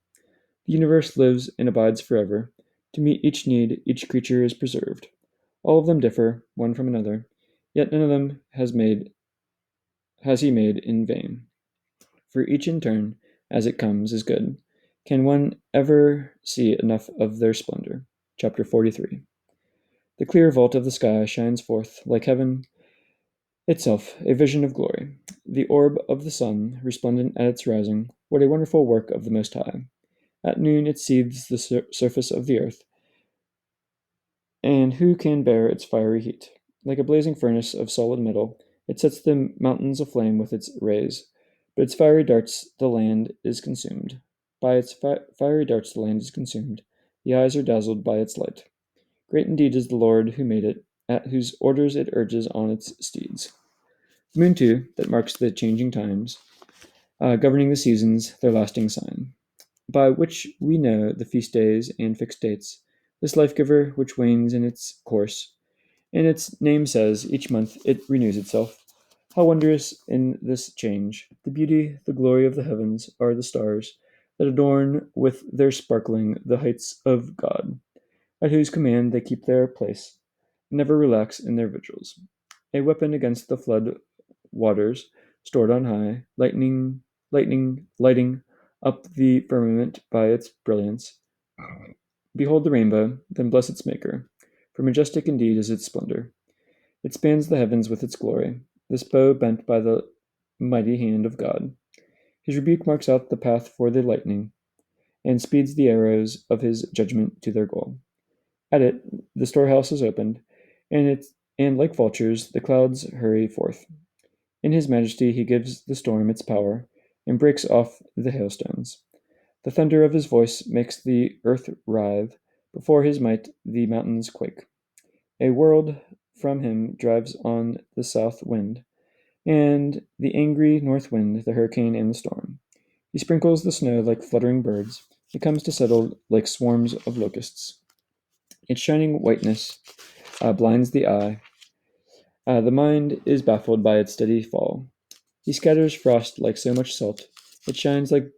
The universe lives and abides forever. To meet each need, each creature is preserved. All of them differ, one from another, yet none of them has he made in vain. For each in turn, as it comes, is good. Can one ever see enough of their splendor? Chapter 43. The clear vault of the sky shines forth, like heaven itself, a vision of glory. The orb of the sun, resplendent at its rising, what a wonderful work of the Most High. At noon it seethes the surface of the earth, and who can bear its fiery heat? Like a blazing furnace of solid metal, it sets the mountains aflame with its rays, but its fiery darts the land is consumed. By its fiery darts the land is consumed. The eyes are dazzled by its light. Great indeed is the Lord who made it, at whose orders it urges on its steeds. The moon, too, that marks the changing times, governing the seasons, their lasting sign, by which we know the feast days and fixed dates, this life giver which wanes in its course, and its name says, each month it renews itself. How wondrous in this change! The beauty, the glory of the heavens are the stars that adorn with their sparkling the heights of God, at whose command they keep their place, and never relax in their vigils. A weapon against the flood waters, stored on high, lighting up the firmament by its brilliance. Behold the rainbow, then bless its maker, for majestic indeed is its splendor. It spans the heavens with its glory, this bow bent by the mighty hand of God. His rebuke marks out the path for the lightning, and speeds the arrows of his judgment to their goal. At it, the storehouse is opened, and like vultures, the clouds hurry forth. In his majesty he gives the storm its power, and breaks off the hailstones. The thunder of his voice makes the earth writhe, before his might the mountains quake. A world from him drives on the south wind, and the angry north wind, the hurricane and the storm. He sprinkles the snow like fluttering birds. It comes to settle like swarms of locusts. Its shining whiteness blinds the eye. The mind is baffled by its steady fall. He scatters frost like so much salt. It shines like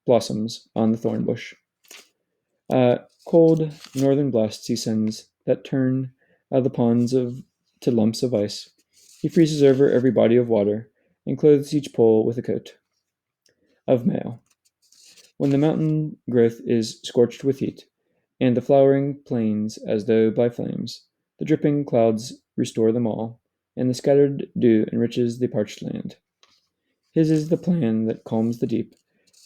blossoms on the thorn bush. Cold northern blasts he sends that turn the ponds to lumps of ice. He freezes over every body of water, and clothes each pole with a coat of mail. When the mountain growth is scorched with heat, and the flowering plains as though by flames, the dripping clouds restore them all, and the scattered dew enriches the parched land. His is the plan that calms the deep,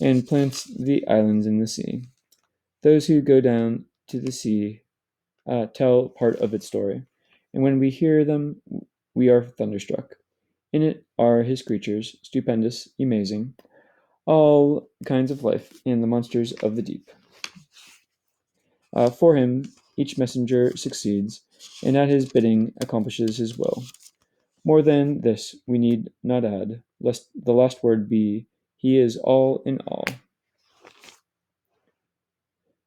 and plants the islands in the sea. Those who go down to the sea tell part of its story, and when we hear them, we are thunderstruck. In it are his creatures, stupendous, amazing, all kinds of life, and the monsters of the deep. For him, each messenger succeeds, and at his bidding accomplishes his will. More than this we need not add, lest the last word be, he is all in all.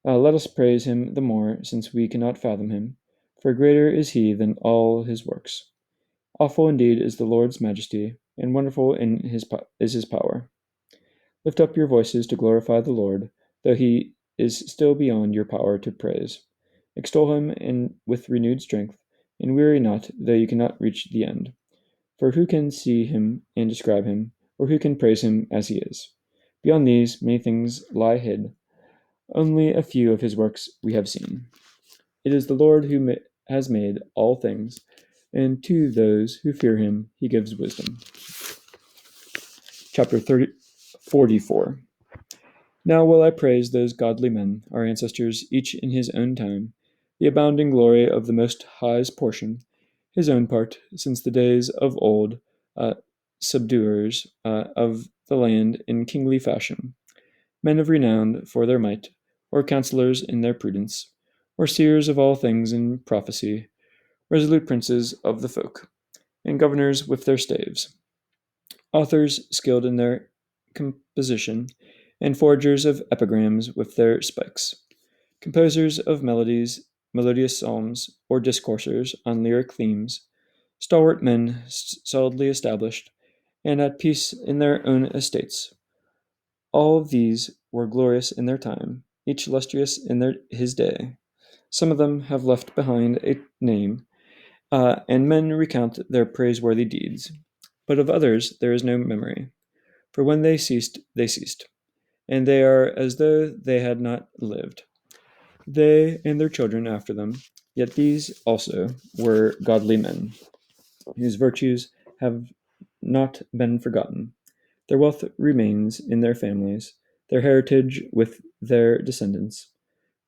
Let us praise him the more, since we cannot fathom him, for greater is he than all his works. Awful indeed is the Lord's majesty, and wonderful is his power. Lift up your voices to glorify the Lord, though he is still beyond your power to praise. Extol him with renewed strength, and weary not, though you cannot reach the end. For who can see him and describe him, or who can praise him as he is? Beyond these, many things lie hid. Only a few of his works we have seen. It is the Lord who has made all things, and to those who fear him he gives wisdom. Chapter 30. 44. Now will I praise those godly men, our ancestors, each in his own time, the abounding glory of the Most High's portion, his own part, since the days of old, subduers of the land in kingly fashion, men of renown for their might, or counselors in their prudence, or seers of all things in prophecy, resolute princes of the folk, and governors with their staves, authors skilled in their composition, and forgers of epigrams with their spikes, composers of melodious psalms, or discoursers on lyric themes, stalwart men solidly established, and at peace in their own estates. All of these were glorious in their time, each illustrious in his day. Some of them have left behind a name, and men recount their praiseworthy deeds. But of others there is no memory, for when they ceased, and they are as though they had not lived, they and their children after them. Yet these also were godly men, whose virtues have not been forgotten. Their wealth remains in their families, their heritage with their descendants.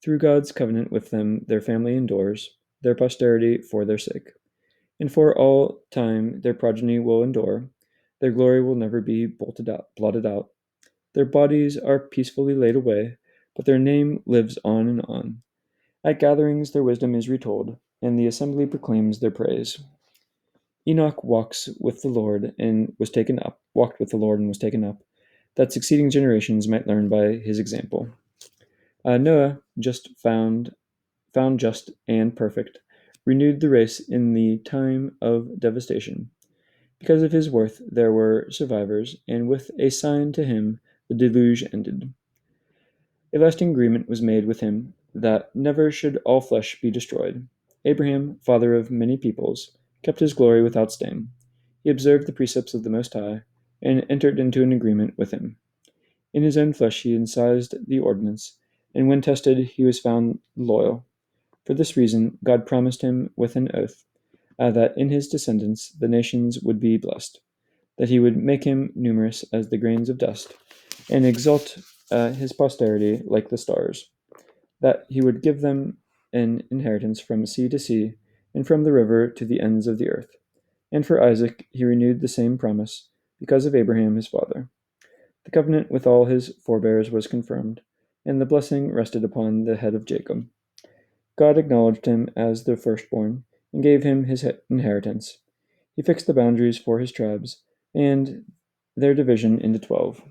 Through God's covenant with them, their family endures, their posterity for their sake. And for all time their progeny will endure, their glory will never be blotted out. Their bodies are peacefully laid away, but their name lives on and on. At gatherings their wisdom is retold, and the assembly proclaims their praise. Enoch walked with the Lord and was taken up, that succeeding generations might learn by his example. Noah, found just and perfect, renewed the race in the time of devastation. Because of his worth there were survivors, and with a sign to him the deluge ended. A lasting agreement was made with him that never should all flesh be destroyed. Abraham, father of many peoples, kept his glory without stain. He observed the precepts of the Most High, and entered into an agreement with him. In his own flesh he incised the ordinance, and when tested he was found loyal. For this reason God promised him with an oath that in his descendants the nations would be blessed, that he would make him numerous as the grains of dust, and exalt his posterity like the stars, that he would give them an inheritance from sea to sea, and from the river to the ends of the earth. And for Isaac he renewed the same promise, because of Abraham his father. The covenant with all his forebears was confirmed, and the blessing rested upon the head of Jacob. God acknowledged him as the firstborn, and gave him his inheritance. He fixed the boundaries for his tribes, and their division into 12.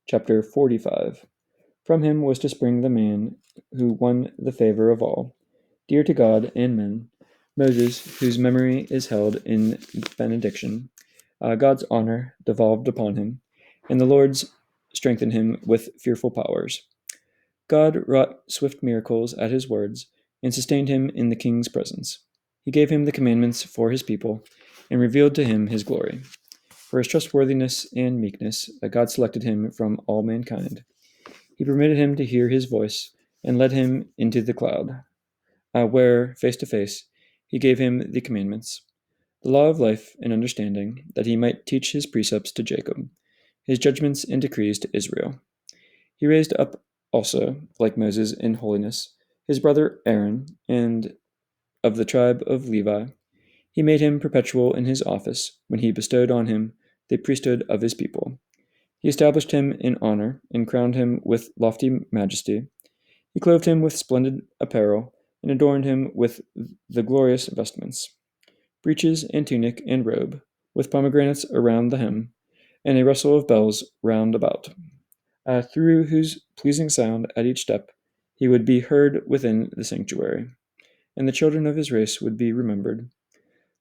Chapter 45. From him was to spring the man who won the favor of all, dear to God and men, Moses, whose memory is held in benediction. God's honor devolved upon him, and the Lord's strengthened him with fearful powers. God wrought swift miracles at his words, and sustained him in the king's presence. He gave him the commandments for his people, and revealed to him his glory. For his trustworthiness and meekness, God selected him from all mankind. He permitted him to hear his voice, and led him into the cloud, where, face to face, he gave him the commandments, the law of life and understanding, that he might teach his precepts to Jacob, his judgments and decrees to Israel. He raised up also, like Moses in holiness, his brother Aaron, and of the tribe of Levi. He made him perpetual in his office, when he bestowed on him the priesthood of his people. He established him in honor, and crowned him with lofty majesty. He clothed him with splendid apparel, and adorned him with the glorious vestments, breeches and tunic and robe, with pomegranates around the hem, and a rustle of bells round about, through whose pleasing sound at each step he would be heard within the sanctuary, and the children of his race would be remembered.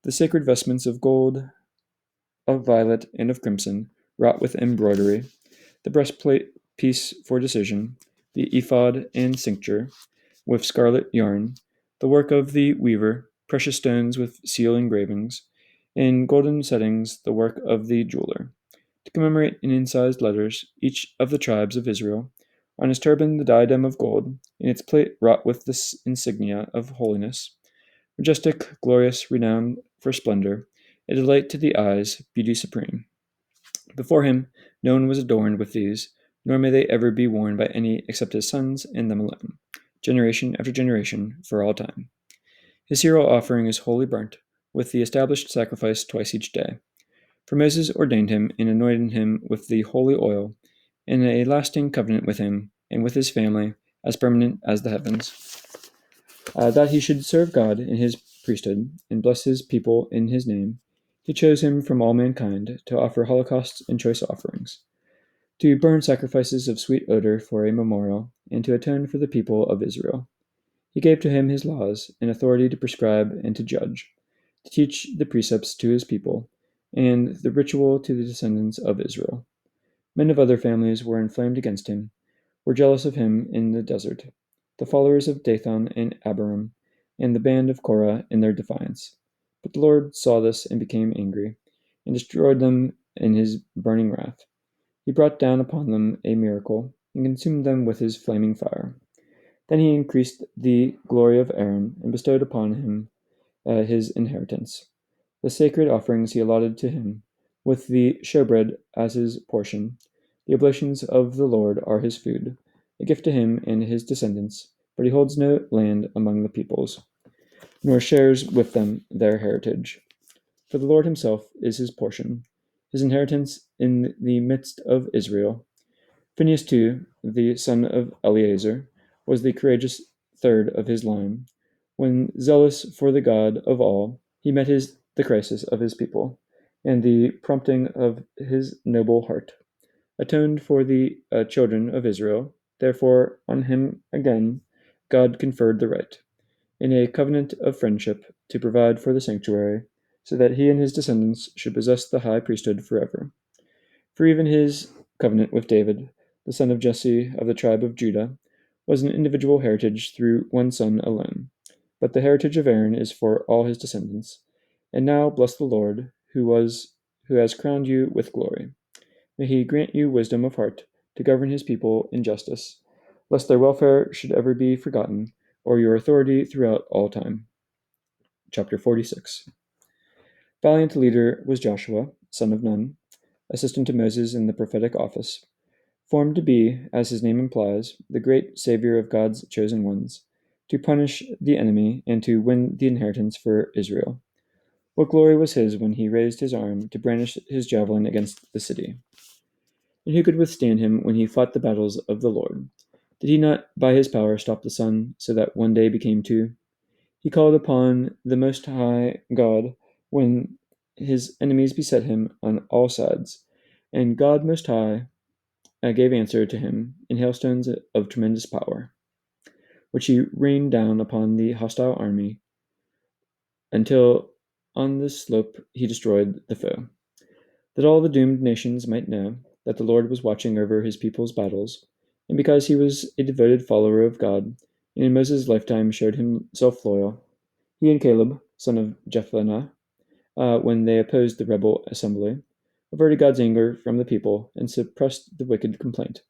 The sacred vestments of gold, of violet, and of crimson, wrought with embroidery, the breastplate piece for decision, the ephod and cincture, with scarlet yarn, the work of the weaver, precious stones with seal engravings, in golden settings the work of the jeweler, to commemorate in incised letters each of the tribes of Israel, on his turban the diadem of gold, in its plate wrought with the insignia of holiness, majestic, glorious, renowned for splendor, a delight to the eyes, beauty supreme. Before him No one was adorned with these, nor may they ever be worn by any except his sons and them alone, generation after generation, for all time. His cereal offering is wholly burnt, with the established sacrifice twice each day. For Moses ordained him and anointed him with the holy oil, in a lasting covenant with him and with his family, as permanent as the heavens, that he should serve God in his priesthood and bless his people in his name. He chose him from all mankind to offer holocausts and choice offerings, to burn sacrifices of sweet odor for a memorial, and to atone for the people of Israel. He gave to him his laws and authority to prescribe and to judge, to teach the precepts to his people, and the ritual to the descendants of Israel. Men of other families were inflamed against him, were jealous of him in the desert, the followers of Dathan and Abiram, and the band of Korah in their defiance. But the Lord saw this and became angry, and destroyed them in his burning wrath. He brought down upon them a miracle, and consumed them with his flaming fire. Then he increased the glory of Aaron, and bestowed upon him his inheritance. The sacred offerings he allotted to him, with the showbread as his portion. The oblations of the Lord are his food, a gift to him and his descendants, but he holds no land among the peoples, nor shares with them their heritage. For the Lord himself is his portion, his inheritance in the midst of Israel. Phinehas, too, the son of Eleazar, was the courageous third of his line. When zealous for the God of all, he met the crisis of his people, and the prompting of his noble heart, atoned for the children of Israel. Therefore, on him again God conferred the right, in a covenant of friendship, to provide for the sanctuary, so that he and his descendants should possess the high priesthood forever. For even his covenant with David, the son of Jesse of the tribe of Judah, was an individual heritage through one son alone. But the heritage of Aaron is for all his descendants. And now bless the Lord, who has crowned you with glory. May he grant you wisdom of heart to govern his people in justice, lest their welfare should ever be forgotten, or your authority throughout all time. Chapter 46. Valiant leader was Joshua, son of Nun, assistant to Moses in the prophetic office, formed to be, as his name implies, the great savior of God's chosen ones, to punish the enemy and to win the inheritance for Israel. What glory was his when he raised his arm to brandish his javelin against the city? And who could withstand him when he fought the battles of the Lord? Did he not by his power stop the sun, so that one day became two? He called upon the Most High God when his enemies beset him on all sides, and God Most High gave answer to him in hailstones of tremendous power, which he rained down upon the hostile army until on the slope he destroyed the foe. That all the doomed nations might know that the Lord was watching over his people's battles, and because he was a devoted follower of God, and in Moses' lifetime showed himself loyal, he and Caleb, son of Jephunneh, when they opposed the rebel assembly, averted God's anger from the people and suppressed the wicked complaint.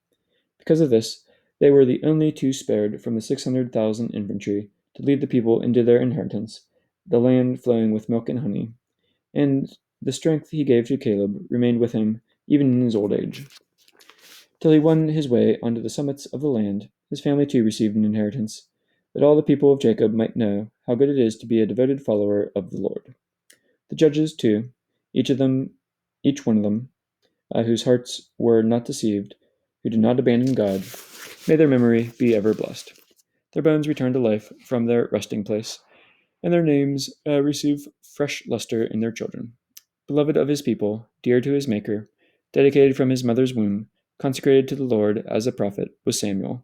Because of this, they were the only two spared from the 600,000 infantry to lead the people into their inheritance, the land flowing with milk and honey. And the strength he gave to Caleb remained with him even in his old age. Till he won his way onto the summits of the land, his family too received an inheritance, that all the people of Jacob might know how good it is to be a devoted follower of the Lord. The judges, too, each one of them, whose hearts were not deceived, who did not abandon God, may their memory be ever blessed. Their bones return to life from their resting place, and their names receive fresh luster in their children. Beloved of his people, dear to his Maker, dedicated from his mother's womb, consecrated to the Lord as a prophet, was Samuel,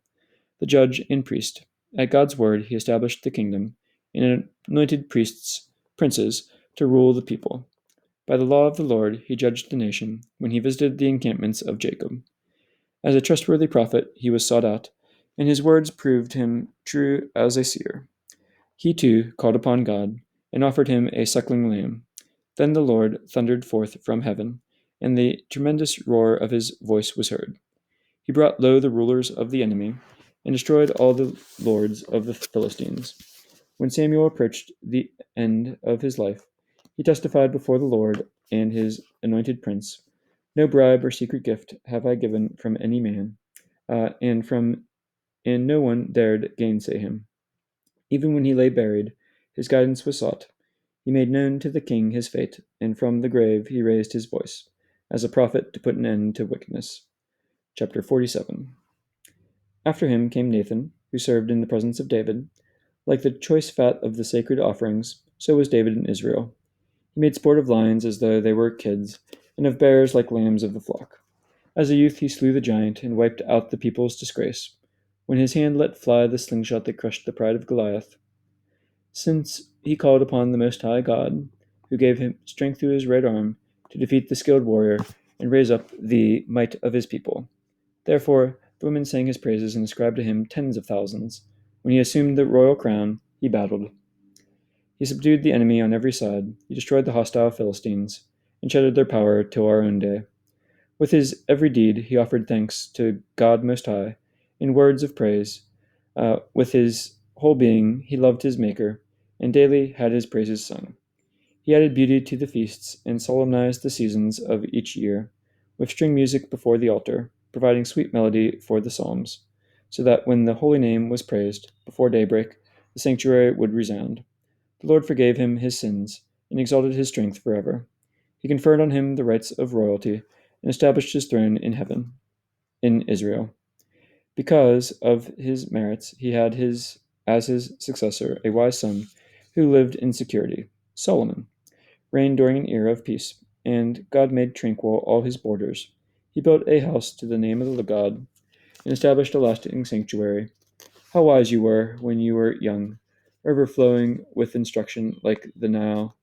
the judge and priest. At God's word he established the kingdom, and anointed princes, to rule the people. By the law of the Lord he judged the nation, when he visited the encampments of Jacob. As a trustworthy prophet he was sought out, and his words proved him true as a seer. He too called upon God, and offered him a suckling lamb. Then the Lord thundered forth from heaven, and the tremendous roar of his voice was heard. He brought low the rulers of the enemy, and destroyed all the lords of the Philistines. When Samuel approached the end of his life, he testified before the Lord and his anointed prince, No bribe or secret gift have I given from any man, and no one dared gainsay him. Even when he lay buried, his guidance was sought. He made known to the king his fate, and from the grave he raised his voice, as a prophet to put an end to wickedness. Chapter 47. After him came Nathan, who served in the presence of David. Like the choice fat of the sacred offerings, so was David in Israel. He made sport of lions as though they were kids, and of bears like lambs of the flock. As a youth he slew the giant and wiped out the people's disgrace, when his hand let fly the slingshot that crushed the pride of Goliath. Since he called upon the Most High God, who gave him strength to his right arm to defeat the skilled warrior and raise up the might of his people. Therefore, the women sang his praises and ascribed to him tens of thousands. When he assumed the royal crown, he battled. He subdued the enemy on every side. He destroyed the hostile Philistines and shattered their power till our own day. With his every deed, he offered thanks to God Most High in words of praise. With his whole being, he loved his Maker, and daily had his praises sung. He added beauty to the feasts and solemnized the seasons of each year with string music before the altar, providing sweet melody for the psalms, so that when the holy name was praised before daybreak, the sanctuary would resound. The Lord forgave him his sins and exalted his strength forever. He conferred on him the rights of royalty and established his throne in heaven, in Israel. Because of his merits, he had as his successor a wise son who lived in security, Solomon reigned during an era of peace, and God made tranquil all his borders. He built a house to the name of the God, and established a lasting sanctuary. How wise you were when you were young, overflowing with instruction like the Nile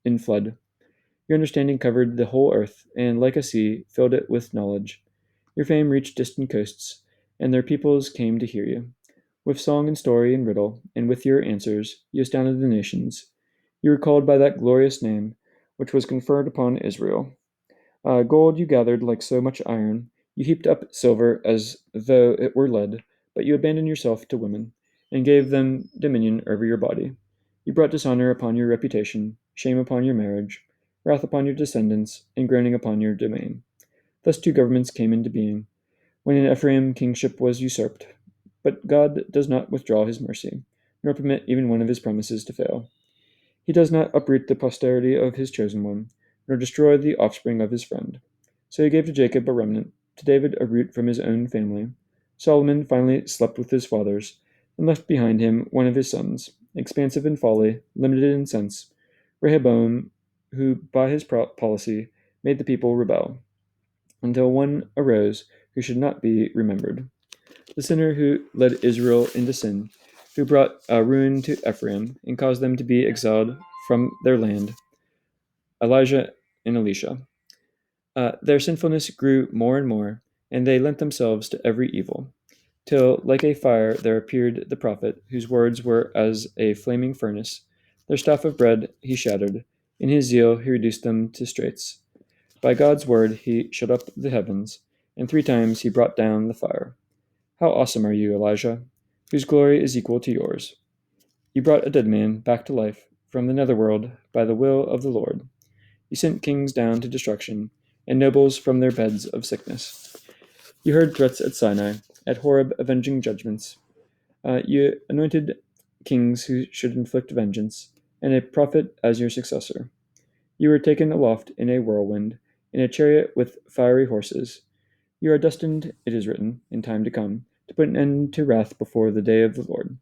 in flood. Your understanding covered the whole earth, and like a sea, filled it with knowledge. Your fame reached distant coasts, and their peoples came to hear you. With song and story and riddle, and with your answers, you astounded the nations. You were called by that glorious name, which was conferred upon Israel. Gold you gathered like so much iron. You heaped up silver as though it were lead, but you abandoned yourself to women, and gave them dominion over your body. You brought dishonor upon your reputation, shame upon your marriage, wrath upon your descendants, and groaning upon your domain. Thus two governments came into being, when in Ephraim kingship was usurped. But God does not withdraw his mercy, nor permit even one of his promises to fail. He does not uproot the posterity of his chosen one, nor destroy the offspring of his friend. So he gave to Jacob a remnant, to David a root from his own family. Solomon finally slept with his fathers, and left behind him one of his sons, expansive in folly, limited in sense, Rehoboam, who by his policy made the people rebel, until one arose who should not be remembered. The sinner who led Israel into sin, who brought ruin to Ephraim and caused them to be exiled from their land, Elijah and Elisha. Their sinfulness grew more and more, and they lent themselves to every evil, till like a fire there appeared the prophet, whose words were as a flaming furnace. Their staff of bread he shattered, in his zeal he reduced them to straits. By God's word he shut up the heavens, and 3 times he brought down the fire. How awesome are you, Elijah, whose glory is equal to yours. You brought a dead man back to life from the netherworld by the will of the Lord. You sent kings down to destruction, and nobles from their beds of sickness. You heard threats at Sinai, at Horeb avenging judgments. You anointed kings who should inflict vengeance, and a prophet as your successor. You were taken aloft in a whirlwind, in a chariot with fiery horses. You are destined, it is written, in time to come, to put an end to wrath before the day of the Lord.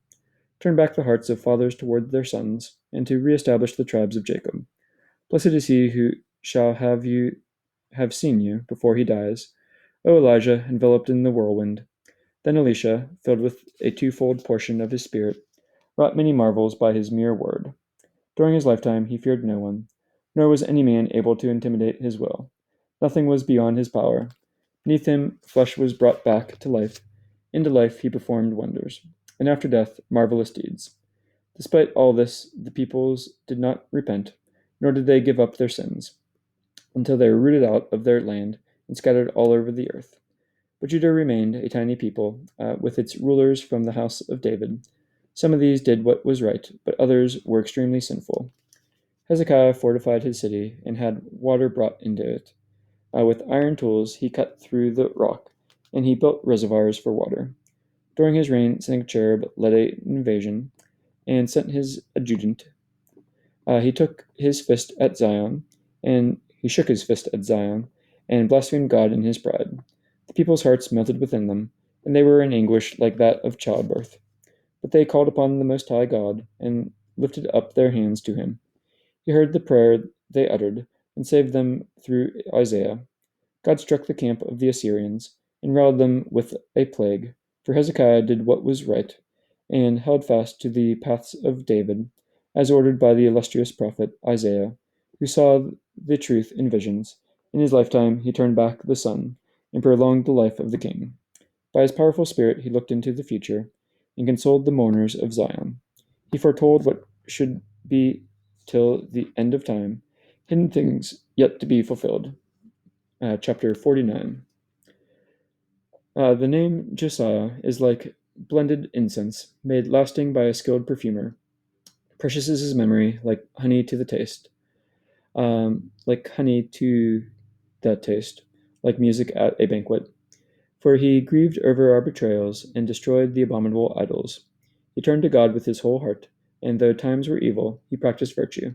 Turn back the hearts of fathers toward their sons, and to reestablish the tribes of Jacob. Blessed is he who shall have seen you before he dies, O Elijah, enveloped in the whirlwind. Then Elisha, filled with a twofold portion of his spirit, wrought many marvels by his mere word. During his lifetime he feared no one, nor was any man able to intimidate his will. Nothing was beyond his power. Beneath him flesh was brought back to life. Into life he performed wonders, and after death marvelous deeds. Despite all this, the peoples did not repent, nor did they give up their sins, until they were rooted out of their land and scattered all over the earth. But Judah remained a tiny people, with its rulers from the house of David. Some of these did what was right, but others were extremely sinful. Hezekiah fortified his city and had water brought into it. With iron tools, he cut through the rock, and he built reservoirs for water. During his reign, Sennacherib led an invasion and sent his adjutant. He took his fist at Zion, and he shook his fist at Zion, and blasphemed God in his pride. The people's hearts melted within them, and they were in anguish like that of childbirth. But they called upon the Most High God, and lifted up their hands to him. He heard the prayer they uttered, and saved them through Isaiah. God struck the camp of the Assyrians, and routed them with a plague, for Hezekiah did what was right, and held fast to the paths of David, as ordered by the illustrious prophet Isaiah, who saw the truth in visions. In his lifetime he turned back the sun, and prolonged the life of the king. By his powerful spirit he looked into the future, and consoled the mourners of Zion. He foretold what should be till the end of time, hidden things yet to be fulfilled. Chapter 49. The name Josiah is like blended incense, made lasting by a skilled perfumer. Precious is his memory, like honey to the taste. Like honey to the taste, like music at a banquet. For he grieved over our betrayals, and destroyed the abominable idols. He turned to God with his whole heart, and though times were evil, he practiced virtue.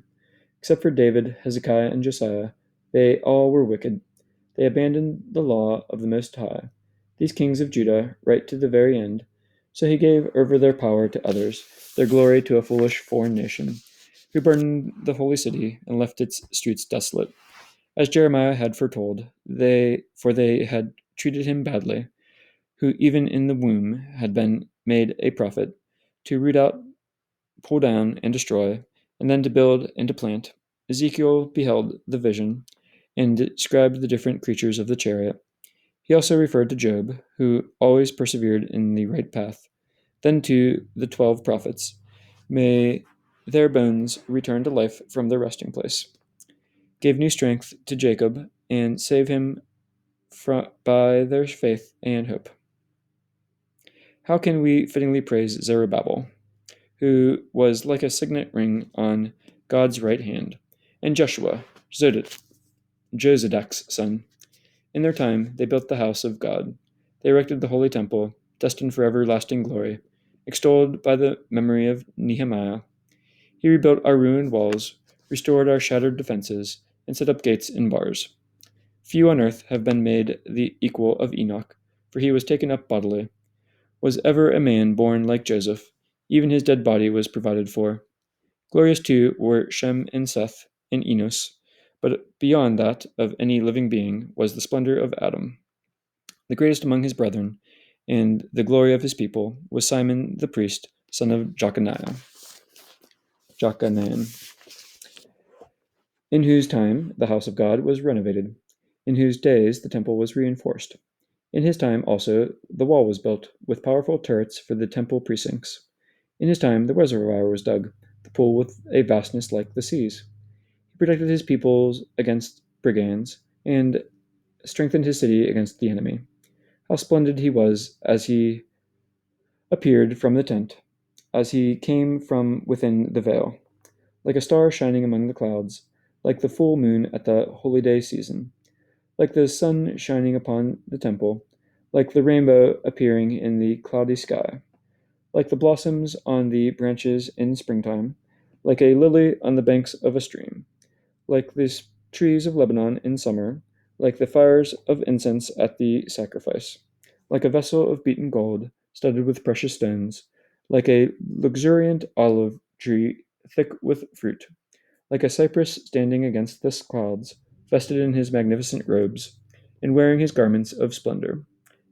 Except for David, Hezekiah, and Josiah, they all were wicked. They abandoned the law of the Most High. These kings of Judah, right to the very end. So he gave over their power to others, their glory to a foolish foreign nation, who burned the holy city and left its streets desolate. As Jeremiah had foretold, for they had treated him badly, who even in the womb had been made a prophet, to root out, pull down, and destroy, and then to build and to plant. Ezekiel beheld the vision, and described the different creatures of the chariot. He also referred to Job, who always persevered in the right path. Then to the 12 prophets, may their bones return to life from their resting place. Gave new strength to Jacob, and save him by their faith and hope. How can we fittingly praise Zerubbabel, who was like a signet ring on God's right hand, and Joshua, Josedek's son? In their time, they built the house of God. They erected the holy temple, destined for everlasting glory, extolled by the memory of Nehemiah. He rebuilt our ruined walls, restored our shattered defenses, and set up gates and bars. Few on earth have been made the equal of Enoch, for he was taken up bodily. Was ever a man born like Joseph? Even his dead body was provided for. Glorious too were Shem and Seth and Enos, but beyond that of any living being was the splendor of Adam. The greatest among his brethren, and the glory of his people, was Simon the priest, son of Jochanaan, in whose time the house of God was renovated, in whose days the temple was reinforced. In his time also the wall was built, with powerful turrets for the temple precincts. In his time the reservoir was dug, the pool with a vastness like the seas. He protected his peoples against brigands, and strengthened his city against the enemy. How splendid he was as he appeared from the tent, as he came from within the veil, like a star shining among the clouds, like the full moon at the holy day season, like the sun shining upon the temple, like the rainbow appearing in the cloudy sky, like the blossoms on the branches in springtime, like a lily on the banks of a stream, like the trees of Lebanon in summer, like the fires of incense at the sacrifice, like a vessel of beaten gold, studded with precious stones, like a luxuriant olive tree thick with fruit, like a cypress standing against the clouds, vested in his magnificent robes, and wearing his garments of splendor,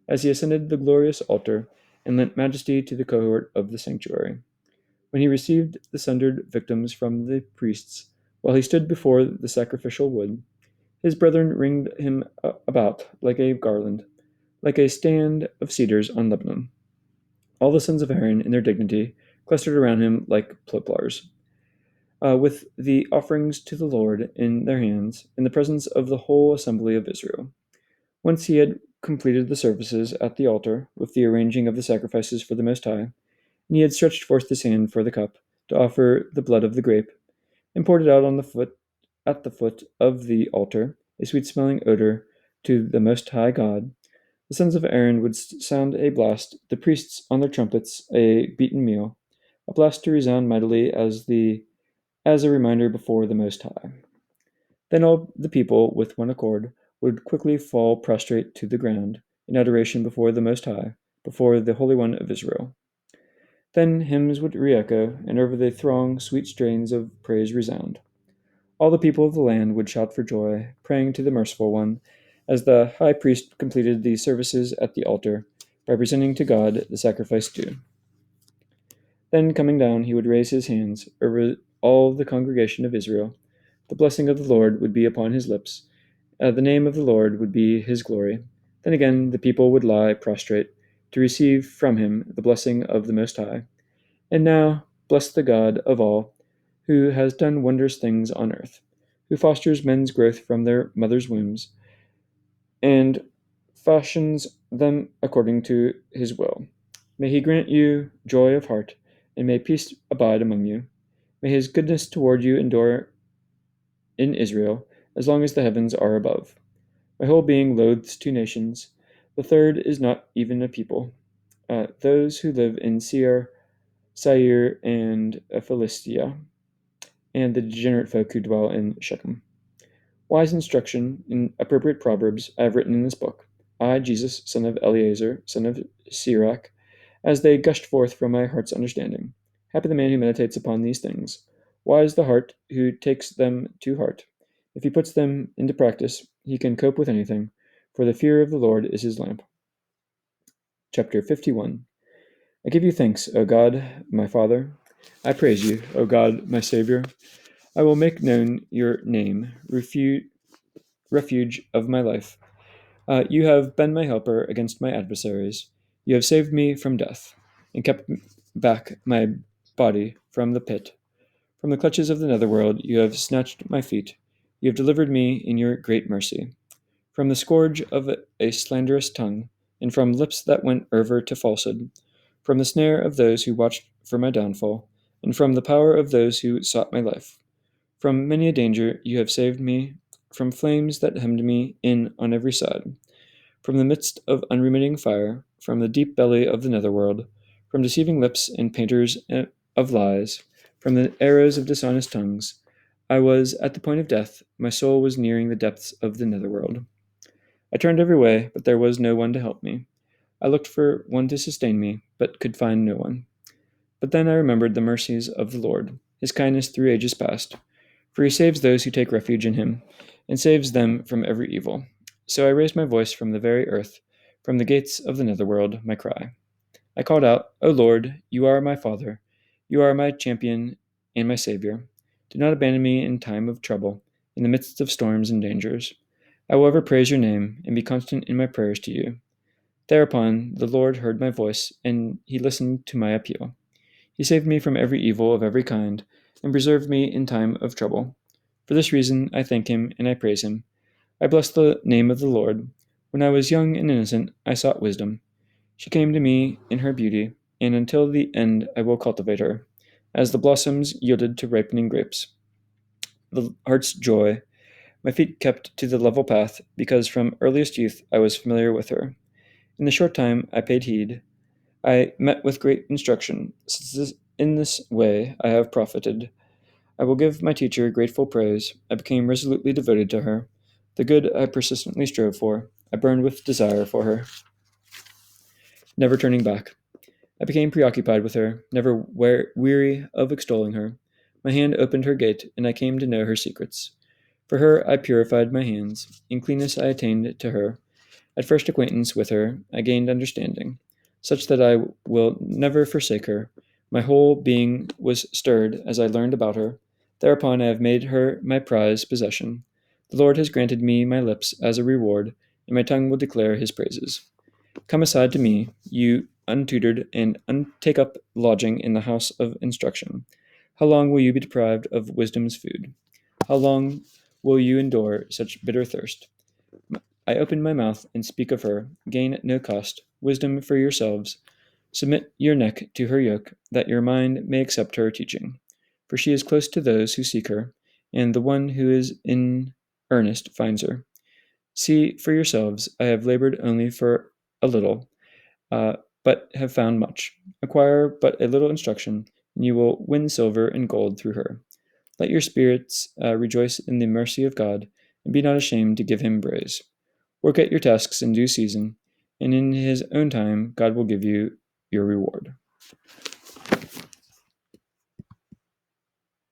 as he ascended the glorious altar, and lent majesty to the cohort of the sanctuary. When he received the sundered victims from the priests, while he stood before the sacrificial wood, his brethren ringed him about like a garland, like a stand of cedars on Lebanon. All the sons of Aaron, in their dignity, clustered around him like poplars, with the offerings to the Lord in their hands, in the presence of the whole assembly of Israel. Once he had completed the services at the altar, with the arranging of the sacrifices for the Most High, and he had stretched forth his hand for the cup, to offer the blood of the grape, and poured it out at the foot of the altar, a sweet-smelling odor, to the Most High God. The sons of Aaron would sound a blast, the priests on their trumpets a beaten meal, a blast to resound mightily as a reminder before the Most High. Then all the people, with one accord, would quickly fall prostrate to the ground, in adoration before the Most High, before the Holy One of Israel. Then hymns would re-echo, and over the throng sweet strains of praise resound. All the people of the land would shout for joy, praying to the Merciful One, as the high priest completed the services at the altar by presenting to God the sacrifice due. Then, coming down, he would raise his hands over all the congregation of Israel. The blessing of the Lord would be upon his lips. The name of the Lord would be his glory. Then again, the people would lie prostrate to receive from him the blessing of the Most High. And now, bless the God of all, who has done wondrous things on earth, who fosters men's growth from their mother's wombs, and fashions them according to his will. May he grant you joy of heart, and may peace abide among you. May his goodness toward you endure in Israel, as long as the heavens are above. My whole being loathes two nations. The third is not even a people. Those who live in Seir, Sair, and Philistia, and the degenerate folk who dwell in Shechem. Wise instruction in appropriate proverbs I have written in this book, I, Jesus, son of Eleazar, son of Sirach, as they gushed forth from my heart's understanding. Happy the man who meditates upon these things. Wise the heart who takes them to heart. If he puts them into practice, he can cope with anything, for the fear of the Lord is his lamp. Chapter 51. I give you thanks, O God, my Father. I praise you, O God, my Savior. I will make known your name, refuge of my life. You have been my helper against my adversaries. You have saved me from death, and kept back my body from the pit. From the clutches of the netherworld you have snatched my feet. You have delivered me in your great mercy. From the scourge of a slanderous tongue, and from lips that went over to falsehood. From the snare of those who watched for my downfall, and from the power of those who sought my life. From many a danger you have saved me, from flames that hemmed me in on every side, from the midst of unremitting fire, from the deep belly of the netherworld, from deceiving lips and painters of lies, from the arrows of dishonest tongues. I was at the point of death, my soul was nearing the depths of the netherworld. I turned every way, but there was no one to help me. I looked for one to sustain me, but could find no one. But then I remembered the mercies of the Lord, his kindness through ages past. For he saves those who take refuge in him, and saves them from every evil. So I raised my voice from the very earth, from the gates of the netherworld, my cry. I called out, O Lord, you are my Father, you are my champion and my Savior. Do not abandon me in time of trouble, in the midst of storms and dangers. I will ever praise your name, and be constant in my prayers to you. Thereupon the Lord heard my voice, and he listened to my appeal. He saved me from every evil of every kind, and preserved me in time of trouble. For this reason I thank him, and I praise him. I bless the name of the Lord. When I was young and innocent, I sought wisdom. She came to me in her beauty, and until the end I will cultivate her, as the blossoms yielded to ripening grapes. The heart's joy, my feet kept to the level path, because from earliest youth I was familiar with her. In the short time I paid heed, I met with great instruction. In this way I have profited. I will give my teacher grateful praise. I became resolutely devoted to her. The good I persistently strove for, I burned with desire for her, never turning back. I became preoccupied with her, never weary of extolling her. My hand opened her gate, and I came to know her secrets. For her I purified my hands. In cleanness I attained to her. At first acquaintance with her, I gained understanding, such that I will never forsake her. My whole being was stirred as I learned about her. Thereupon I have made her my prized possession. The Lord has granted me my lips as a reward, and my tongue will declare his praises. Come aside to me, you untutored, and take up lodging in the house of instruction. How long will you be deprived of wisdom's food? How long will you endure such bitter thirst? I open my mouth and speak of her. Gain at no cost wisdom for yourselves. Submit your neck to her yoke, that your mind may accept her teaching. For she is close to those who seek her, and the one who is in earnest finds her. See for yourselves, I have labored only for a little, but have found much. Acquire but a little instruction, and you will win silver and gold through her. Let your spirits rejoice in the mercy of God, and be not ashamed to give him praise. Work at your tasks in due season, and in his own time God will give you your reward.